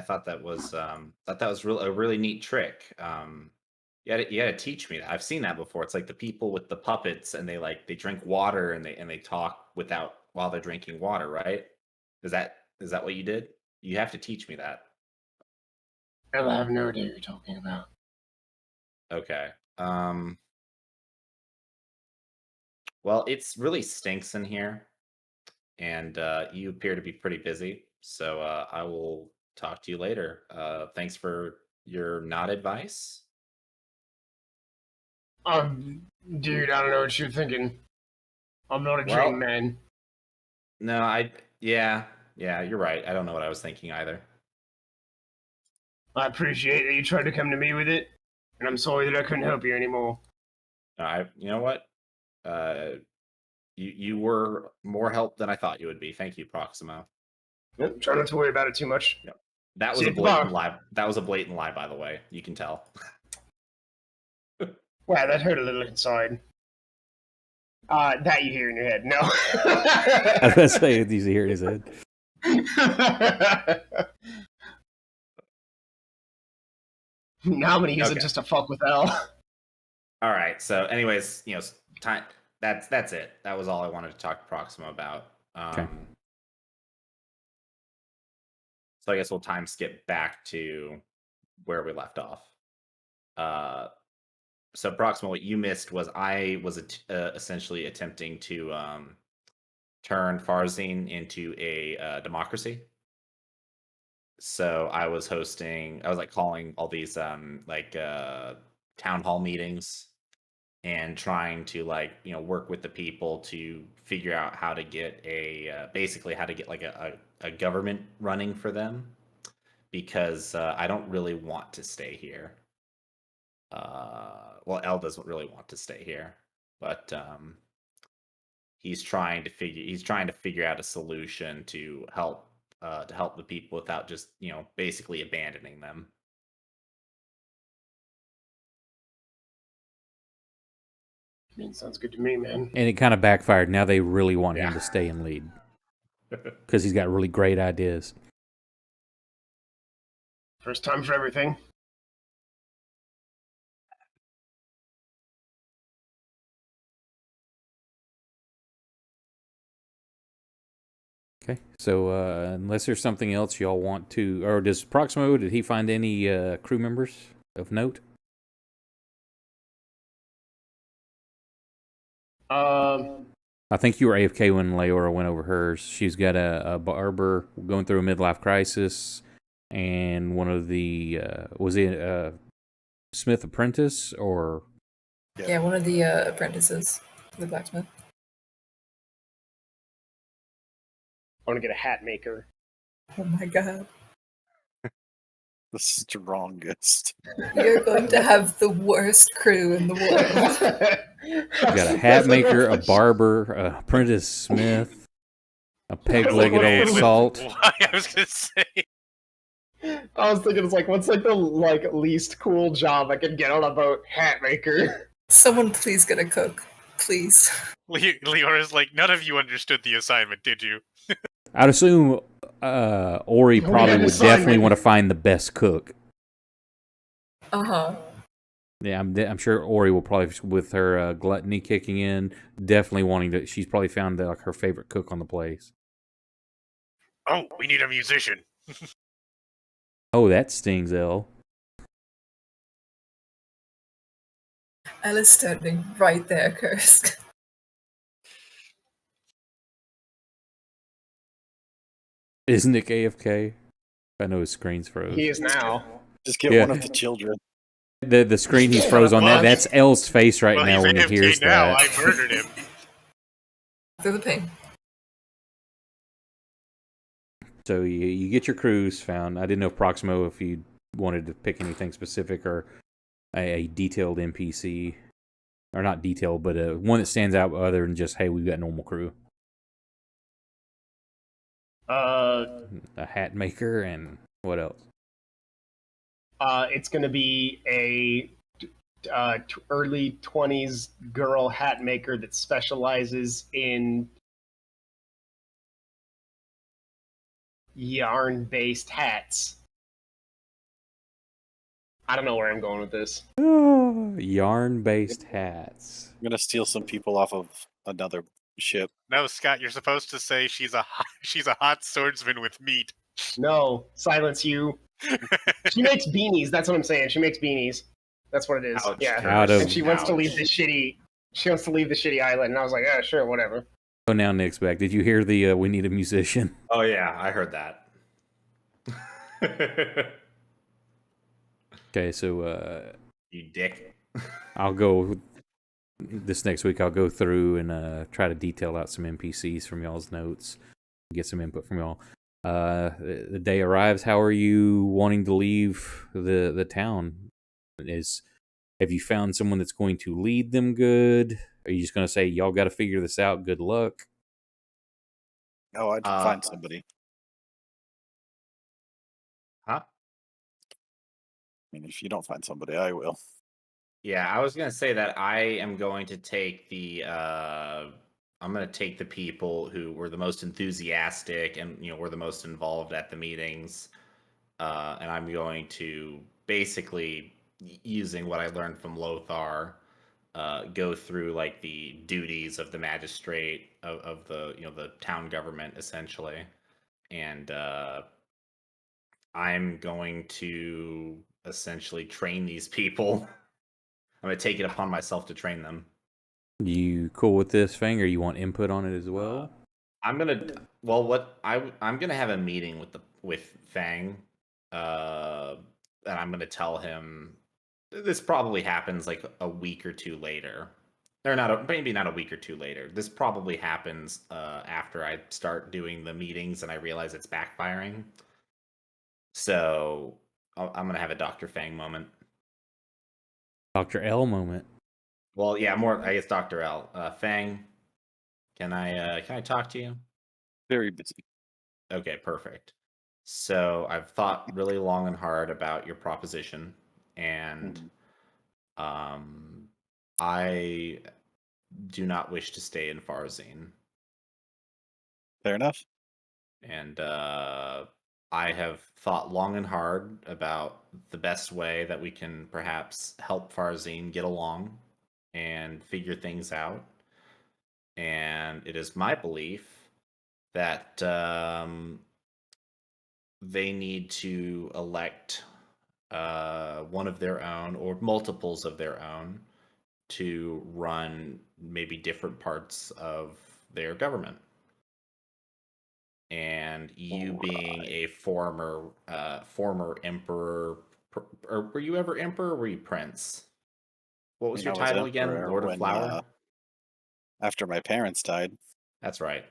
thought that was a really neat trick. You had to teach me that. I've seen that before. It's like the people with the puppets, and they drink water and they talk while they're drinking water, right? Is that what you did? You have to teach me that. I have no idea what you're talking about. Okay. Well, it's really stinks in here, and you appear to be pretty busy. So I will talk to you later. Thanks for your not advice. Dude, I don't know what you're thinking. I'm not a Well- dream man. No, yeah, you're right. I don't know what I was thinking either. I appreciate that you tried to come to me with it, and I'm sorry that I couldn't help you anymore. You know what? You were more help than I thought you would be. Thank you, Proximo. Yep, try not to worry about it too much. That was See a you blatant tomorrow. lie. That was a blatant lie, by the way. You can tell. Wow, that hurt a little inside. That you hear in your head. No. I was going to say, did you hear his head? Now I'm gonna use it Okay. just to fuck with L. All right. So, anyways, time. That's it. That was all I wanted to talk to Proximo about. Okay. So I guess we'll time skip back to where we left off. So Proximo, what you missed was I was essentially attempting to turn Farzine into a democracy. So I was calling all these town hall meetings and trying to work with the people to figure out how to get a government running for them, because I don't really want to stay here. Well, Elle doesn't really want to stay here, but he's trying to figure out a solution to help the people without just basically abandoning them. I mean, sounds good to me, man. And it kind of backfired. Now they really want him to stay and lead because he's got really great ideas. First time for everything. Okay, so unless there's something else y'all want to, or does Proximo, did he find any crew members of note? I think you were AFK when Leora went over hers. She's got a barber going through a midlife crisis, and one of the was it Smith apprentice or Yeah, one of the apprentices, the blacksmith. I want to get a hat maker. Oh my god. The strongest. You're going to have the worst crew in the world. you got a hat maker, a barber, a apprentice Smith, a peg-legged Man, old salt. I was gonna say. I was thinking, it's like, what's like the least cool job I could get on a boat? Hat maker. Someone please get a cook. Please. Leora's like, none of you understood the assignment, did you? I'd assume Ori probably an would assignment. definitely want to find the best cook. Uh-huh. Yeah, I'm sure Ori will probably, with her gluttony kicking in, definitely wanting to. She's probably found her favorite cook on the place. Oh, we need a musician. Oh, that stings, L. Elle is standing right there, Kursk. Is Nick AFK? I know his screen's froze. He is now. Just get Yeah. one of the children. The screen he's froze on, Well, that's L's face right well, now he's when he AFK hears now. that. I murdered him. Through the ping. So you get your crews found. I didn't know, Proximo, if you wanted to pick anything specific or a detailed NPC. Or not detailed, but one that stands out other than just, hey, we've got normal crew. A hat maker and what else? It's going to be a early 20s girl hat maker that specializes in yarn-based hats. I don't know where I'm going with this. Yarn-based hats. I'm gonna steal some people off of another ship. No, Scott, you're supposed to say she's a hot swordsman with meat. No, silence you. She makes beanies. That's what I'm saying. She makes beanies. That's what it is. Ouch, Yeah. Out of- And she wants to leave Ouch. the shitty. She wants to leave the shitty island, and I was like, yeah, sure, whatever. Oh, now Nick's back. Did you hear the we need a musician? Oh yeah, I heard that. Okay, so You dick. I'll go this next week. I'll go through and try to detail out some NPCs from y'all's notes, get some input from y'all. The day arrives. How are you wanting to leave the town? Have you found someone that's going to lead them good? Are you just going to say y'all got to figure this out? Good luck. Oh, I'd find somebody. Huh? I mean, if you don't find somebody, I will. Yeah, I was gonna say that I am going to take the I'm gonna take the people who were the most enthusiastic and were the most involved at the meetings, and I'm going to basically using what I learned from Lothar, go through like the duties of the magistrate of the the town government essentially, and I'm going to essentially train these people. I'm going to take it upon myself to train them. You cool with this, Fang, or you want input on it as well? I'm gonna I'm gonna have a meeting with Fang, and I'm gonna tell him this probably happens like a week or two later, or maybe not a week or two later. This probably happens after I start doing the meetings and I realize it's backfiring. So I'm gonna have a Dr. Fang moment. Dr. L moment. Well, yeah, more I guess Dr. L. Fang, can I talk to you? Very busy. Okay, perfect. So I've thought really long and hard about your proposition, and I do not wish to stay in Farzine. Fair enough. And I have thought long and hard about the best way that we can perhaps help Farzine get along and figure things out. And it is my belief that they need to elect one of their own or multiples of their own to run maybe different parts of their government. And you being a former emperor, or were you ever emperor or were you prince? What was I your was title again? emperor Lord of when, Flower? after my parents died. That's right.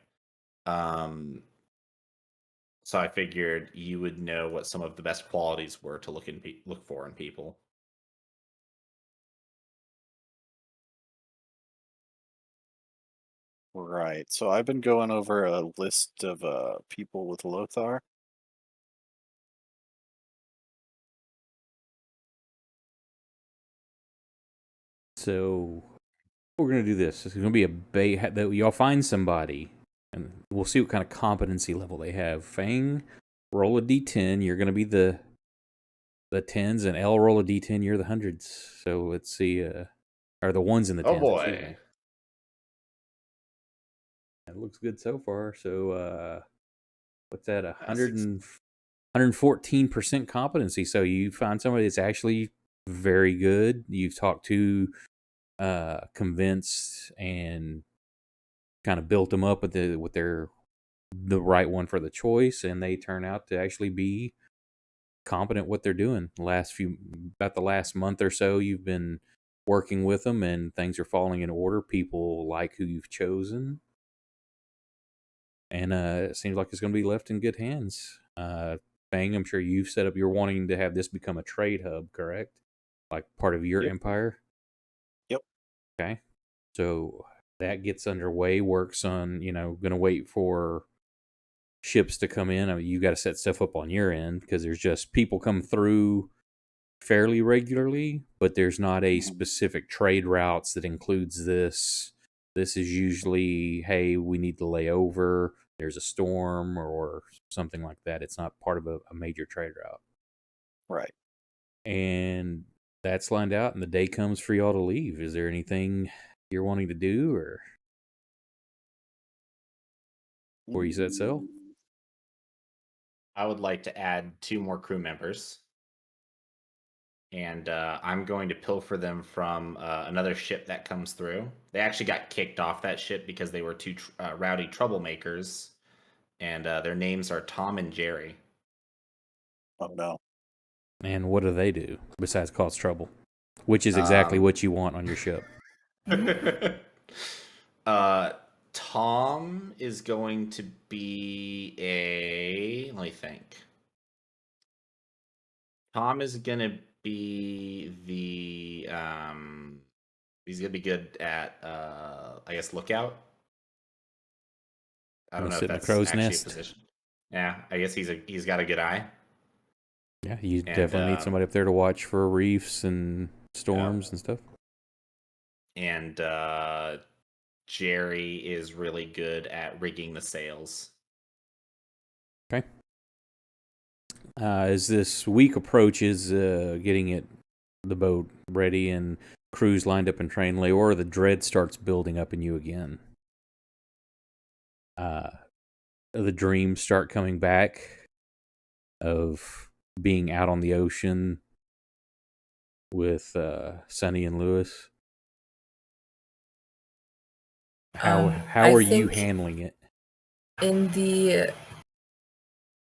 So I figured you would know what some of the best qualities were to look for in people. Right. So I've been going over a list of people with Lothar. So we're gonna do this. It's gonna be that y'all find somebody, and we'll see what kind of competency level they have. Fang, roll a d10. You're gonna be the tens, and L roll a d10. You're the hundreds. So let's see. Or the ones in the tens. Oh boy. Excuse me. It looks good so far. So what's that? 100 114% competency. So you find somebody that's actually very good. You've talked to, convinced, and kind of built them up with the right one for the choice, and they turn out to actually be competent what they're doing. About the last month or so, you've been working with them, and things are falling in order. People like who you've chosen, and it seems like it's going to be left in good hands. Fang, I'm sure you've set up. You're wanting to have this become a trade hub, correct? Like part of your Yep. empire. Yep. Okay, so that gets underway. Works on, going to wait for ships to come in. I mean, you got to set stuff up on your end because there's just people come through fairly regularly, but there's not a specific trade routes that includes this. This is usually, hey, we need to lay over. There's a storm or something like that. It's not part of a major trade route. Right. And that's lined out, and the day comes for y'all to leave. Is there anything you're wanting to do, or before you set sail? I would like to add 2 more crew members. And I'm going to pilfer them from another ship that comes through. They actually got kicked off that ship because they were 2 rowdy troublemakers. And their names are Tom and Jerry. Oh, no. And what do they do besides cause trouble? Which is exactly what you want on your ship. Tom is going to be let me think. Tom is going to be he's going to be good at, I guess, lookout. I don't know if that's actually a position. Yeah, I guess he's got a good eye. Yeah, you definitely need somebody up there to watch for reefs and storms and stuff. And Jerry is really good at rigging the sails. Okay. As this week approaches, getting the boat ready and crews lined up and trained, Leora, the dread starts building up in you again. The dreams start coming back of being out on the ocean with Sonny and Lewis. How are you handling it? In the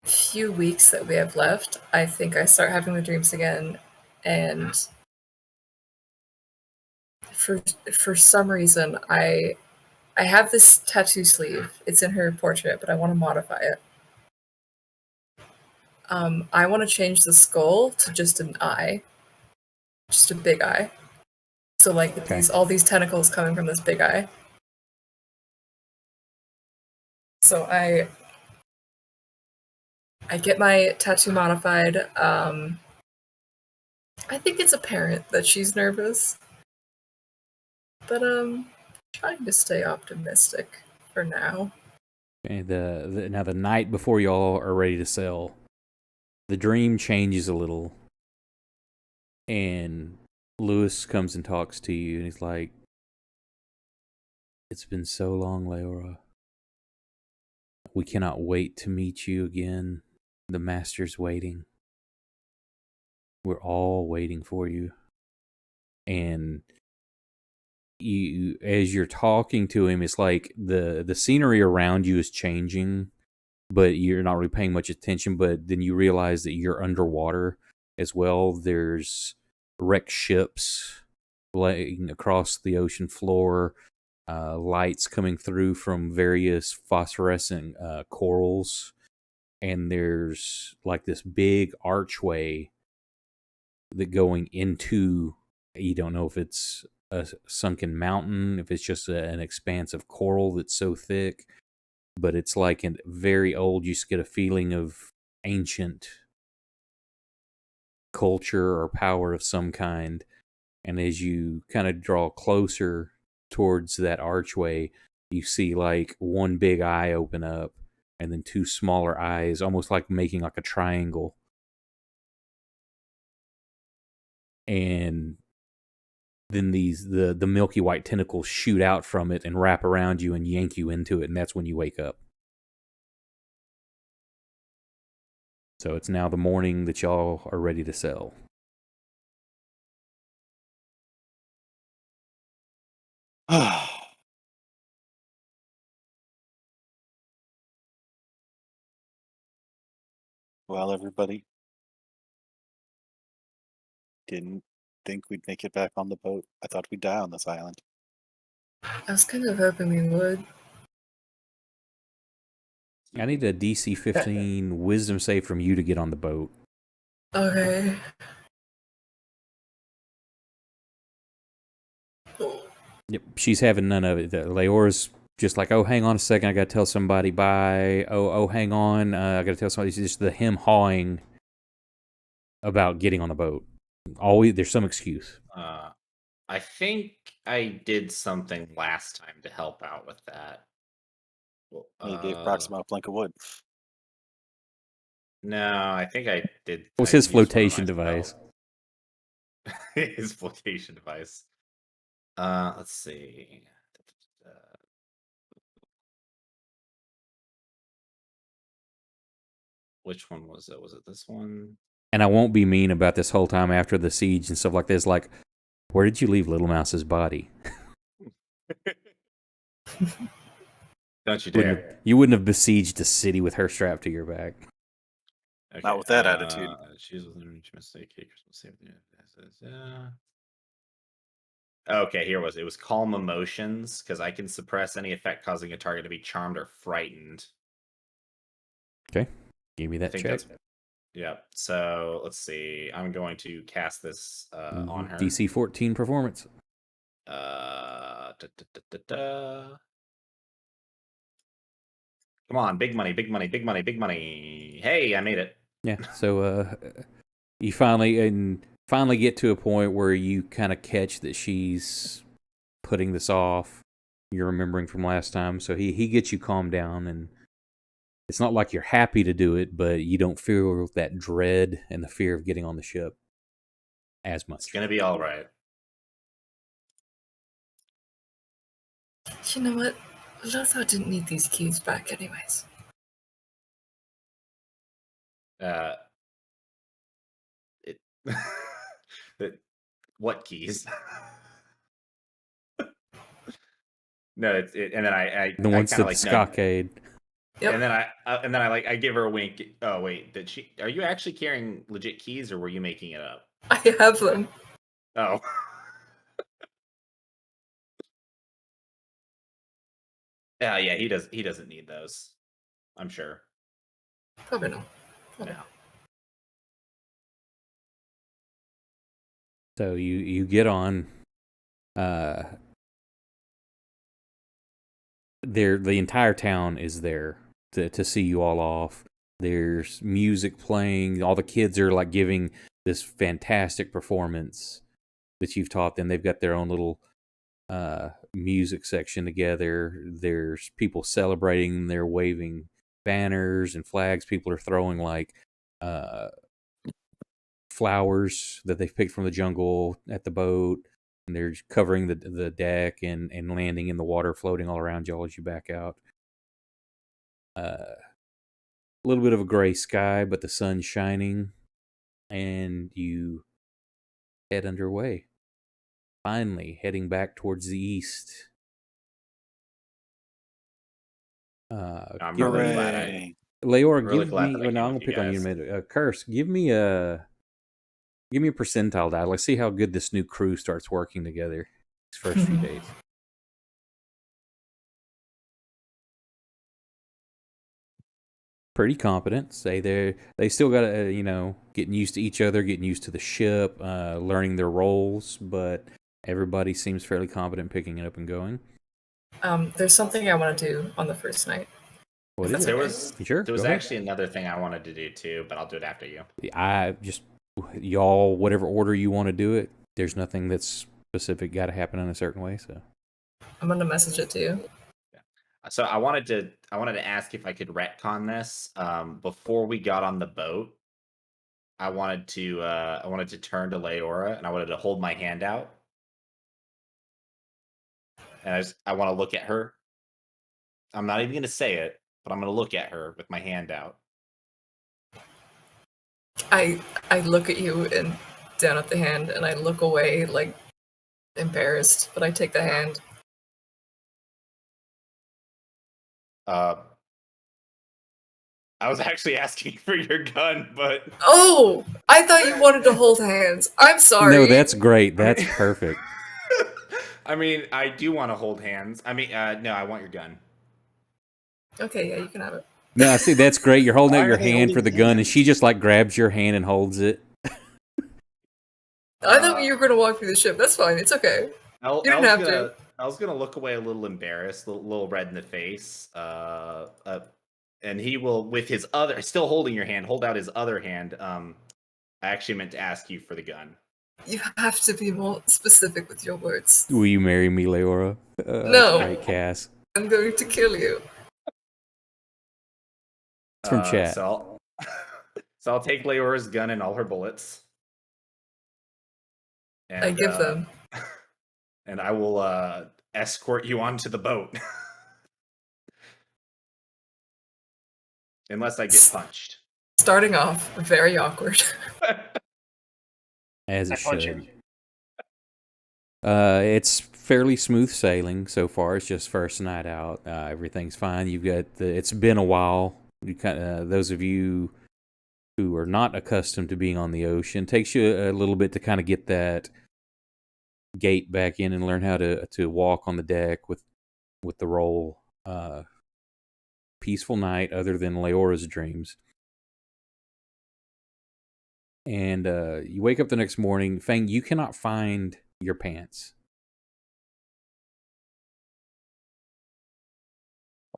few weeks that we have left, I think I start having the dreams again, and for some reason I have this tattoo sleeve. It's in her portrait, but I want to modify it. I want to change the skull to just an eye, just a big eye. So like all these tentacles coming from this big eye. So I get my tattoo modified. I think it's apparent that she's nervous, but trying to stay optimistic for now. Okay, now the night before y'all are ready to sail, the dream changes a little, and Lewis comes and talks to you, and he's like, "It's been so long, Leora. We cannot wait to meet you again. The Master's waiting. We're all waiting for you." And you, as you're talking to him, it's like the scenery around you is changing, but you're not really paying much attention. But then you realize that you're underwater as well. There's wrecked ships laying across the ocean floor, lights coming through from various phosphorescent corals, and there's like this big archway that going into, you don't know if it's a sunken mountain, if it's just an expanse of coral that's so thick, but it's like a very old, you just get a feeling of ancient culture or power of some kind. And as you kind of draw closer towards that archway, you see like one big eye open up and then 2 smaller eyes, almost like making like a triangle. And then the milky white tentacles shoot out from it and wrap around you and yank you into it, and that's when you wake up. So it's now the morning that y'all are ready to sell. Well, everybody, didn't think we'd make it back on the boat. I thought we'd die on this island. I was kind of hoping we would. I need a DC 15 wisdom save from you to get on the boat. Okay. Yep, she's having none of it. Leora's just like, oh, hang on a second, I gotta tell somebody bye. Oh, hang on, I gotta tell somebody. It's just the him hawing about getting on the boat. Always, there's some excuse. I think I did something last time to help out with that. You gave Proximo a plank of wood. No, I think I did. It was I his used one of flotation my device. spells. His flotation device. Let's see. Which one was it? Was it this one? And I won't be mean about this whole time after the siege and stuff like this. Like, where did you leave Little Mouse's body? Don't you dare. You wouldn't have besieged a city with her strapped to your back. Okay, Not with that attitude. She's with an mistake. Okay, here it was calm emotions, because I can suppress any effect causing a target to be charmed or frightened. Okay, give me that check. Yep. So let's see. I'm going to cast this on her. DC 14 performance. Come on, big money, big money, big money, big money. Hey, I made it. Yeah. So you finally get to a point where you kind of catch that she's putting this off. You're remembering from last time, so he gets you calmed down, and it's not like you're happy to do it, but you don't feel that dread and the fear of getting on the ship as much. It's gonna be all right. You know what? Lotho didn't need these keys back anyways. What keys? No, and then I The ones I to like the stockade. Yep. And then I give her a wink. Oh wait, did she? Are you actually carrying legit keys, or were you making it up? I have them. Oh. Yeah, he doesn't need those. I'm sure. Probably not. No. So you get on. The entire town is there to see you all off. There's music playing. All the kids are like giving this fantastic performance that you've taught them. They've got their own little music section together. There's people celebrating. They're waving banners and flags. People are throwing like flowers that they've picked from the jungle at the boat. And they're covering the deck and landing in the water, floating all around y'all as you back out. A little bit of a gray sky, but the sun's shining, and you head underway. Finally, heading back towards the east. I'm really glad Leora, really give glad me. that I Well, came no, I'm with gonna you pick on you in a guys. minute. Curse, give me a percentile die. Let's see how good this new crew starts working together these first few days. Pretty competent. Say they still got to getting used to each other, getting used to the ship, learning their roles, but everybody seems fairly competent picking it up and going. There's something I want to do on the first night. What is it? There was Sure. actually another thing I wanted to do too, but I'll do it after you. I just y'all whatever order you want to do it. There's nothing that's specific got to happen in a certain way. So I'm gonna message it to you. So I wanted to ask if I could retcon this before we got on the boat. I wanted to turn to Leora and I wanted to hold my hand out, and I want to look at her. I'm not even going to say it, but I'm going to look at her with my hand out. I look at you and down at the hand, and I look away, like, embarrassed, but I take the hand. I was actually asking for your gun, but Oh! I thought you wanted to hold hands. I'm sorry. No, that's great. That's perfect. I mean, I do want to hold hands. I mean, no, I want your gun. Okay, yeah, you can have it. No, I see. That's great. You're holding Why out your are they hand for the holding gun, and hands? she just like grabs your hand and holds it. I thought you were going to walk through the ship. That's fine. It's okay. You didn't have to. I was gonna look away a little embarrassed, a little red in the face. And he will, with his other, still holding your hand, hold out his other hand. I actually meant to ask you for the gun. You have to be more specific with your words. Will you marry me, Leora? No. Great, Cass. I'm going to kill you. It's from chat. So I'll take Leora's gun and all her bullets. And, I give them. And I will escort you onto the boat. Unless I get punched. Starting off very awkward. As it I punch should. him. It's fairly smooth sailing so far. It's just first night out. Everything's fine. You've got it's been a while. You those of you who are not accustomed to being on the ocean, takes you a little bit to kind of get that gait back in and learn how to walk on the deck with the roll. Peaceful night, other than Leora's dreams. And you wake up the next morning. Fang, you cannot find your pants.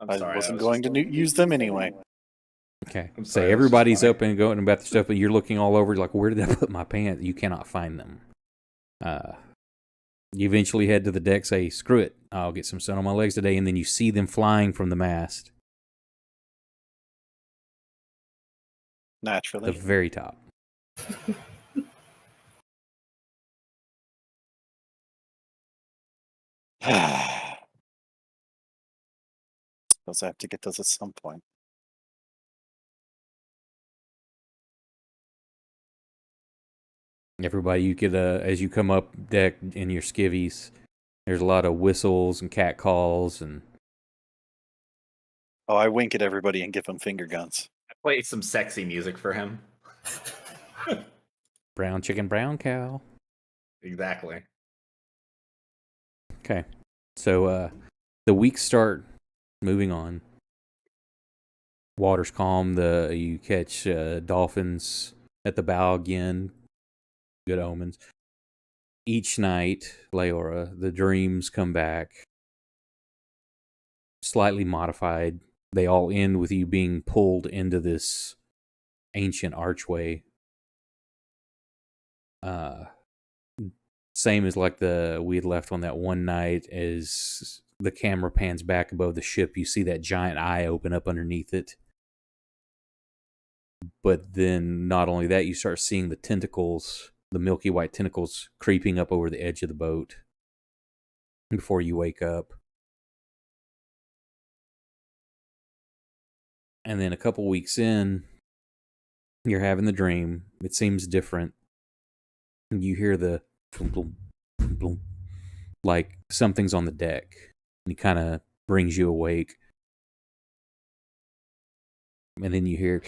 I'm I sorry, wasn't was going just to looking. use them anyway. Okay. I'm So sorry, everybody's this is up and going about the stuff, but you're looking all over. You're like, where did I put my pants? You cannot find them. You eventually head to the deck, say, screw it. I'll get some sun on my legs today. And then you see them flying from the mast. Naturally. The very top. Suppose I have to get those at some point. Everybody, you could, as you come up deck in your skivvies, there's a lot of whistles and cat calls and Oh, I wink at everybody and give them finger guns. I played some sexy music for him. brown chicken, brown cow. Exactly. Okay. So the weeks start moving on. Water's calm. You catch dolphins at the bow again. Good omens. Each night, Leora, the dreams come back. Slightly modified. They all end with you being pulled into this ancient archway. Same as like we had left on that one night. As the camera pans back above the ship, you see that giant eye open up underneath it. But then not only that, you start seeing the tentacles, the milky white tentacles creeping up over the edge of the boat before you wake up. And then a couple weeks in, you're having the dream. It seems different. You hear the boom, boom, boom, boom, like something's on the deck. And it kind of brings you awake. And then you hear...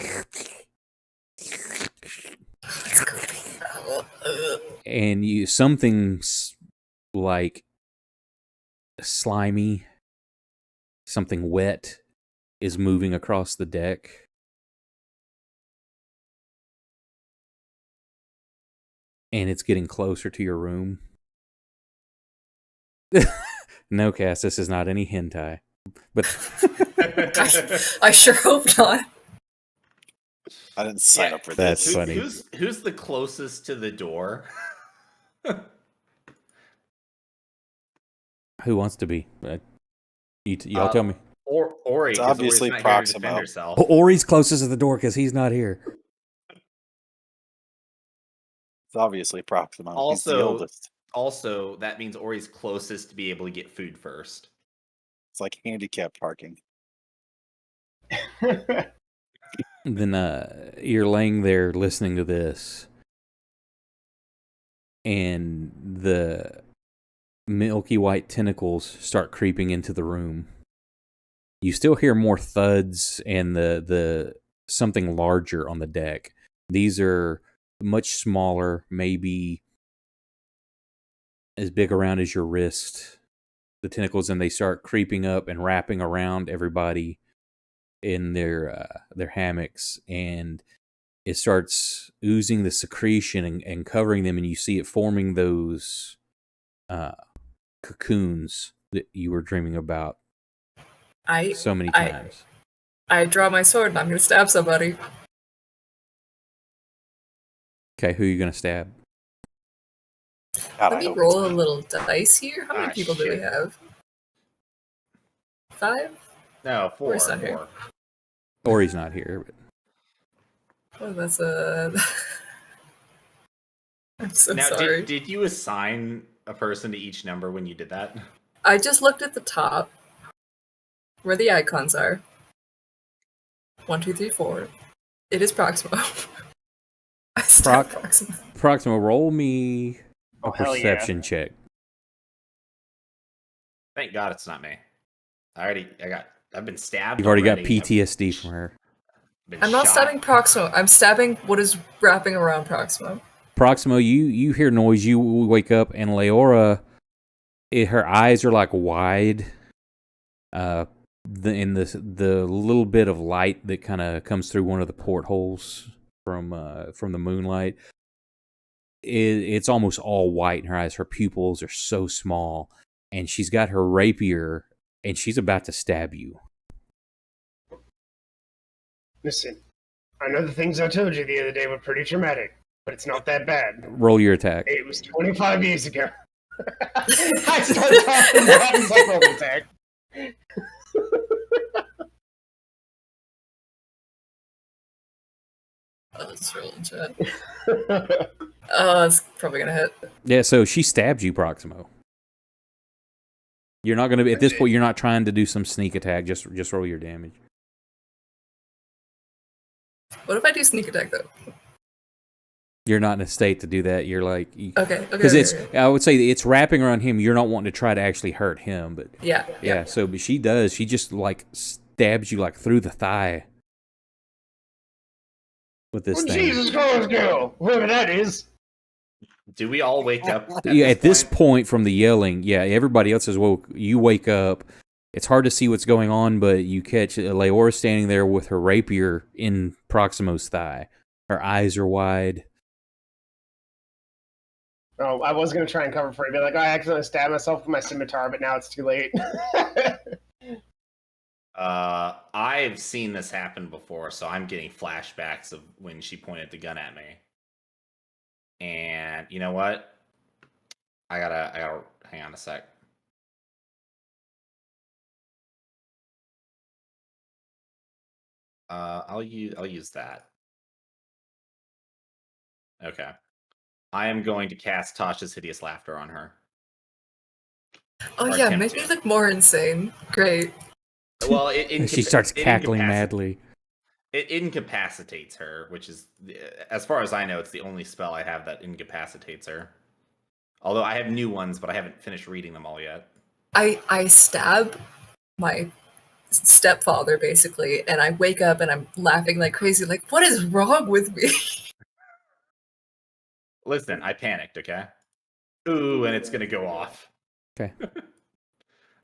and something's like slimy, something wet is moving across the deck. And it's getting closer to your room. No, Cass, this is not any hentai. But I sure hope not. I didn't sign Yeah, up for that's this. funny. Who's the closest to the door? who wants to be? Y'all tell me. Or Ori, It's 'cause obviously Ori's not here to defend Proximo. herself. Ori's closest to the door because he's not here. It's obviously Proximo. He's the Also, oldest. also, that means Ori's closest to be able to get food first. It's like handicap parking. then you're laying there listening to this, and the milky white tentacles start creeping into the room. You still hear more thuds and the something larger on the deck. These are much smaller, maybe as big around as your wrist. The tentacles, and they start creeping up and wrapping around everybody in their hammocks, and it starts oozing the secretion and covering them, and you see it forming those cocoons that you were dreaming about so many times. I draw my sword and I'm going to stab somebody. Okay, who are you going to stab? God, Let I me hope roll a it's me. little dice here. How many people do we shit. have? 5? No, Or 4. is that here? 4. Or he's not here. Oh, that's a... I'm so Now, sorry. did you assign a person to each number when you did that? I just looked at the top, where the icons are. 1, 2, 3, 4. It is Proximo. I stabbed Proximo. Proximo, roll me a Oh, hell yeah. perception check. Thank God it's not me. I've been stabbed. You've already got I've PTSD from her. been I'm not shot. stabbing Proximo. I'm stabbing what is wrapping around Proximo. Proximo, you hear noise. You wake up, and Leora, her eyes are like wide. The little bit of light that kind of comes through one of the portholes from the moonlight, it's almost all white in her eyes. Her pupils are so small, and she's got her rapier, and she's about to stab you. Listen, I know the things I told you the other day were pretty traumatic, but it's not that bad. Roll your attack. It was 25 years ago. I start talking about his like roll attack. I'll just roll in chat. Oh, it's probably gonna hit. Yeah, so she stabs you, Proximo. You're not going to be at this point. You're not trying to do some sneak attack. Just roll your damage. What if I do sneak attack though? You're not in a state to do that. You're like, Okay. because I would say it's wrapping around him. You're not wanting to try to actually hurt him, but yeah. So, but she does. She just like stabs you like through the thigh with this thing. Jesus Christ, girl, whoever that is. Do we all wake up? At this point from the yelling, everybody else has woke. You wake up. It's hard to see what's going on, but you catch Leora standing there with her rapier in Proximo's thigh. Her eyes are wide. Oh, I was going to try and cover for you. Be like, I accidentally stabbed myself with my scimitar, but now it's too late. I've seen this happen before, so I'm getting flashbacks of when she pointed the gun at me. And you know what? I gotta hang on a sec. I'll use that. Okay. I am going to cast Tasha's Hideous Laughter on her. Oh Or yeah, attempt make to. me look more insane. Great. Well, She starts cackling madly. It incapacitates her, which is, as far as I know, it's the only spell I have that incapacitates her. Although I have new ones, but I haven't finished reading them all yet. I stab my stepfather basically, and I wake up and I'm laughing like crazy. Like, what is wrong with me? Listen, I panicked. Okay. Ooh, and it's gonna go off. Okay.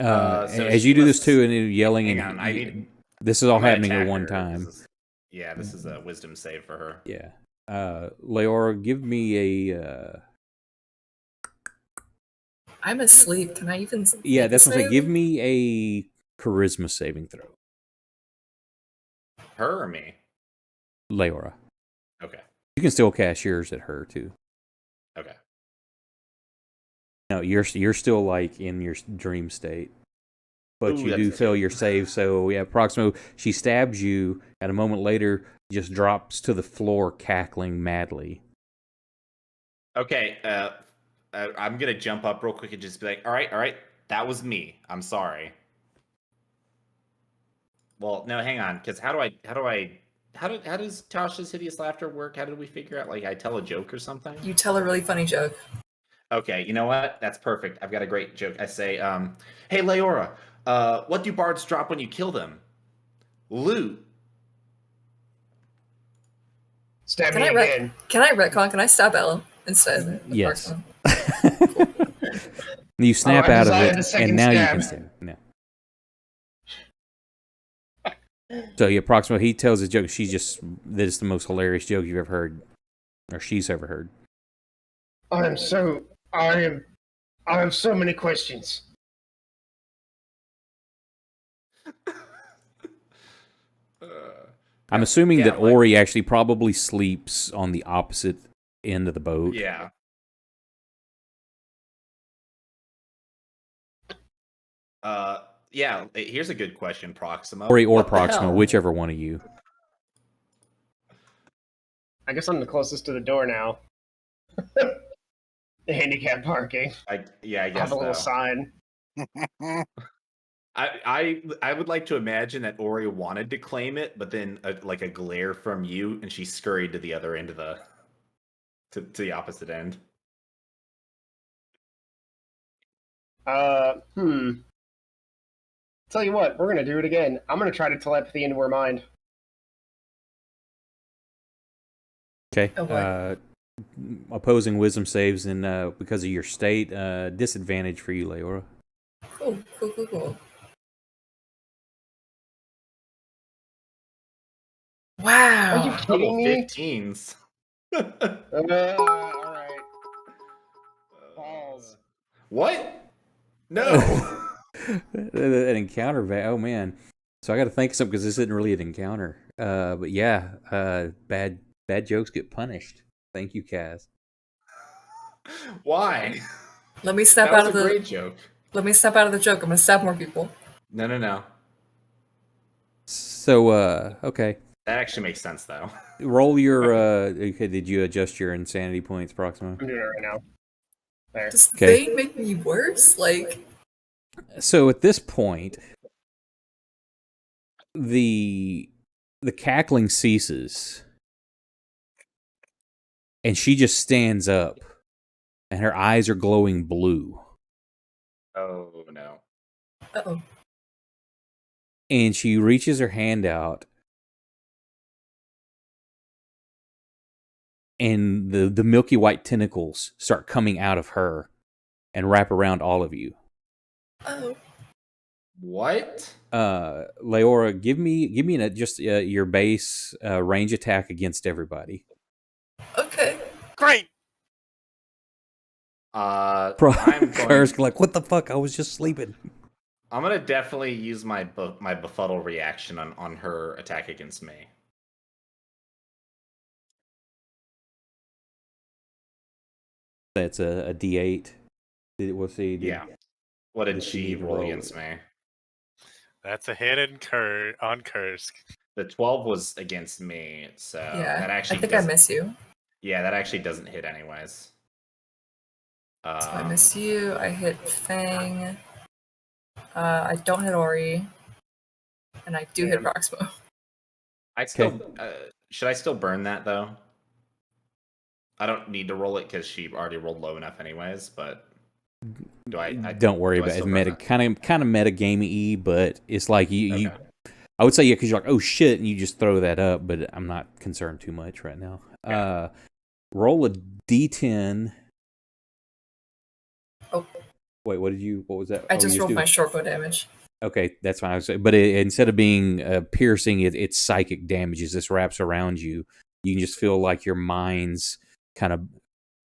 So as you do this too, and you're yelling, hang and on, this is all I'm gonna happening at attack one her. time. This is a wisdom save for her. Yeah. Leora, give me a. I'm asleep. Can I even? Yeah, that's what I'm saying. save? Give me a charisma saving throw. Her or me? Leora. Okay. You can still cast yours at her too. Okay. No, you're still like in your dream state, but Ooh, you do fail your save. So yeah, Proximo, she stabs you, and a moment later, just drops to the floor, cackling madly. Okay. I'm gonna jump up real quick and just be like, all right, that was me. I'm sorry. Well, no, hang on, because how do I how does Tasha's hideous laughter work? How did we figure out? Like, I tell a joke or something? You tell a really funny joke. Okay, you know what? That's perfect. I've got a great joke. I say, hey, Leora, what do bards drop when you kill them? Loot. Stab Can me I again. Can I retcon? Can I stab Ellen instead? of Yes. Proxima? You snap I out of desire it, the second and now you stab. can stab. No. So yeah, Proxima, he tells a joke. That is the most hilarious joke you've ever heard, or she's ever heard. I have so many questions. I'm assuming yeah, that Ori actually probably sleeps on the opposite end of the boat. Yeah. Yeah. Here's a good question, Proxima. Ori or What the Proxima, hell? whichever one of you. I guess I'm the closest to the door now. The handicap parking. I I guess have a little so. sign. I would like to imagine that Ori wanted to claim it, but then like a glare from you, and she scurried to the other end of the to the opposite end. Tell you what, we're gonna do it again. I'm gonna try to telepathy into her mind. Okay. Oh, boy. Opposing wisdom saves, and because of your state, disadvantage for you, Leora. Cool. Wow. Are you kidding Double me? 15s. All right. Balls. What? No. An encounter. Oh man. So I got to think of something because this isn't really an encounter. But yeah, bad jokes get punished. Thank you, Kaz. Why? Let me step That out was of a the. great joke. Let me step out of the joke. I'm gonna stab more people. No. So okay. That actually makes sense, though. Roll your. Okay, did you adjust your insanity points, Proxima? I'm doing it right now. There. Does the Okay. vein make me worse? Like, So at this point, the cackling ceases, and she just stands up, and her eyes are glowing blue. Oh no. uh-oh. And she reaches her hand out, and the milky white tentacles start coming out of her and wrap around all of you. Oh. What? Leora, give me just your base range attack against everybody. Okay. Great. I'm going. Kursk, like, what the fuck? I was just sleeping. I'm gonna definitely use my befuddle reaction on her attack against me. That's a D8. We'll see. Yeah. What did did she she need to roll roll? against me? That's a hit on Kursk. The 12 was against me, so Yeah. that actually I think I doesn't- miss you. Yeah, that actually doesn't hit anyways. So I miss you. I hit Fang. I don't hit Ori. And I do hit Proximo. I still should I still burn that though? I don't need to roll it because she already rolled low enough anyways, but do I don't worry about it. It's meta, kind of meta gamey, but it's like you I would say yeah, because you're like, oh shit, and you just throw that up, but I'm not concerned too much right now. Okay. Roll a D10. Oh. Wait, what was that? I just rolled my short bow damage. Okay, that's fine. But instead of being piercing, it's psychic damage. As this wraps around you, you can just feel like your mind's kind of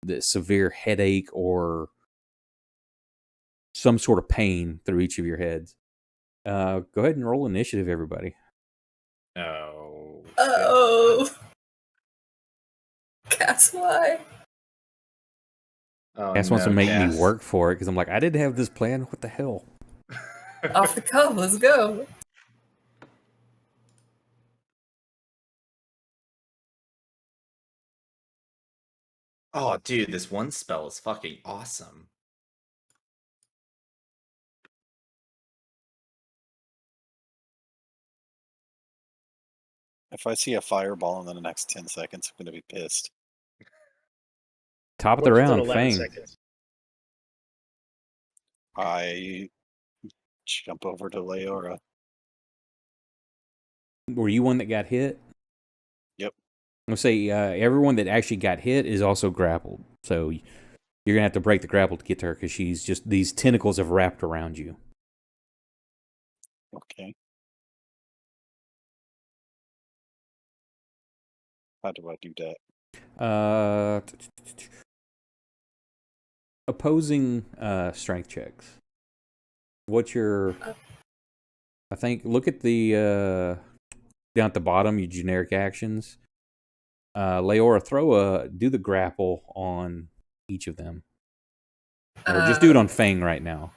the severe headache or some sort of pain through each of your heads. Go ahead and roll initiative, everybody. Oh. Oh. Cass, why? Oh, Cass wants to make Cass. me work for it because I'm like, I didn't have this plan. What the hell? Off the cuff, let's go. Oh, dude, this one spell is fucking awesome. If I see a fireball in the next 10 seconds, I'm going to be pissed. Top of the What's in round, 11 Fang. seconds? I jump over to Leora. Were you one that got hit? Yep. I'll say everyone that actually got hit is also grappled. So you're going to have to break the grapple to get to her because she's just, these tentacles have wrapped around you. Okay. How do I do that? Opposing strength checks. What's your... I think, look at the... down at the bottom, your generic actions. Leora, do the grapple on each of them. Or just do it on Fang right now.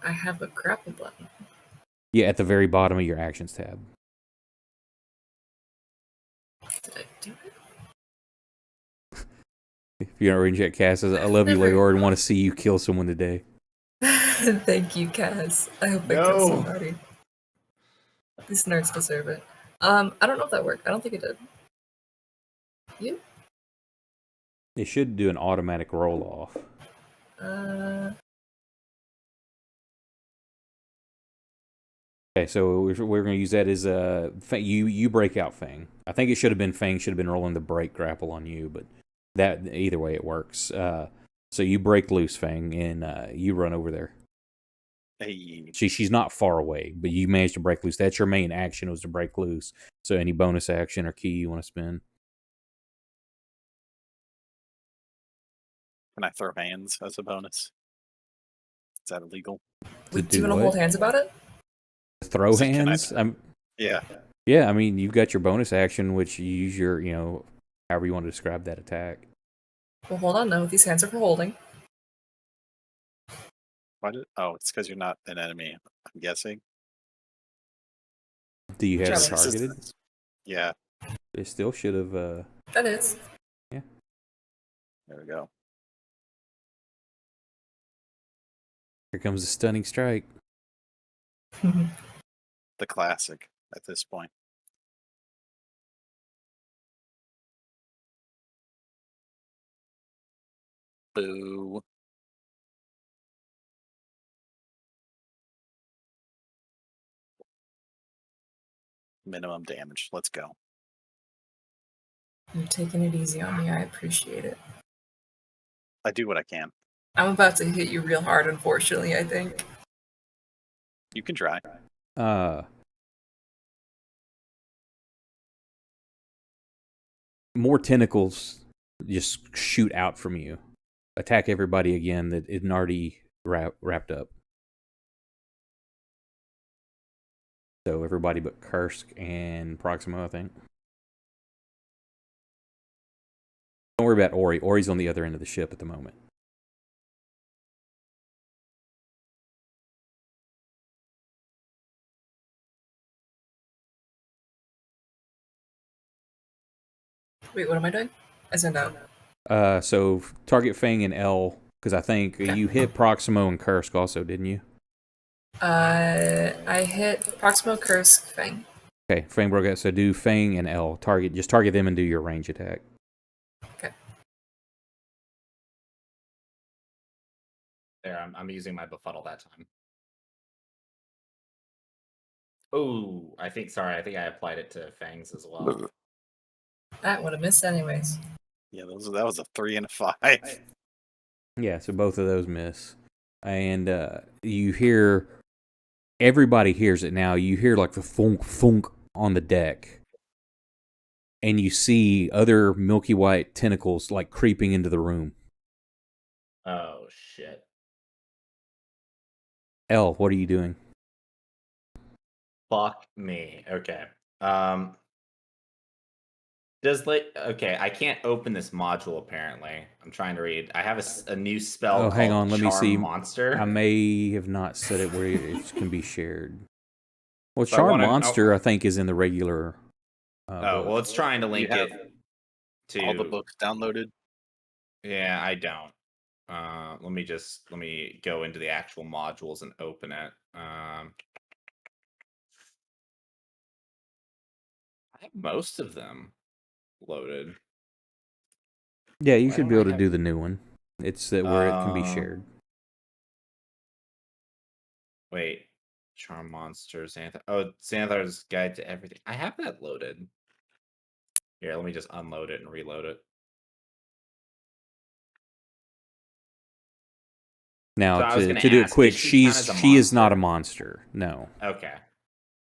I have a grapple button. Yeah, at the very bottom of your actions tab. Did I do it? If you don't read chat, Cass says, I love you, Never. Leora, and want to see you kill someone today. Thank you, Cass. I hope I kill somebody. These nerds deserve it. I don't know if that worked. I don't think it did. You? It should do an automatic roll off. Okay, so we're going to use that as you break out Fang. I think it should have been Fang should have been rolling the break grapple on you, but that either way it works. So you break loose Fang and you run over there. Hey. She's not far away, but you managed to break loose. That's your main action, was to break loose. So any bonus action or key you want to spend. Can I throw hands as a bonus? Is that illegal? Do you want to hold hands about it? Throw hands? Yeah. Yeah, I mean, you've got your bonus action, which you use your, however you want to describe that attack. Well, hold on, no. These hands are for holding. It's because you're not an enemy, I'm guessing. Do you have it targeted? Yeah. It still should have... That is. Yeah. There we go. Here comes the stunning strike. The classic at this point. Boo. Minimum damage. Let's go. You're taking it easy on me. I appreciate it. I do what I can. I'm about to hit you real hard, unfortunately, I think. You can try. More tentacles just shoot out from you. Attack everybody again that isn't already wrapped up. So everybody but Kursk and Proximo, I think. Don't worry about Ori. Ori's on the other end of the ship at the moment. Wait, what am I doing? As in out. So target Fang and L, because I think you hit Proximo and Kursk also, didn't you? I hit Proximo, Kursk, Fang. Okay, Fang broke out. So do Fang and L. Just target them and do your range attack. Okay. There, I'm using my befuddle that time. Oh, I think I applied it to Fangs as well. That would have missed anyways. Yeah, that was a 3 and a 5. Yeah, so both of those miss. And you hear, everybody hears it now. You hear like the thunk thunk on the deck. And you see other milky white tentacles like creeping into the room. Oh, shit. L, what are you doing? Fuck me. Okay. I can't open this module apparently. I'm trying to read. I have a new spell called hang on, let me see. Monster. I may have not set it where it can be shared. Well, Charm Monster, I think, is in the regular. Well, it's trying to link it to all the books downloaded. Yeah, I don't. Let me go into the actual modules and open it. I have most of them loaded. Yeah, you Why should don't be I able to have- do the new one. It's where it can be shared. Wait. Charm Monsters. Xanathar's Guide to Everything. I have that loaded. Here, let me just unload it and reload it. Now, So I was to gonna do it ask, quick, does she count as a she is not a monster? monster. No, Okay.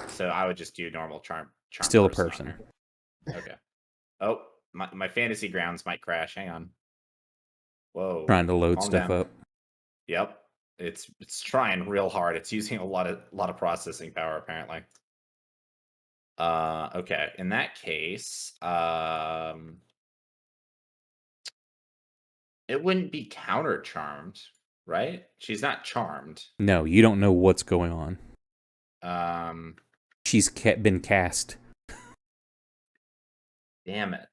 So I would just do normal charm still a person on person. her. Okay. Oh, my fantasy grounds might crash. Hang on. Whoa. Trying to load Calm stuff down. up. Yep. It's trying real hard. It's using a lot of processing power apparently. Okay. In that case, it wouldn't be counter charmed, right? She's not charmed. No, you don't know what's going on. She's been cast. Damn it.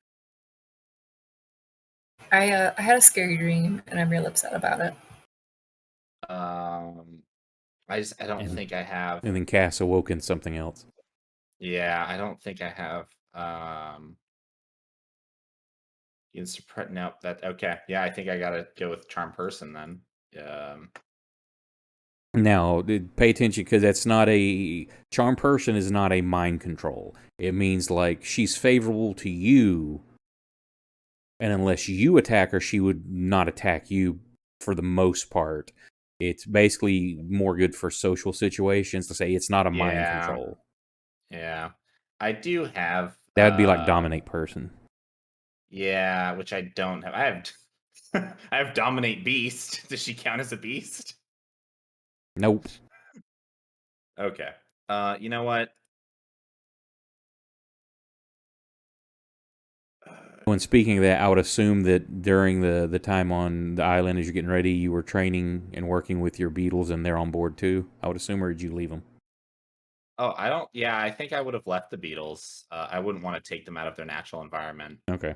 I had a scary dream and I'm real upset about it. I don't think I have. And then Cass awoke in something else. Yeah, I don't think I have. You can suppress. Nope. That okay. Yeah, I think I gotta go with charm person then. Now, pay attention because that's not a charm person is not a mind control. It means like she's favorable to you, and unless you attack her, she would not attack you for the most part. It's basically more good for social situations to say it's not a mind control. Yeah, I do have. That would be like dominate person. Yeah, which I don't have. I have. I have dominate beast. Does she count as a beast? Nope. Okay. You know what? When speaking of that, I would assume that during the time on the island as you're getting ready, you were training and working with your beetles, and they're on board too. I would assume, or did you leave them? Oh, I don't. Yeah, I think I would have left the beetles. I wouldn't want to take them out of their natural environment. Okay.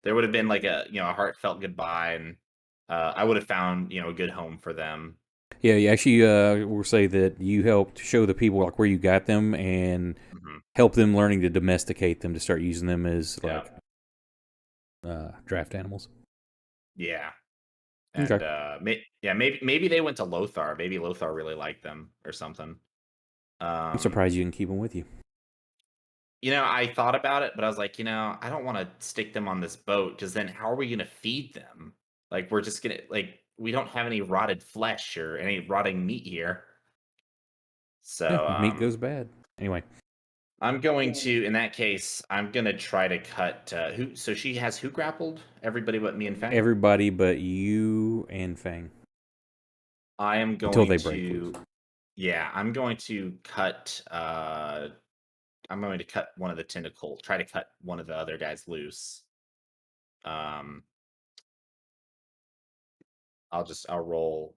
There would have been like a heartfelt goodbye, and I would have found a good home for them. Yeah, you actually will say that you helped show the people like where you got them and help them learning to domesticate them to start using them as like draft animals. Yeah. And Okay. maybe they went to Lothar. Maybe Lothar really liked them or something. I'm surprised you didn't keep them with you. I thought about it, but I was like, I don't want to stick them on this boat because then how are we going to feed them? Like, we're just going to, we don't have any rotted flesh or any rotting meat here. So, meat goes bad. Anyway. I'm going to, in that case, I'm going to try to cut, so she has who grappled? Everybody but me and Fang? Everybody but you and Fang. I am going until they break loose. Yeah, I'm going to cut, I'm going to cut one of the tentacles, try to cut one of the other guys loose. I'll roll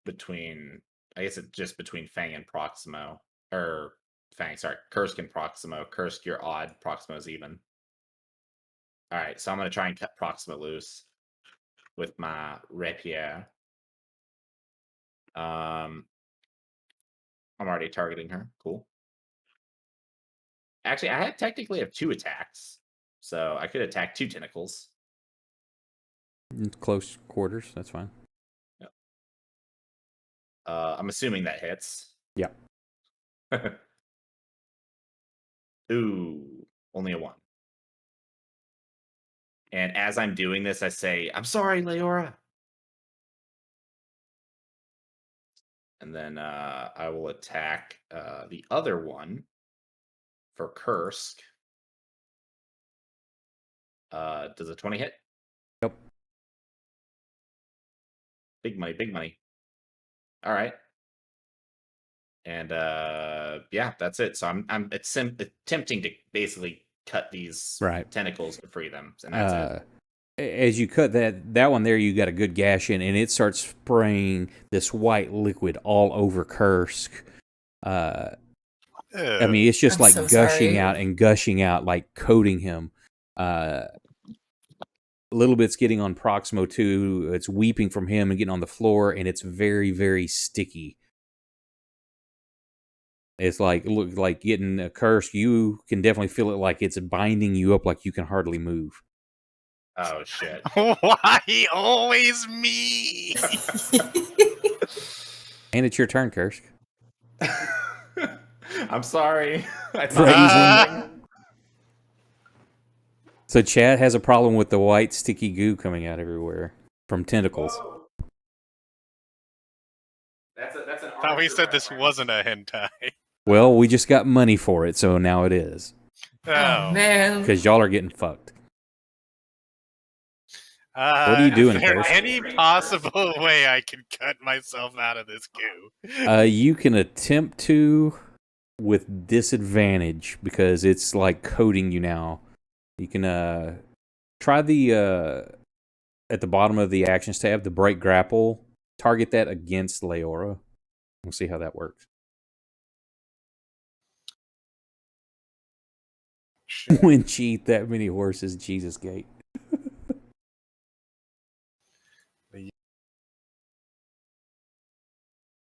between, I guess it's just between Fang and Proximo. Or Fang, sorry, Kursk and Proximo. Kursk, you're odd, Proximo's even. Alright, so I'm gonna try and cut Proximo loose with my rapier. I'm already targeting her. Cool. Actually, I technically have 2 attacks. So I could attack 2 tentacles. Close quarters, that's fine. Yep. I'm assuming that hits. Yeah. Ooh, only a 1. And as I'm doing this, I say, I'm sorry, Leora. And then I will attack the other one for Kursk. Does a 20 hit? Yep. Big money, big money. All right. And yeah, that's it. So I'm attempting to basically cut these tentacles to free them, and that's it. As you cut that one there, you got a good gash in, and it starts spraying this white liquid all over Kursk. I mean, it's just like gushing out and gushing out, like coating him. A little bit's getting on Proximo too. It's weeping from him and getting on the floor, and it's very, very sticky. It's like look like getting a curse. You can definitely feel it like it's binding you up, like you can hardly move. Oh shit. Why always me? And it's your turn, Kursk. I'm sorry. I thought Phrasing. So Chad has a problem with the white sticky goo coming out everywhere from tentacles. Whoa. That's an. Thought we said this wasn't a hentai. Well, we just got money for it, so now it is. Oh man. Because y'all are getting fucked. What are you doing, Is there Kursk? any possible way I can cut myself out of this goo? You can attempt to with disadvantage because it's like coating you now. You can try the at the bottom of the actions tab, the break grapple. Target that against Leora. We'll see how that works. When she eat that many horses, Jesus Gate.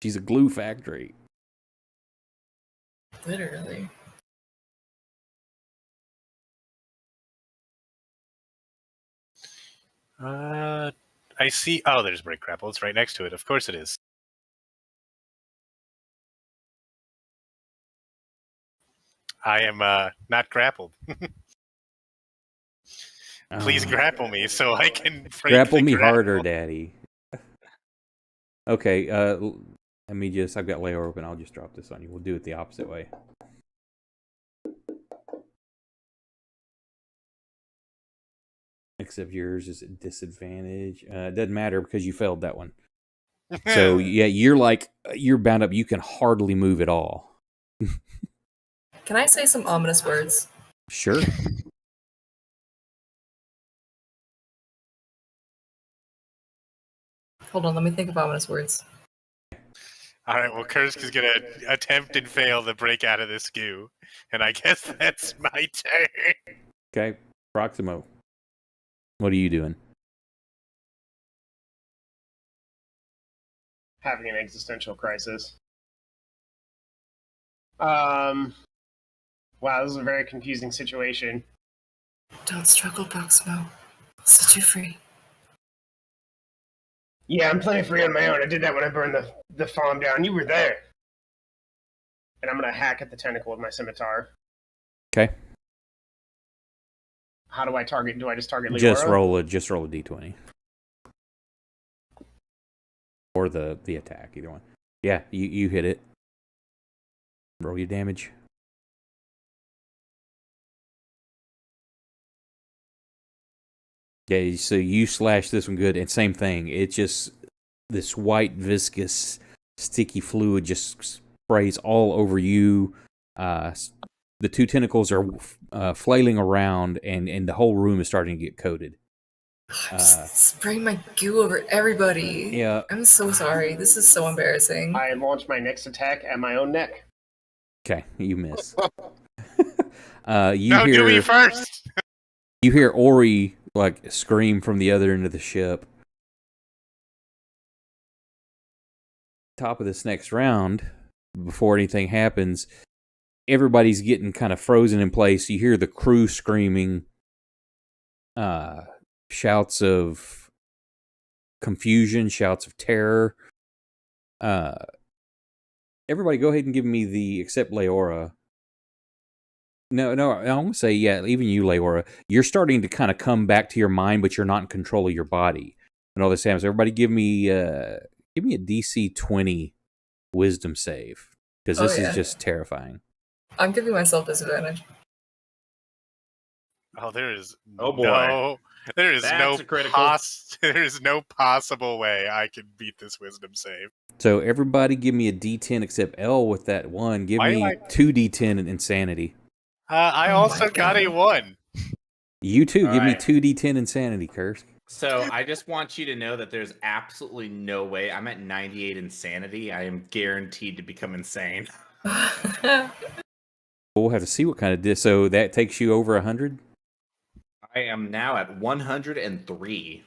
She's a glue factory. Literally. I see. Oh, there's break grapple. It's right next to it. Of course it is. I am not grappled. Please grapple me so I can break Grapple the me grapple. harder, Daddy. Okay, let me just. I've got Leora open. I'll just drop this on you. We'll do it the opposite way. Except yours is at disadvantage. It doesn't matter because you failed that one. So yeah, you're bound up. You can hardly move at all. Can I say some ominous words? Sure. Hold on, let me think of ominous words. All right, well, Kursk is going to attempt and fail to break out of this goo. And I guess that's my turn. Okay, Proximo. What are you doing? Having an existential crisis. Wow, this is a very confusing situation. Don't struggle, Proximo. I'll set you free. Yeah, I'm playing free on my own. I did that when I burned the farm down. You were there. And I'm gonna hack at the tentacle with my scimitar. Okay. How do I target? Do I just target Leora? Just roll a d20. Or the attack, either one. Yeah, you hit it. Roll your damage. Yeah, so you slash this one good, and same thing. It's just this white, viscous, sticky fluid just sprays all over you. The two tentacles are flailing around, and the whole room is starting to get coated. I'm spraying my goo over everybody. Yeah. I'm so sorry. This is so embarrassing. I launch my next attack at my own neck. Okay, you miss. Do me first. You hear Ori like scream from the other end of the ship. Top of this next round, before anything happens, everybody's getting kind of frozen in place. You hear the crew screaming, shouts of confusion, shouts of terror. Everybody go ahead and give me the, except Leora. No, I want to say, yeah, even you, Leora, you're starting to kind of come back to your mind, but you're not in control of your body. And all this happens. Everybody give me a DC 20 wisdom save, because this is just terrifying. I'm giving myself disadvantage. Oh, there is boy. There is That's a critical. there is no possible way I can beat this wisdom save. So everybody give me a D10 except L with that one. Give me 2D10 in insanity. I also got a 1. You too. All Give me right. 2D10 insanity, Kursk. So I just want you to know that there's absolutely no way. I'm at 98 insanity. I am guaranteed to become insane. We'll have to see what kind of so that takes you over 100. I am now at 103.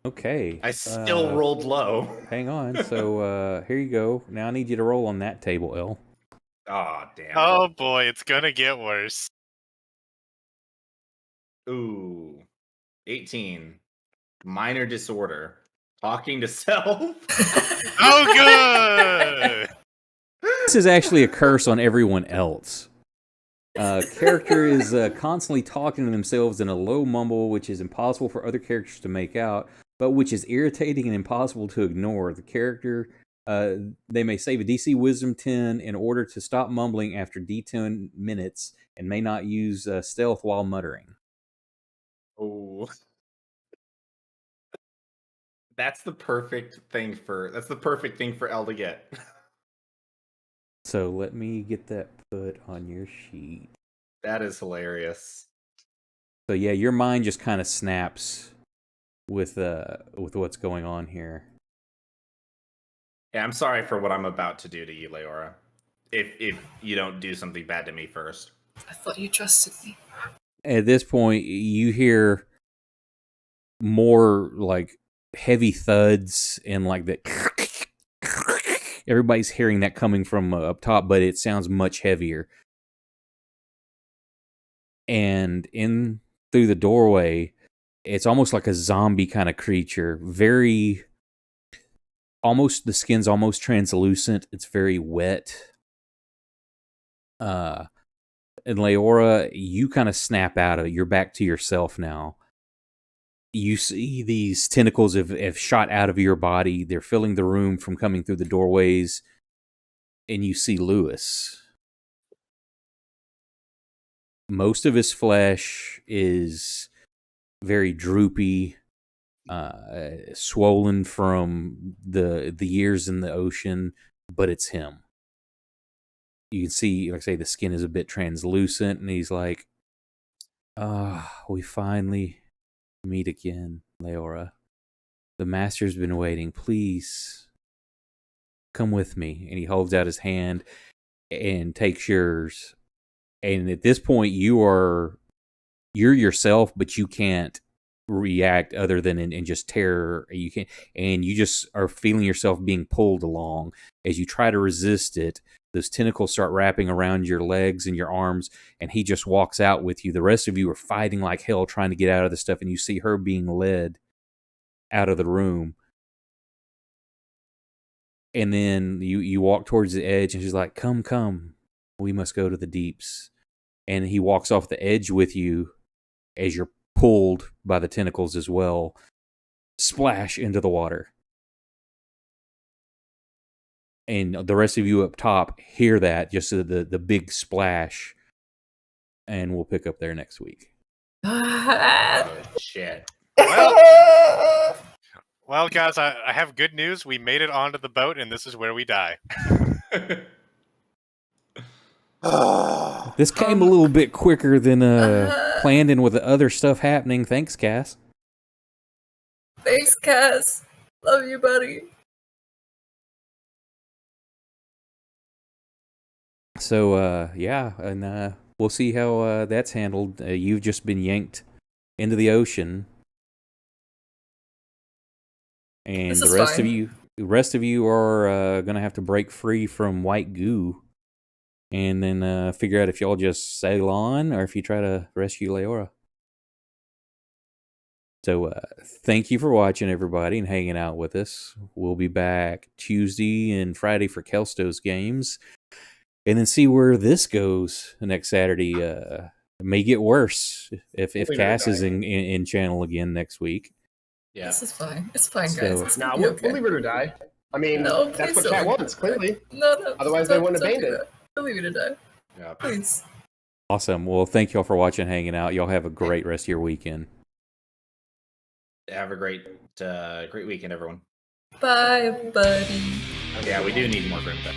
Okay. I still rolled low. Hang on. So here you go. Now I need you to roll on that table, L. Oh, damn. Oh boy, it's gonna get worse. Ooh. 18. Minor disorder. Talking to self. Oh, good. This is actually a curse on everyone else. Character is constantly talking to themselves in a low mumble, which is impossible for other characters to make out, but which is irritating and impossible to ignore. The character, they may save a DC Wisdom 10 in order to stop mumbling after D10 minutes and may not use stealth while muttering. Oh. That's the perfect thing for Elle to get. So let me get that put on your sheet. That is hilarious. So yeah, your mind just kind of snaps with what's going on here. Yeah, I'm sorry for what I'm about to do to you, Leora. If you don't do something bad to me first. I thought you trusted me. At this point, you hear more like heavy thuds and like that. Everybody's hearing that coming from up top, but it sounds much heavier. And in through the doorway, it's almost like a zombie kind of creature. Very, almost, the skin's almost translucent. It's very wet. And Leora, you kind of snap out of it. You're back to yourself now. You see these tentacles have shot out of your body. They're filling the room from coming through the doorways. And you see Lewis. Most of his flesh is very droopy, swollen from the years in the ocean, but it's him. You can see, like I say, the skin is a bit translucent, and he's like, we finally meet again, Leora. The Master's been waiting. Please, come with me. And he holds out his hand and takes yours. And at this point, you're yourself, but you can't react other than in just terror. You can't, and you just are feeling yourself being pulled along as you try to resist it. Those tentacles start wrapping around your legs and your arms, and he just walks out with you. The rest of you are fighting like hell trying to get out of the stuff, and you see her being led out of the room. And then you walk towards the edge, and she's like, come, we must go to the deeps. And he walks off the edge with you as you're pulled by the tentacles as well. Splash into the water. And the rest of you up top hear that, just the big splash. And we'll pick up there next week. Oh, shit. Well, guys, I have good news. We made it onto the boat, and this is where we die. This came a little bit quicker than planned, and with the other stuff happening. Thanks, Cass. Thanks, Cass. Love you, buddy. So, yeah, and we'll see how that's handled. You've just been yanked into the ocean. And the rest of you are going to have to break free from white goo. And then figure out if y'all just sail on or if you try to rescue Leora. So thank you for watching, everybody, and hanging out with us. We'll be back Tuesday and Friday for Kelsto's games. And then see where this goes next Saturday. It may get worse if Cass is in channel again next week. Yeah. This is fine. It's fine, guys. It's Nah, we'll leave her to die. I mean, No, that's please what don't Cat leave wants, her. clearly. No. Otherwise, they wouldn't don't abandon do it. that. Don't leave me to die. Yeah. Please. Awesome. Well, thank y'all for watching, hanging out. Y'all have a great rest of your weekend. Have a great weekend, everyone. Bye, buddy. Yeah, we do need more GrimDark.